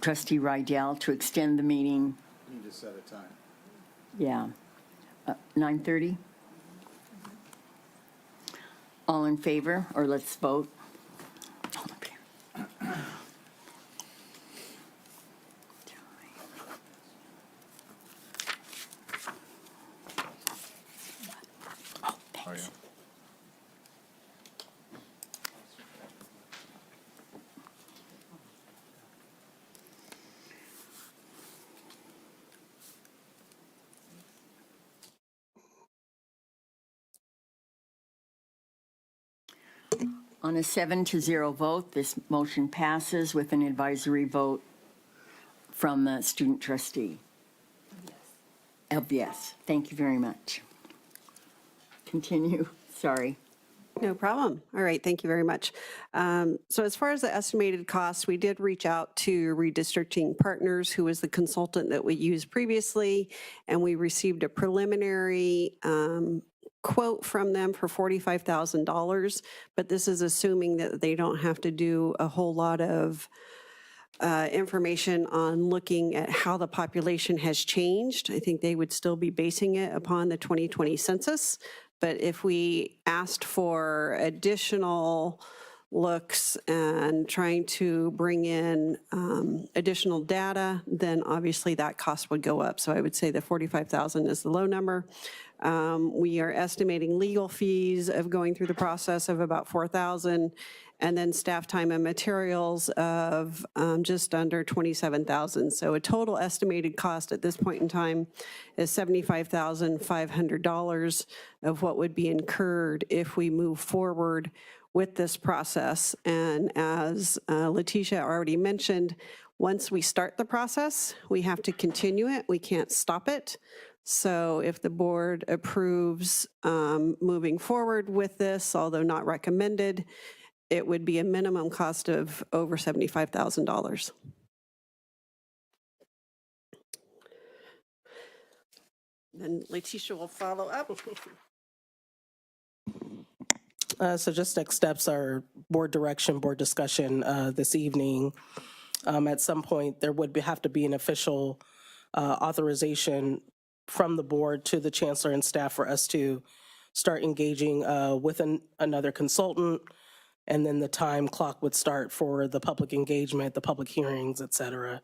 Trustee Rydell to extend the meeting. You just set a time. Yeah. 9:30? All in favor, or let's vote. All in favor. Oh, thanks. On a 7-0 vote, this motion passes with an advisory vote from the student trustee. Of yes. Thank you very much. Continue. Sorry. No problem. All right, thank you very much. So as far as the estimated costs, we did reach out to Redistricting Partners, who was the consultant that we used previously, and we received a preliminary quote from them for $45,000, but this is assuming that they don't have to do a whole lot of information on looking at how the population has changed. I think they would still be basing it upon the 2020 census. But if we asked for additional looks and trying to bring in additional data, then obviously that cost would go up. So I would say the $45,000 is the low number. We are estimating legal fees of going through the process of about $4,000, and then staff time and materials of just under $27,000. So a total estimated cost at this point in time is $75,500 of what would be incurred if we move forward with this process. And as Letitia already mentioned, once we start the process, we have to continue it. We can't stop it. So if the board approves moving forward with this, although not recommended, it would be a minimum cost of over $75,000. Then Letitia will follow up. So just next steps are board direction, board discussion this evening. At some point, there would have to be an official authorization from the board to the chancellor and staff for us to start engaging with another consultant, and then the time clock would start for the public engagement, the public hearings, et cetera.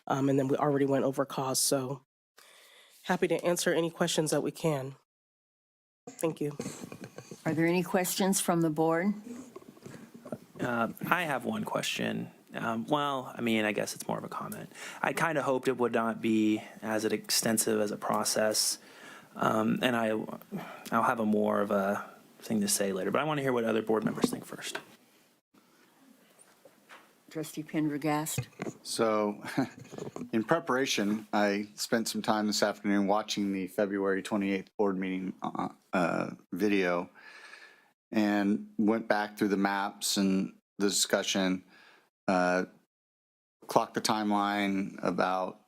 And then we already went over costs, so happy to answer any questions that we can. Thank you. Are there any questions from the board? I have one question. Well, I mean, I guess it's more of a comment. I kind of hoped it would not be as extensive as a process, and I'll have a more of a thing to say later, but I want to hear what other board members think first. Trustee Pendergast? So in preparation, I spent some time this afternoon watching the February 28th board meeting video and went back through the maps and the discussion, clocked the timeline about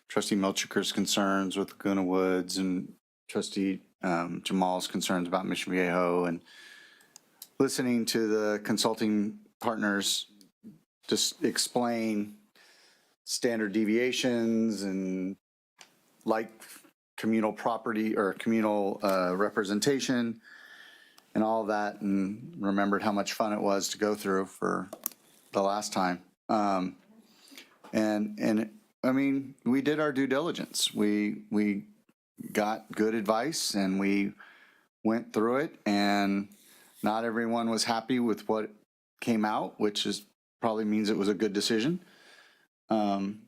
Trustee Milchiker's concerns with Laguna Woods and Trustee Jamal's concerns about Mission Viejo, and listening to the consulting partners just explain standard deviations and like communal property or communal representation and all of that, and remembered how much fun it was to go through for the last time. And I mean, we did our due diligence. We got good advice and we went through it, and not everyone was happy with what came out, which is probably means it was a good decision. And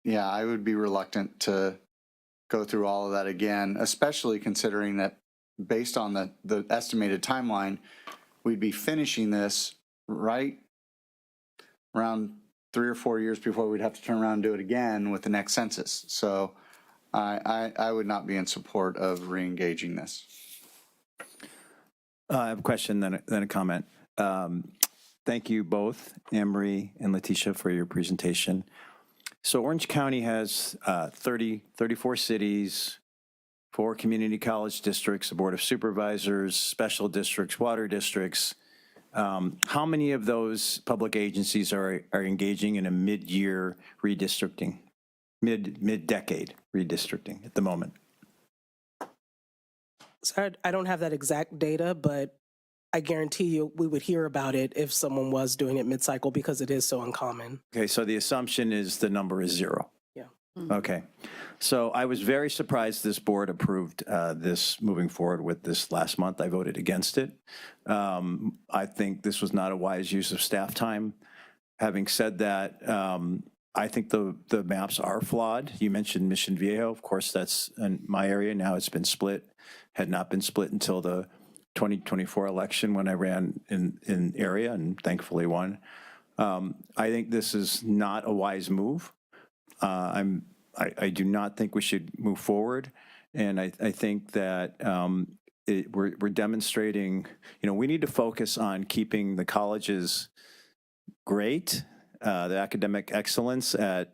I would be reluctant to go through all of that again, especially considering that based on the estimated timeline, we'd be finishing this right around 3 or 4 years before we'd have to turn around and do it again with the next census. So I would not be in support of re-engaging this. I have a question, then a comment. Thank you both, Anne-Marie and Letitia, for your presentation. So Orange County has 34 cities, 4 community college districts, a board of supervisors, special districts, water districts. How many of those public agencies are engaging in a mid-year redistricting, mid-decade redistricting at the moment? So I don't have that exact data, but I guarantee you we would hear about it if someone was doing it mid-cycle because it is so uncommon. Okay, so the assumption is the number is 0. Yeah. Okay. So I was very surprised this board approved this moving forward with this last month. I voted against it. I think this was not a wise use of staff time. Having said that, I think the maps are flawed. You mentioned Mission Viejo. Of course, that's in my area. Now it's been split. Had not been split until the 2024 election when I ran in area and thankfully won. I think this is not a wise move. I do not think we should move forward. And I think that we're demonstrating, we need to focus on keeping the colleges great, the academic excellence at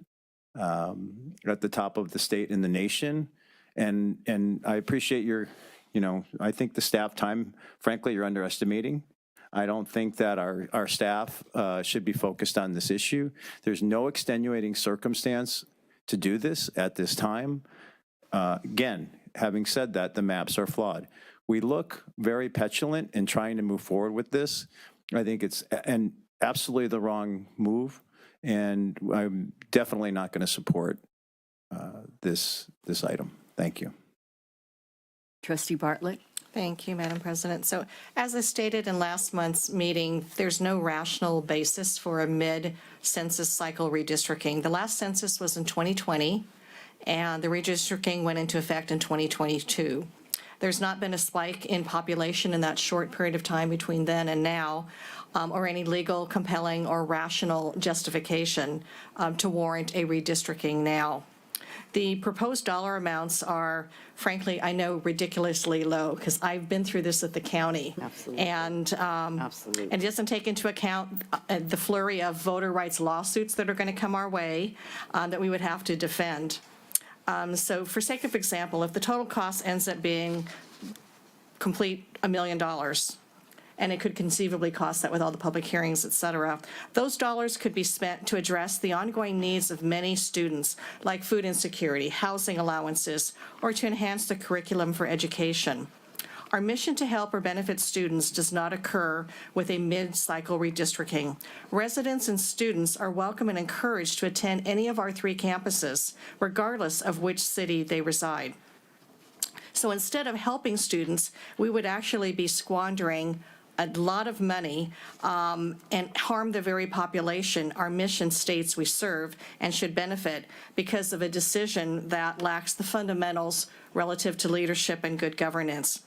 the top of the state and the nation. And I appreciate your, I think the staff time, frankly, you're underestimating. I don't think that our staff should be focused on this issue. There's no extenuating circumstance to do this at this time. Again, having said that, the maps are flawed. we look very petulant in trying to move forward with this. I think it's absolutely the wrong move, and I'm definitely not going to support this item. Thank you. Trustee Bartlett? Thank you, Madam President. So as I stated in last month's meeting, there's no rational basis for a mid-census cycle redistricting. The last census was in 2020, and the redistricting went into effect in 2022. There's not been a spike in population in that short period of time between then and now, or any legal, compelling, or rational justification to warrant a redistricting now. The proposed dollar amounts are, frankly, I know, ridiculously low, because I've been through this at the county. Absolutely. And Absolutely. it doesn't take into account the flurry of voter rights lawsuits that are going to come our way that we would have to defend. So for sake of example, if the total cost ends up being complete $1 million, and it could conceivably cost that with all the public hearings, et cetera, those dollars could be spent to address the ongoing needs of many students, like food insecurity, housing allowances, or to enhance the curriculum for education. Our mission to help or benefit students does not occur with a mid-cycle redistricting. Residents and students are welcome and encouraged to attend any of our 3 campuses, regardless of which city they reside. So instead of helping students, we would actually be squandering a lot of money and harm the very population our mission states we serve and should benefit because of a decision that lacks the fundamentals relative to leadership and good governance.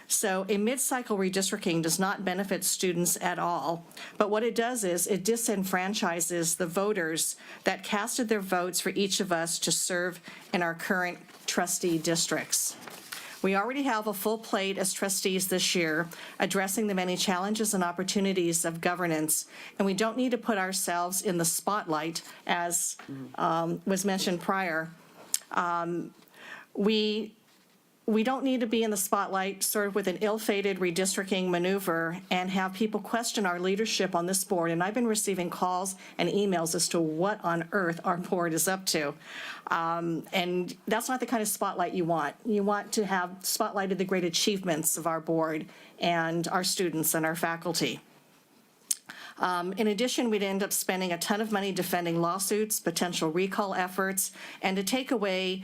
So a mid-cycle redistricting does not benefit students at all, but what it does is it disenfranchises the voters that casted their votes for each of us to serve in our current trustee districts. We already have a full plate as trustees this year, addressing the many challenges and opportunities of governance, and we don't need to put ourselves in the spotlight, as was mentioned prior. We don't need to be in the spotlight sort of with an ill-fated redistricting maneuver and have people question our leadership on this board. And I've been receiving calls and emails as to what on earth our board is up to. And that's not the kind of spotlight you want. You want to have spotlighted the great achievements of our board and our students and our faculty. In addition, we'd end up spending a ton of money defending lawsuits, potential recall efforts, and to take away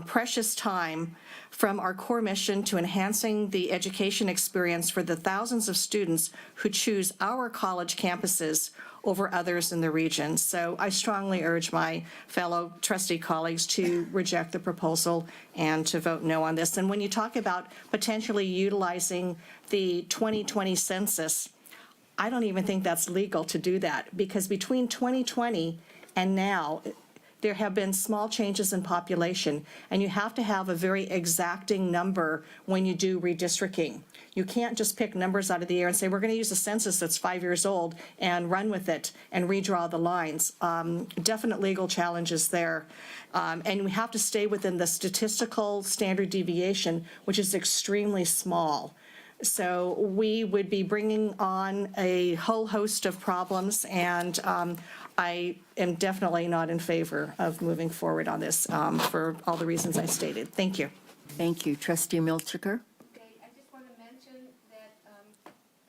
precious time from our core mission to enhancing the education experience for the thousands of students who choose our college campuses over others in the region. So I strongly urge my fellow trustee colleagues to reject the proposal and to vote no on this. And when you talk about potentially utilizing the 2020 census, I don't even think that's legal to do that, because between 2020 and now, there have been small changes in population, and you have to have a very exacting number when you do redistricting. You can't just pick numbers out of the air and say, we're going to use a census that's 5 years old and run with it and redraw the lines. Definite legal challenges there. And we have to stay within the statistical standard deviation, which is extremely small. So we would be bringing on a whole host of problems, and I am definitely not in favor of moving forward on this for all the reasons I stated. Thank you. Thank you. Trustee Milchiker? Okay, I just want to mention that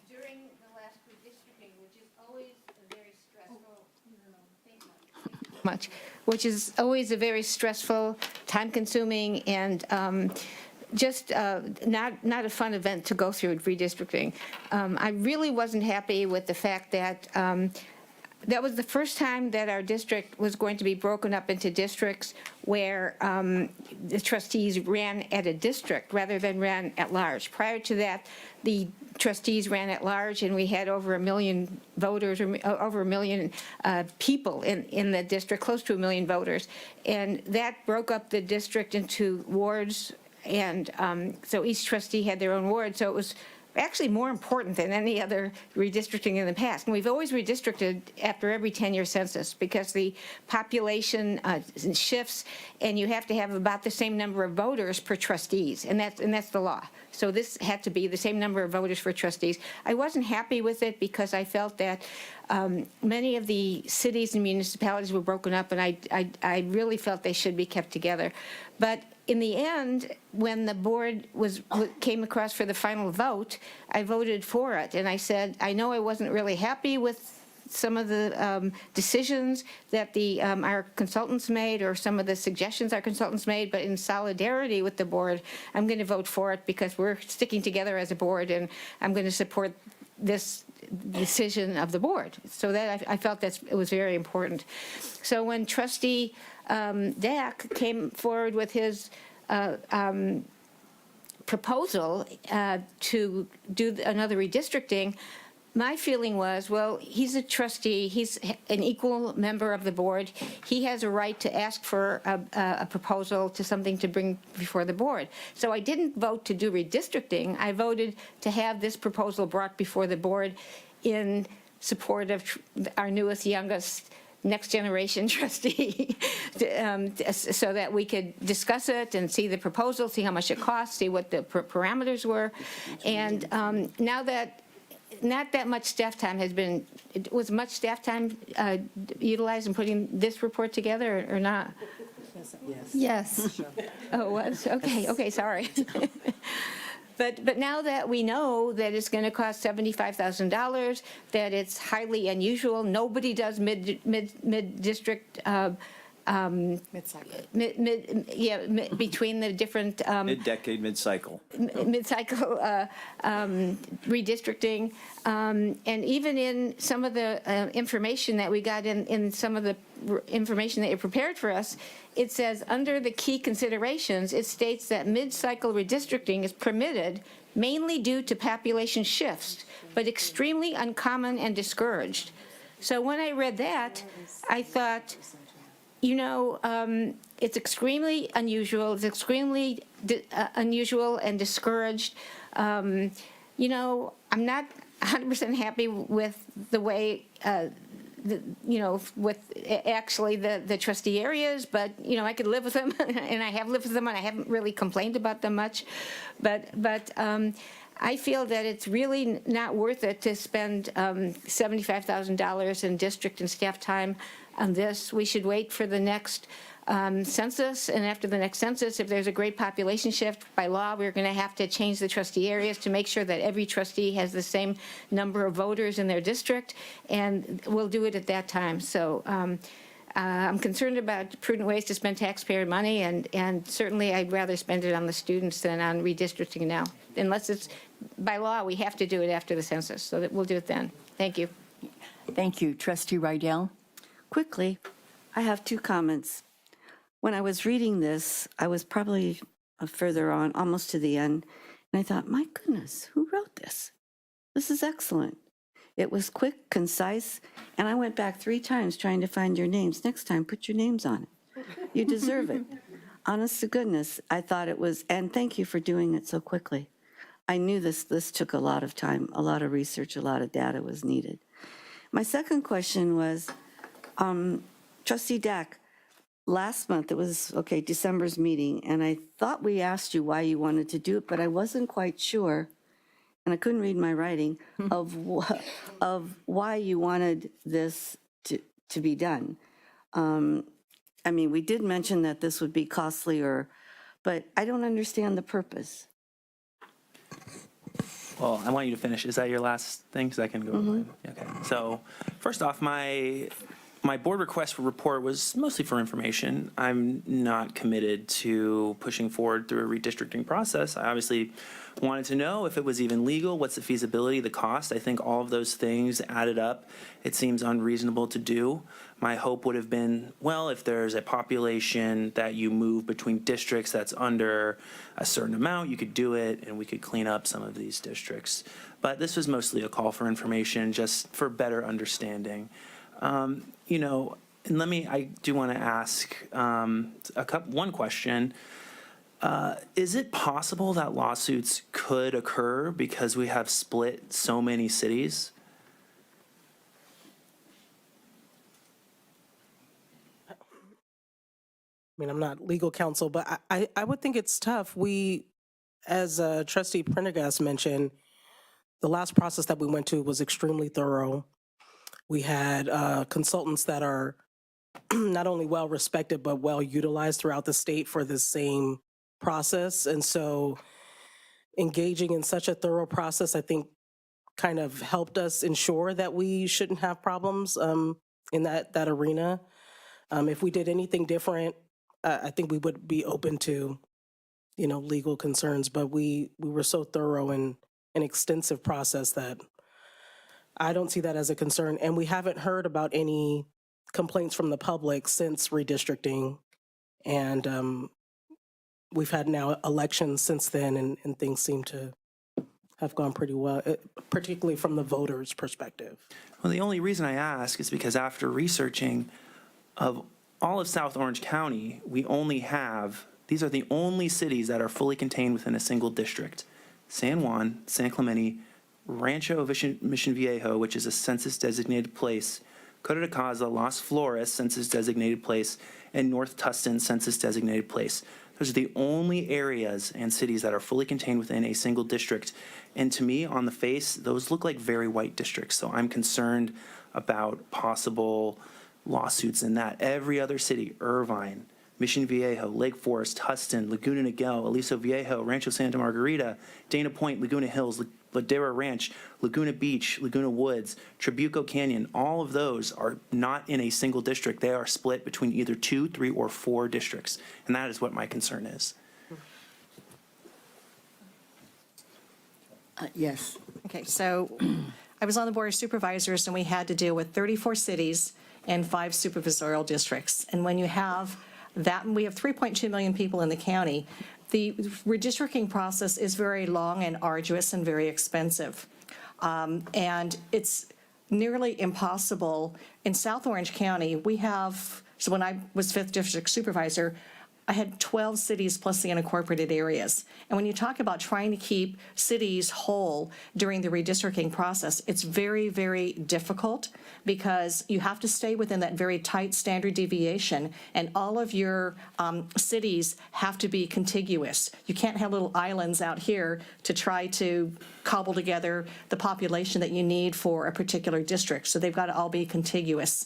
during the last redistricting, which is always a very stressful, which is always a very stressful, time-consuming, and just not a fun event to go through redistricting. I really wasn't happy with the fact that that was the first time that our district was going to be broken up into districts where the trustees ran at a district rather than ran at large. Prior to that, the trustees ran at large, and we had over 1 million voters, or over 1 million people in the district, close to 1 million voters. And that broke up the district into wards, and so each trustee had their own ward. So it was actually more important than any other redistricting in the past. And we've always redistricted after every 10-year census because the population shifts, and you have to have about the same number of voters per trustees, and that's the law. So this had to be the same number of voters for trustees. I wasn't happy with it because I felt that Many of the cities and municipalities were broken up, and I really felt they should be kept together. But in the end, when the board came across for the final vote, I voted for it. And I said, I know I wasn't really happy with some of the decisions that our consultants made, or some of the suggestions our consultants made, but in solidarity with the board, I'm going to vote for it because we're sticking together as a board, and I'm going to support this decision of the board. So that I felt that it was very important. So when Trustee Dack came forward with his proposal to do another redistricting, my feeling was, well, he's a trustee, he's an equal member of the board, he has a right to ask for a proposal to something to bring before the board. So I didn't vote to do redistricting, I voted to have this proposal brought before the board in support of our newest, youngest, next generation trustee, so that we could discuss it and see the proposal, see how much it costs, see what the parameters were. And now that not that much staff time has been, was much staff time utilized in putting this report together, or not? Yes. Oh, it was? Okay, sorry. But now that we know that it's going to cost $75,000, that it's highly unusual, nobody does mid-district, between the different Mid-decade, mid-cycle. mid-cycle redistricting, and even in some of the information that we got in some of the information that you prepared for us, it says under the key considerations, it states that mid-cycle redistricting is permitted mainly due to population shifts, but extremely uncommon and discouraged. So when I read that, I thought, you know, it's extremely unusual. It's extremely unusual and discouraged. You know, I'm not 100% happy with the way, with actually the trustee areas, but, you know, I could live with them, and I have lived with them, and I haven't really complained about them much. But I feel that it's really not worth it to spend $75,000 in district and staff time on this. We should wait for the next census, and after the next census, if there's a great population shift, by law, we're going to have to change the trustee areas to make sure that every trustee has the same number of voters in their district, and we'll do it at that time. So I'm concerned about prudent ways to spend taxpayer money, and certainly I'd rather spend it on the students than on redistricting now, unless it's by law, we have to do it after the census, so that we'll do it then. Thank you. Thank you. Trustee Rydell? Quickly, I have two comments. When I was reading this, I was probably further on, almost to the end, and I thought, my goodness, who wrote this? This is excellent. It was quick, concise, and I went back 3 times trying to find your names. Next time, put your names on it. You deserve it. Honest to goodness, I thought it was, and thank you for doing it so quickly. I knew this took a lot of time, a lot of research, a lot of data was needed. My second question was, Trustee Dack, last month, it was, December's meeting, and I thought we asked you why you wanted to do it, but I wasn't quite sure, and I couldn't read my writing, of why you wanted this to be done. I mean, we did mention that this would be costlier, but I don't understand the purpose. Well, I want you to finish. Is that your last thing? Because I can go. Okay. So first off, my board request for report was mostly for information. I'm not committed to pushing forward through a redistricting process. I obviously wanted to know if it was even legal, what's the feasibility, the cost. I think all of those things added up. It seems unreasonable to do. My hope would have been, well, if there's a population that you move between districts that's under a certain amount, you could do it and we could clean up some of these districts. But this was mostly a call for information, just for better understanding. You know, and I do want to ask one question. Is it possible that lawsuits could occur because we have split so many cities? I mean, I'm not legal counsel, but I would think it's tough. We, as Trustee Prendergast mentioned, the last process that we went to was extremely thorough. We had consultants that are not only well respected, but well utilized throughout the state for the same process. And so engaging in such a thorough process, I think, kind of helped us ensure that we shouldn't have problems in that arena. If we did anything different, I think we would be open to, legal concerns, but we were so thorough and an extensive process that I don't see that as a concern. And we haven't heard about any complaints from the public since redistricting. And we've had now elections since then, and things seem to have gone pretty well, particularly from the voters' perspective. Well, the only reason I ask is because after researching of all of South Orange County, these are the only cities that are fully contained within a single district. San Juan, San Clemente, Rancho Mission Viejo, which is a census-designated place, Coto de Caza, Las Flores, census-designated place, and North Tustin, census-designated place. Those are the only areas and cities that are fully contained within a single district. And to me, on the face, those look like very white districts. So I'm concerned about possible lawsuits in that. Every other city, Irvine, Mission Viejo, Lake Forest, Tustin, Laguna Niguel, Aliso Viejo, Rancho Santa Margarita, Dana Point, Laguna Hills, Ladera Ranch, Laguna Beach, Laguna Woods, Trabuco Canyon, all of those are not in a single district. They are split between either 2, 3, or 4 districts. And that is what my concern is. Yes. Okay, so I was on the Board of Supervisors, and we had to deal with 34 cities and 5 supervisorial districts. And when you have that, and we have 3.2 million people in the county, the redistricting process is very long and arduous and very expensive. And it's nearly impossible. In South Orange County, so when I was 5th District Supervisor, I had 12 cities plus the unincorporated areas. And when you talk about trying to keep cities whole during the redistricting process, it's very, very difficult because you have to stay within that very tight standard deviation, and all of your cities have to be contiguous. You can't have little islands out here to try to cobble together the population that you need for a particular district. So they've got to all be contiguous.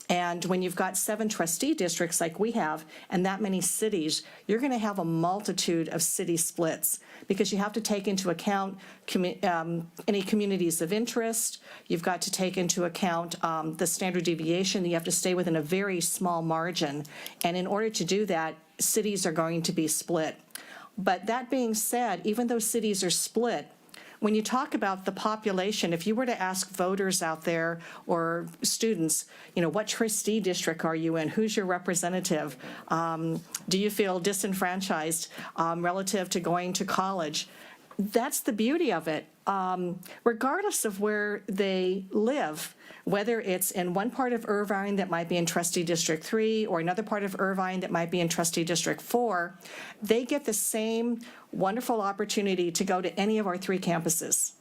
And when you've got 7 trustee districts like we have and that many cities, you're going to have a multitude of city splits because you have to take into account any communities of interest. You've got to take into account the standard deviation. You have to stay within a very small margin. And in order to do that, cities are going to be split. But that being said, even though cities are split, when you talk about the population, if you were to ask voters out there or students, what trustee district are you in? Who's your representative? Do you feel disenfranchised relative to going to college? That's the beauty of it. Regardless of where they live, whether it's in one part of Irvine that might be in Trustee District 3 or another part of Irvine that might be in Trustee District 4, they get the same wonderful opportunity to go to any of our 3 campuses.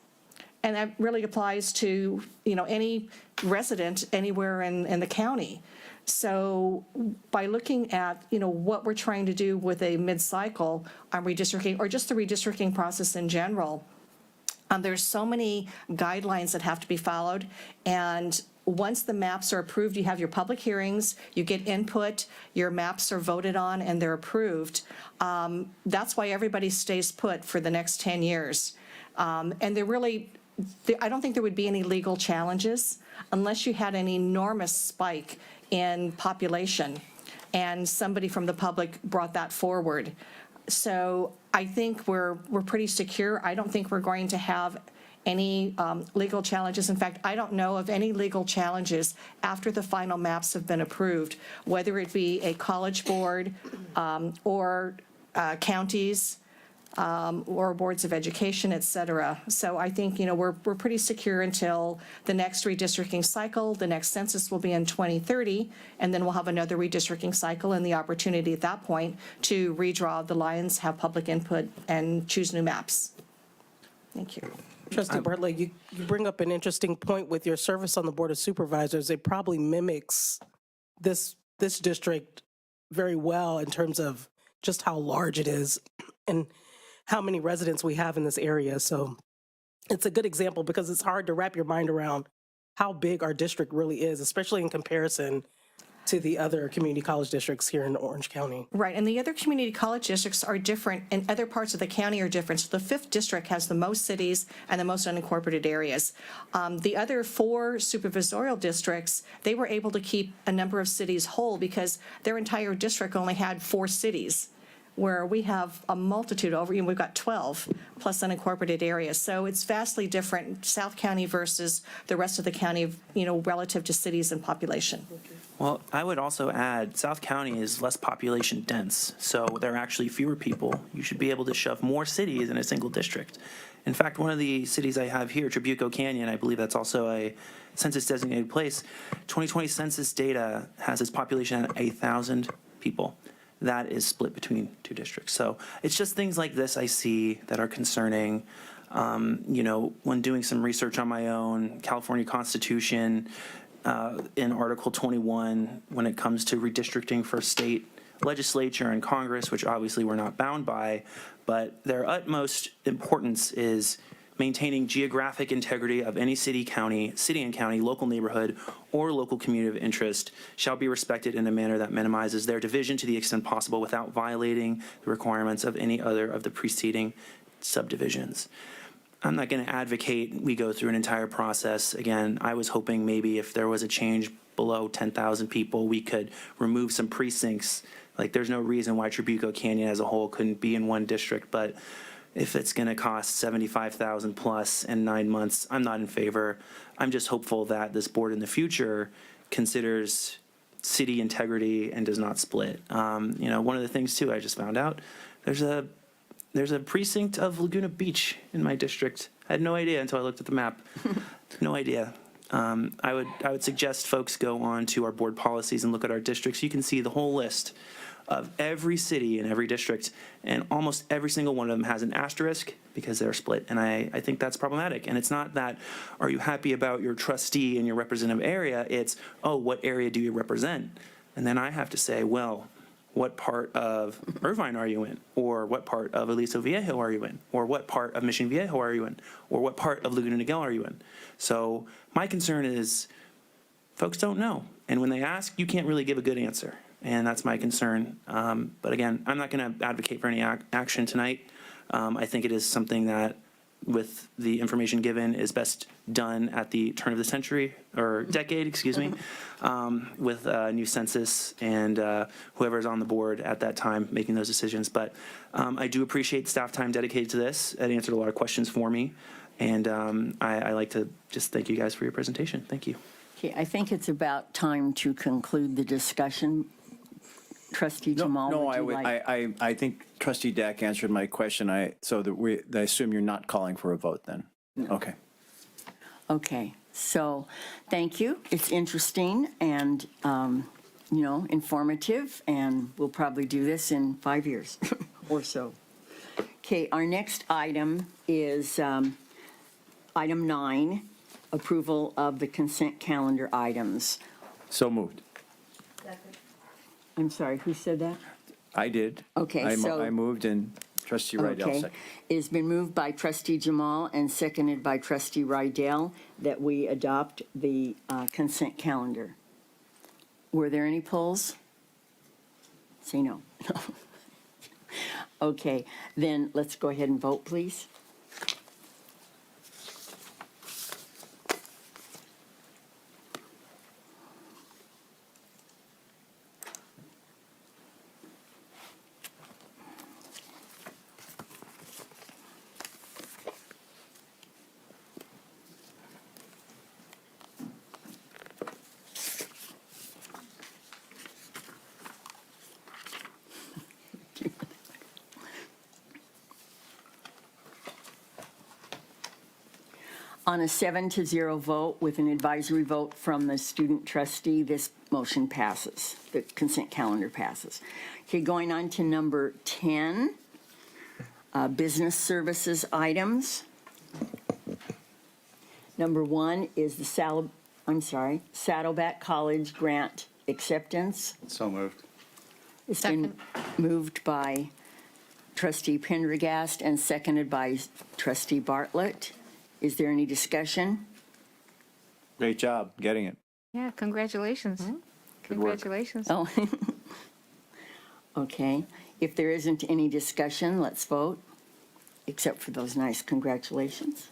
And that really applies to, any resident anywhere in the county. So by looking at, what we're trying to do with a mid-cycle on redistricting or just the redistricting process in general, there's so many guidelines that have to be followed. And once the maps are approved, you have your public hearings, you get input, your maps are voted on, and they're approved. That's why everybody stays put for the next 10 years. And I don't think there would be any legal challenges unless you had an enormous spike in population and somebody from the public brought that forward. So I think we're pretty secure. I don't think we're going to have any legal challenges. In fact, I don't know of any legal challenges after the final maps have been approved, whether it be a college board or counties or boards of education, et cetera. So I think, we're pretty secure until the next redistricting cycle. The next census will be in 2030, and then we'll have another redistricting cycle and the opportunity at that point to redraw the lines, have public input, and choose new maps. Thank you. Trustee Bartlett, you bring up an interesting point with your service on the Board of Supervisors. It probably mimics this district very well in terms of just how large it is and how many residents we have in this area. So it's a good example because it's hard to wrap your mind around how big our district really is, especially in comparison to the other community college districts here in Orange County. Right, and the other community college districts are different, and other parts of the county are different. So the 5th district has the most cities and the most unincorporated areas. The other 4 supervisorial districts, they were able to keep a number of cities whole because their entire district only had 4 cities, where we have a multitude we've got 12 plus unincorporated areas. So it's vastly different, South County versus the rest of the county, relative to cities and population. Well, I would also add, South County is less population dense, so there are actually fewer people. You should be able to shove more cities in a single district. In fact, one of the cities I have here, Trabuco Canyon, I believe that's also a census designated place. 2020 census data has its population at 1,000 people. That is split between 2 districts. So it's just things like this I see that are concerning. When doing some research on my own, California Constitution, in Article 21, when it comes to redistricting for state legislature and Congress, which obviously we're not bound by, but their utmost importance is maintaining geographic integrity of any city and county, local neighborhood, or local community of interest shall be respected in a manner that minimizes their division to the extent possible without violating the requirements of any other of the preceding subdivisions. I'm not going to advocate we go through an entire process. Again, I was hoping maybe if there was a change below 10,000 people, we could remove some precincts. Like, there's no reason why Trabuco Canyon as a whole couldn't be in one district, but if it's going to cost $75,000 plus in 9 months, I'm not in favor. I'm just hopeful that this board in the future considers city integrity and does not split. One of the things too, I just found out, there's a precinct of Laguna Beach in my district. I had no idea until I looked at the map. No idea. I would suggest folks go on to our board policies and look at our districts. You can see the whole list of every city in every district, and almost every single one of them has an asterisk because they're split, and I think that's problematic. And it's not that, are you happy about your trustee in your representative area? It's, what area do you represent? And then I have to say, well, what part of Irvine are you in? Or what part of Aliso Viejo are you in? Or what part of Mission Viejo are you in? Or what part of Laguna Niguel are you in? So my concern is folks don't know. And when they ask, you can't really give a good answer. And that's my concern. But again, I'm not going to advocate for any action tonight. I think it is something that, with the information given, is best done at the turn of the century, or decade, excuse me, with a new census and whoever's on the board at that time making those decisions. But I do appreciate staff time dedicated to this. It answered a lot of questions for me. And I like to just thank you guys for your presentation. Thank you. Okay, I think it's about time to conclude the discussion. Trustee Jamal, I think Trustee Dack answered my question. I assume you're not calling for a vote then? No. Okay. Okay, so thank you. It's interesting and, informative, and we'll probably do this in 5 years or so. Okay, our next item is item 9, approval of the consent calendar items. So moved. I'm sorry, who said that? I did. Okay, I moved, and Trustee Rydell seconded. It's been moved by Trustee Jamal and seconded by Trustee Rydell that we adopt the consent calendar. Were there any polls? Say no. Okay, then let's go ahead and vote, please. On a 7-0 vote with an advisory vote from the student trustee, this motion passes. The consent calendar passes. Okay, going on to number 10, business services items. Number 1 is the Saddleback College grant acceptance. So moved. It's been moved by Trustee Pendergast and seconded by Trustee Bartlett. Is there any discussion? Great job getting it. Yeah, congratulations. Good work. Congratulations. Oh, okay. If there isn't any discussion, let's vote, except for those nice congratulations.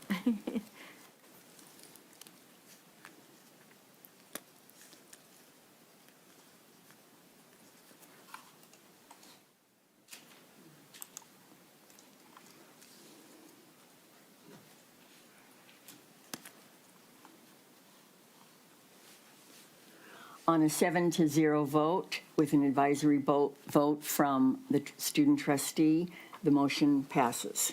On a 7-0 vote, with an advisory vote from the student trustee, the motion passes.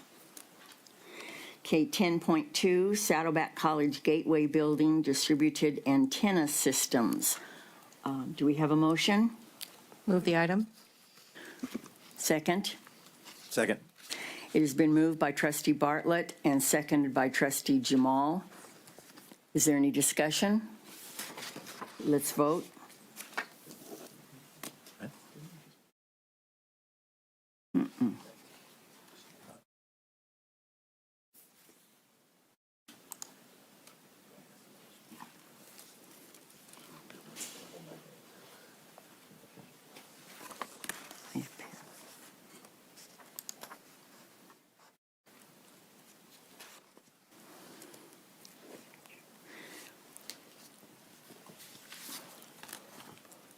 Okay, 10.2, Saddleback College Gateway Building Distributed Antenna Systems. Do we have a motion? Move the item. Second? Second. It has been moved by trustee Bartlett and seconded by trustee Jamal. Is there any discussion? Let's vote.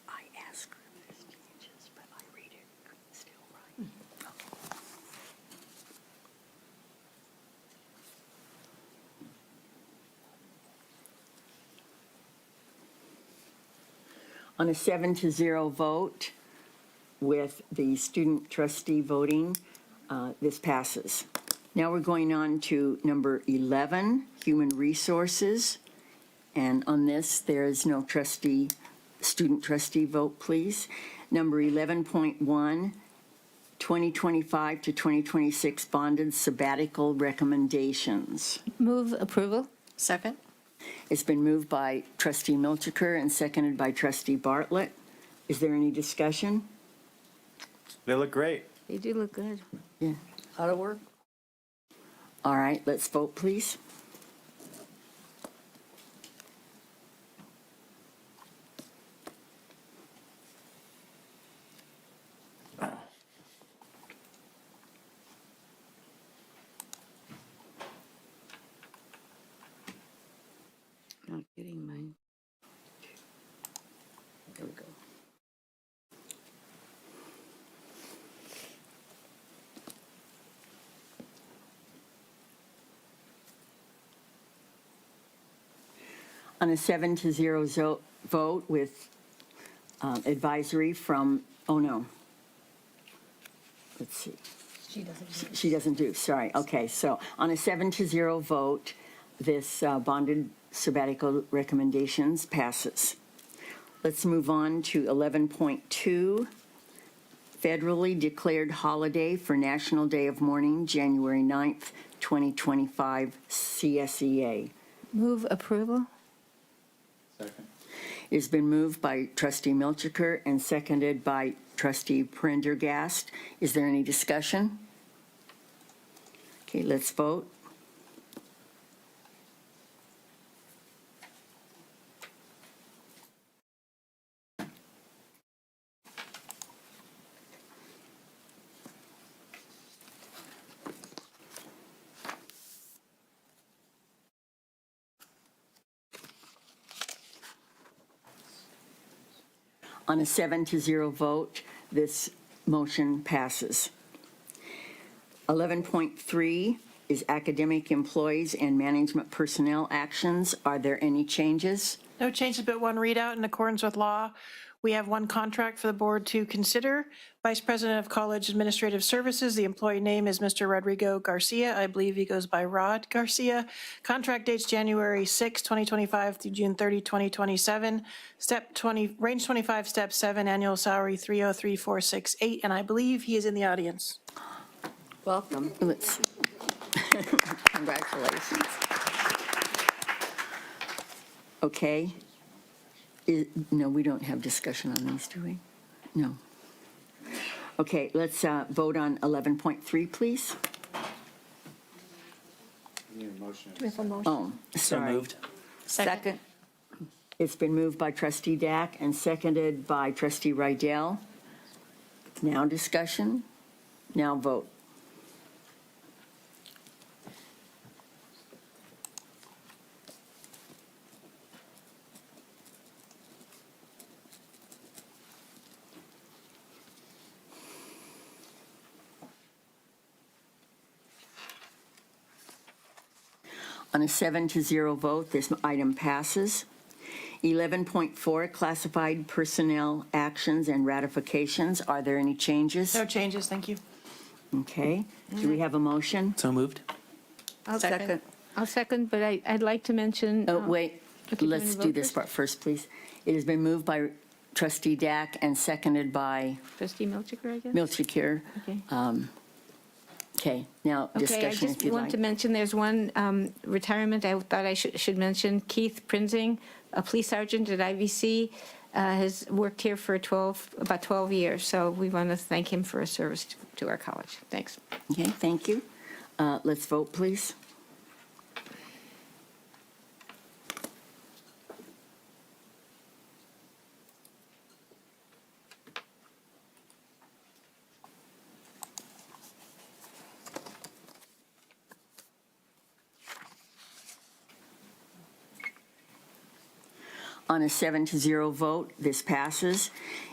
I ask her if there's changes, but I read it still right. On a 7-0 vote, with the student trustee voting, this passes. Now we're going on to number 11, Human Resources. And on this, there is no student trustee vote, please. Number 11.1, 2025 to 2026 bonded sabbatical recommendations. Move approval. Second. It's been moved by trustee Milchiker and seconded by trustee Bartlett. Is there any discussion? They look great. They do look good. Yeah. How to work? All right, let's vote, please. Not getting mine. There we go. On a 7-0 vote with advisory from, oh no. Let's see. She doesn't do, sorry. Okay, so on a 7-0 vote, this bonded sabbatical recommendations passes. Let's move on to 11.2, federally declared holiday for National Day of Mourning, January 9th, 2025, CSEA. Move approval. Second. It has been moved by trustee Milchiker and seconded by trustee Prendergast. Is there any discussion? Okay, let's vote. On a 7-0 vote, this motion passes. 11.3 is academic employees and management personnel actions. Are there any changes? No changes but one readout in accordance with law. We have one contract for the board to consider. Vice President of College Administrative Services, the employee name is Mr. Rodrigo Garcia. I believe he goes by Rod Garcia. Contract dates January 6, 2025 through June 30, 2027. Range 25, step 7, annual salary 303,468, and I believe he is in the audience. Welcome. Let's congratulations. Okay. No, we don't have discussion on these, do we? No. Okay, let's vote on 11.3, please. Need a motion. Do we have a motion? Oh, So sorry. moved. Second. It's been moved by trustee Dack and seconded by trustee Rydell. Now discussion, now vote. On a 7-0 vote, this item passes. 11.4, classified personnel actions and ratifications. Are there any changes? No changes, thank you. Okay. Do we have a motion? So moved. I'll Second. I'll second, but I'd like to mention. Oh, wait. Okay, Let's do this part first, please. It has been moved by trustee Dack and seconded by Trustee Milchiker, I guess? Milchiker. Okay. Okay, now Okay, I discussion just if you'd want like. to mention, there's one retirement I thought I should mention. Keith Prinzing, a police sergeant at IVC, has worked here for about 12 years, so we want to thank him for his service to our college. Thanks. Okay, thank you. Let's vote, please. On a 7-0 vote, this passes.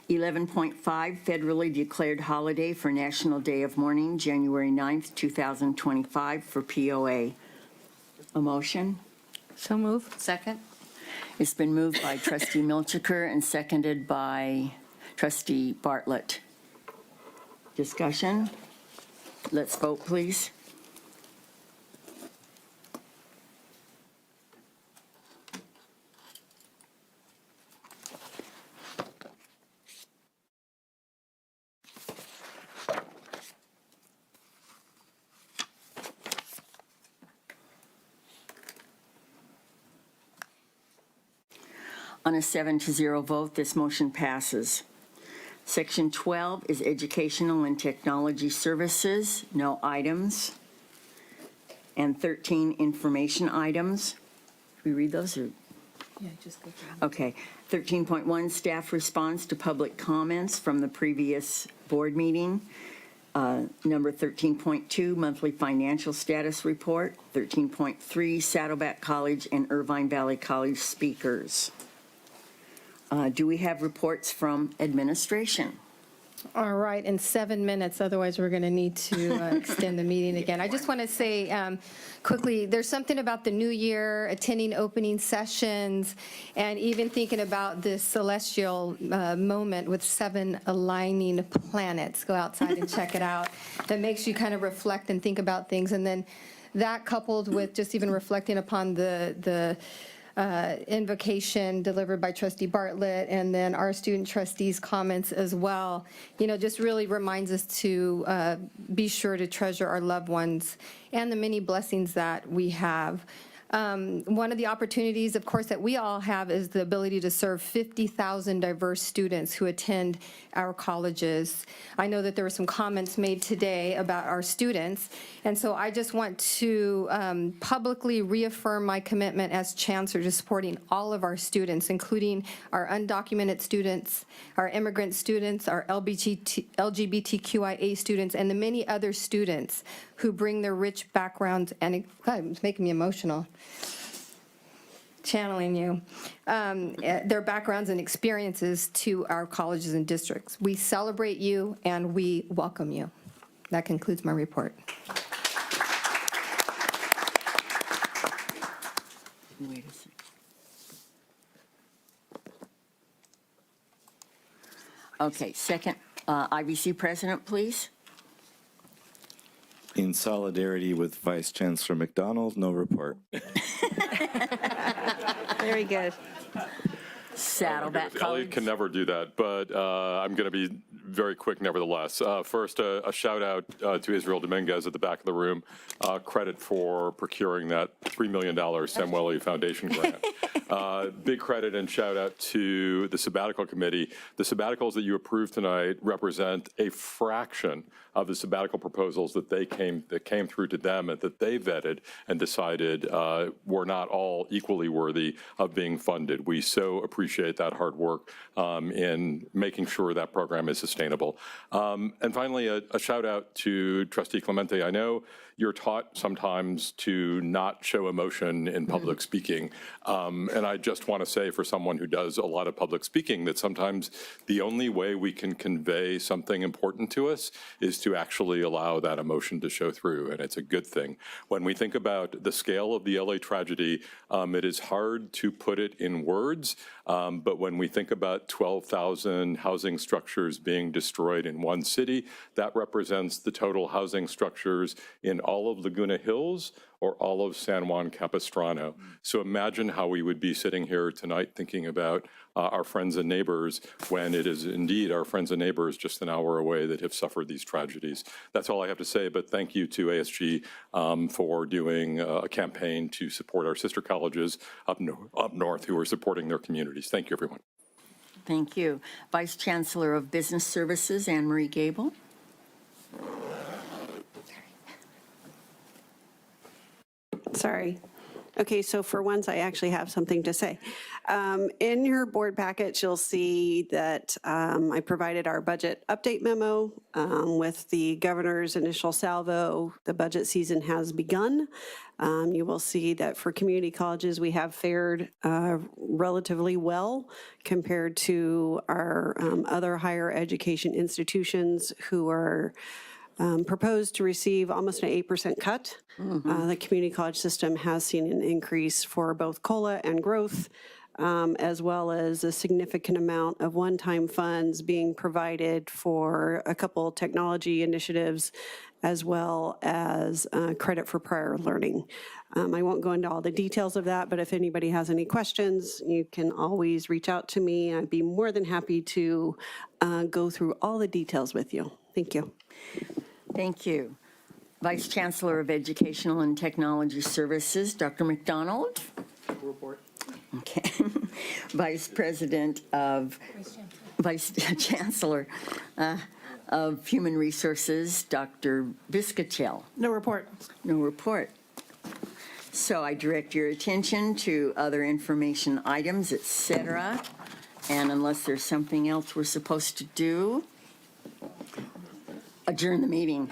11.5, federally declared holiday for National Day of Mourning, January 9th, 2025 for POA. A motion? So move. Second. It's been moved by trustee Milchiker and seconded by trustee Bartlett. Discussion? Let's vote, please. On a 7-0 vote, this motion passes. Section 12 is educational and technology services, no items. And 13, information items. We read those or? Yeah, just go. Okay. 13.1, staff response to public comments from the previous board meeting. Number 13.2, monthly financial status report. 13.3, Saddleback College and Irvine Valley College speakers. Do we have reports from administration? All right, in 7 minutes, otherwise we're going to need to extend the meeting again. I just want to say quickly, there's something about the new year, attending opening sessions, and even thinking about this celestial moment with 7 aligning planets. Go outside and check it out. That makes you kind of reflect and think about things. And then that coupled with just even reflecting upon the invocation delivered by trustee Bartlett and then our student trustees' comments as well, just really reminds us to be sure to treasure our loved ones and the many blessings that we have. One of the opportunities, of course, that we all have is the ability to serve 50,000 diverse students who attend our colleges. I know that there were some comments made today about our students, and so I just want to publicly reaffirm my commitment as chancellor to supporting all of our students, including our undocumented students, our immigrant students, our LGBTQIA students, and the many other students who bring their rich backgrounds, and God, it's making me emotional, channeling you, their backgrounds and experiences to our colleges and districts. We celebrate you and we welcome you. That concludes my report. Wait a second. Okay, second, IVC president, please. In solidarity with Vice Chancellor McDonald, no report. Very good. Saddleback Elliot College. can never do that, but I'm going to be very quick nevertheless. First, a shout out to Israel Dominguez at the back of the room. Credit for procuring that $3 million Samueli Foundation grant. Big credit and shout out to the sabbatical committee. The sabbaticals that you approved tonight represent a fraction of the sabbatical proposals that came through to them and that they vetted and decided were not all equally worthy of being funded. We so appreciate that hard work in making sure that program is sustainable. And finally, a shout out to Trustee Clemente. I know you're taught sometimes to not show emotion in public speaking. And I just want to say, for someone who does a lot of public speaking, that sometimes the only way we can convey something important to us is to actually allow that emotion to show through, and it's a good thing. When we think about the scale of the LA tragedy, it is hard to put it in words, but when we think about 12,000 housing structures being destroyed in one city, that represents the total housing structures in all of Laguna Hills or all of San Juan Capistrano. So imagine how we would be sitting here tonight thinking about our friends and neighbors when it is indeed our friends and neighbors just an hour away that have suffered these tragedies. That's all I have to say, but thank you to ASG for doing a campaign to support our sister colleges up north who are supporting their communities. Thank you, everyone. Thank you. Vice Chancellor of Business Services, Anne Marie Gable. Sorry. Okay, so for once, I actually have something to say. In your board package, you'll see that I provided our budget update memo with the governor's initial salvo. The budget season has begun. You will see that for community colleges, we have fared relatively well compared to our other higher education institutions who are proposed to receive almost an 8% cut. The community college system has seen an increase for both COLA and growth, as well as a significant amount of one-time funds being provided for a couple technology initiatives, as well as credit for prior learning. I won't go into all the details of that, but if anybody has any questions, you can always reach out to me. I'd be more than happy to go through all the details with you. Thank you. Thank you. Vice Chancellor of Educational and Technology Services, Dr. McDonald. Report. Okay. Vice Chancellor of Human Resources, Dr. Vizcachel. No report. No report. So I direct your attention to other information items, et cetera. And unless there's something else we're supposed to do, adjourn the meeting.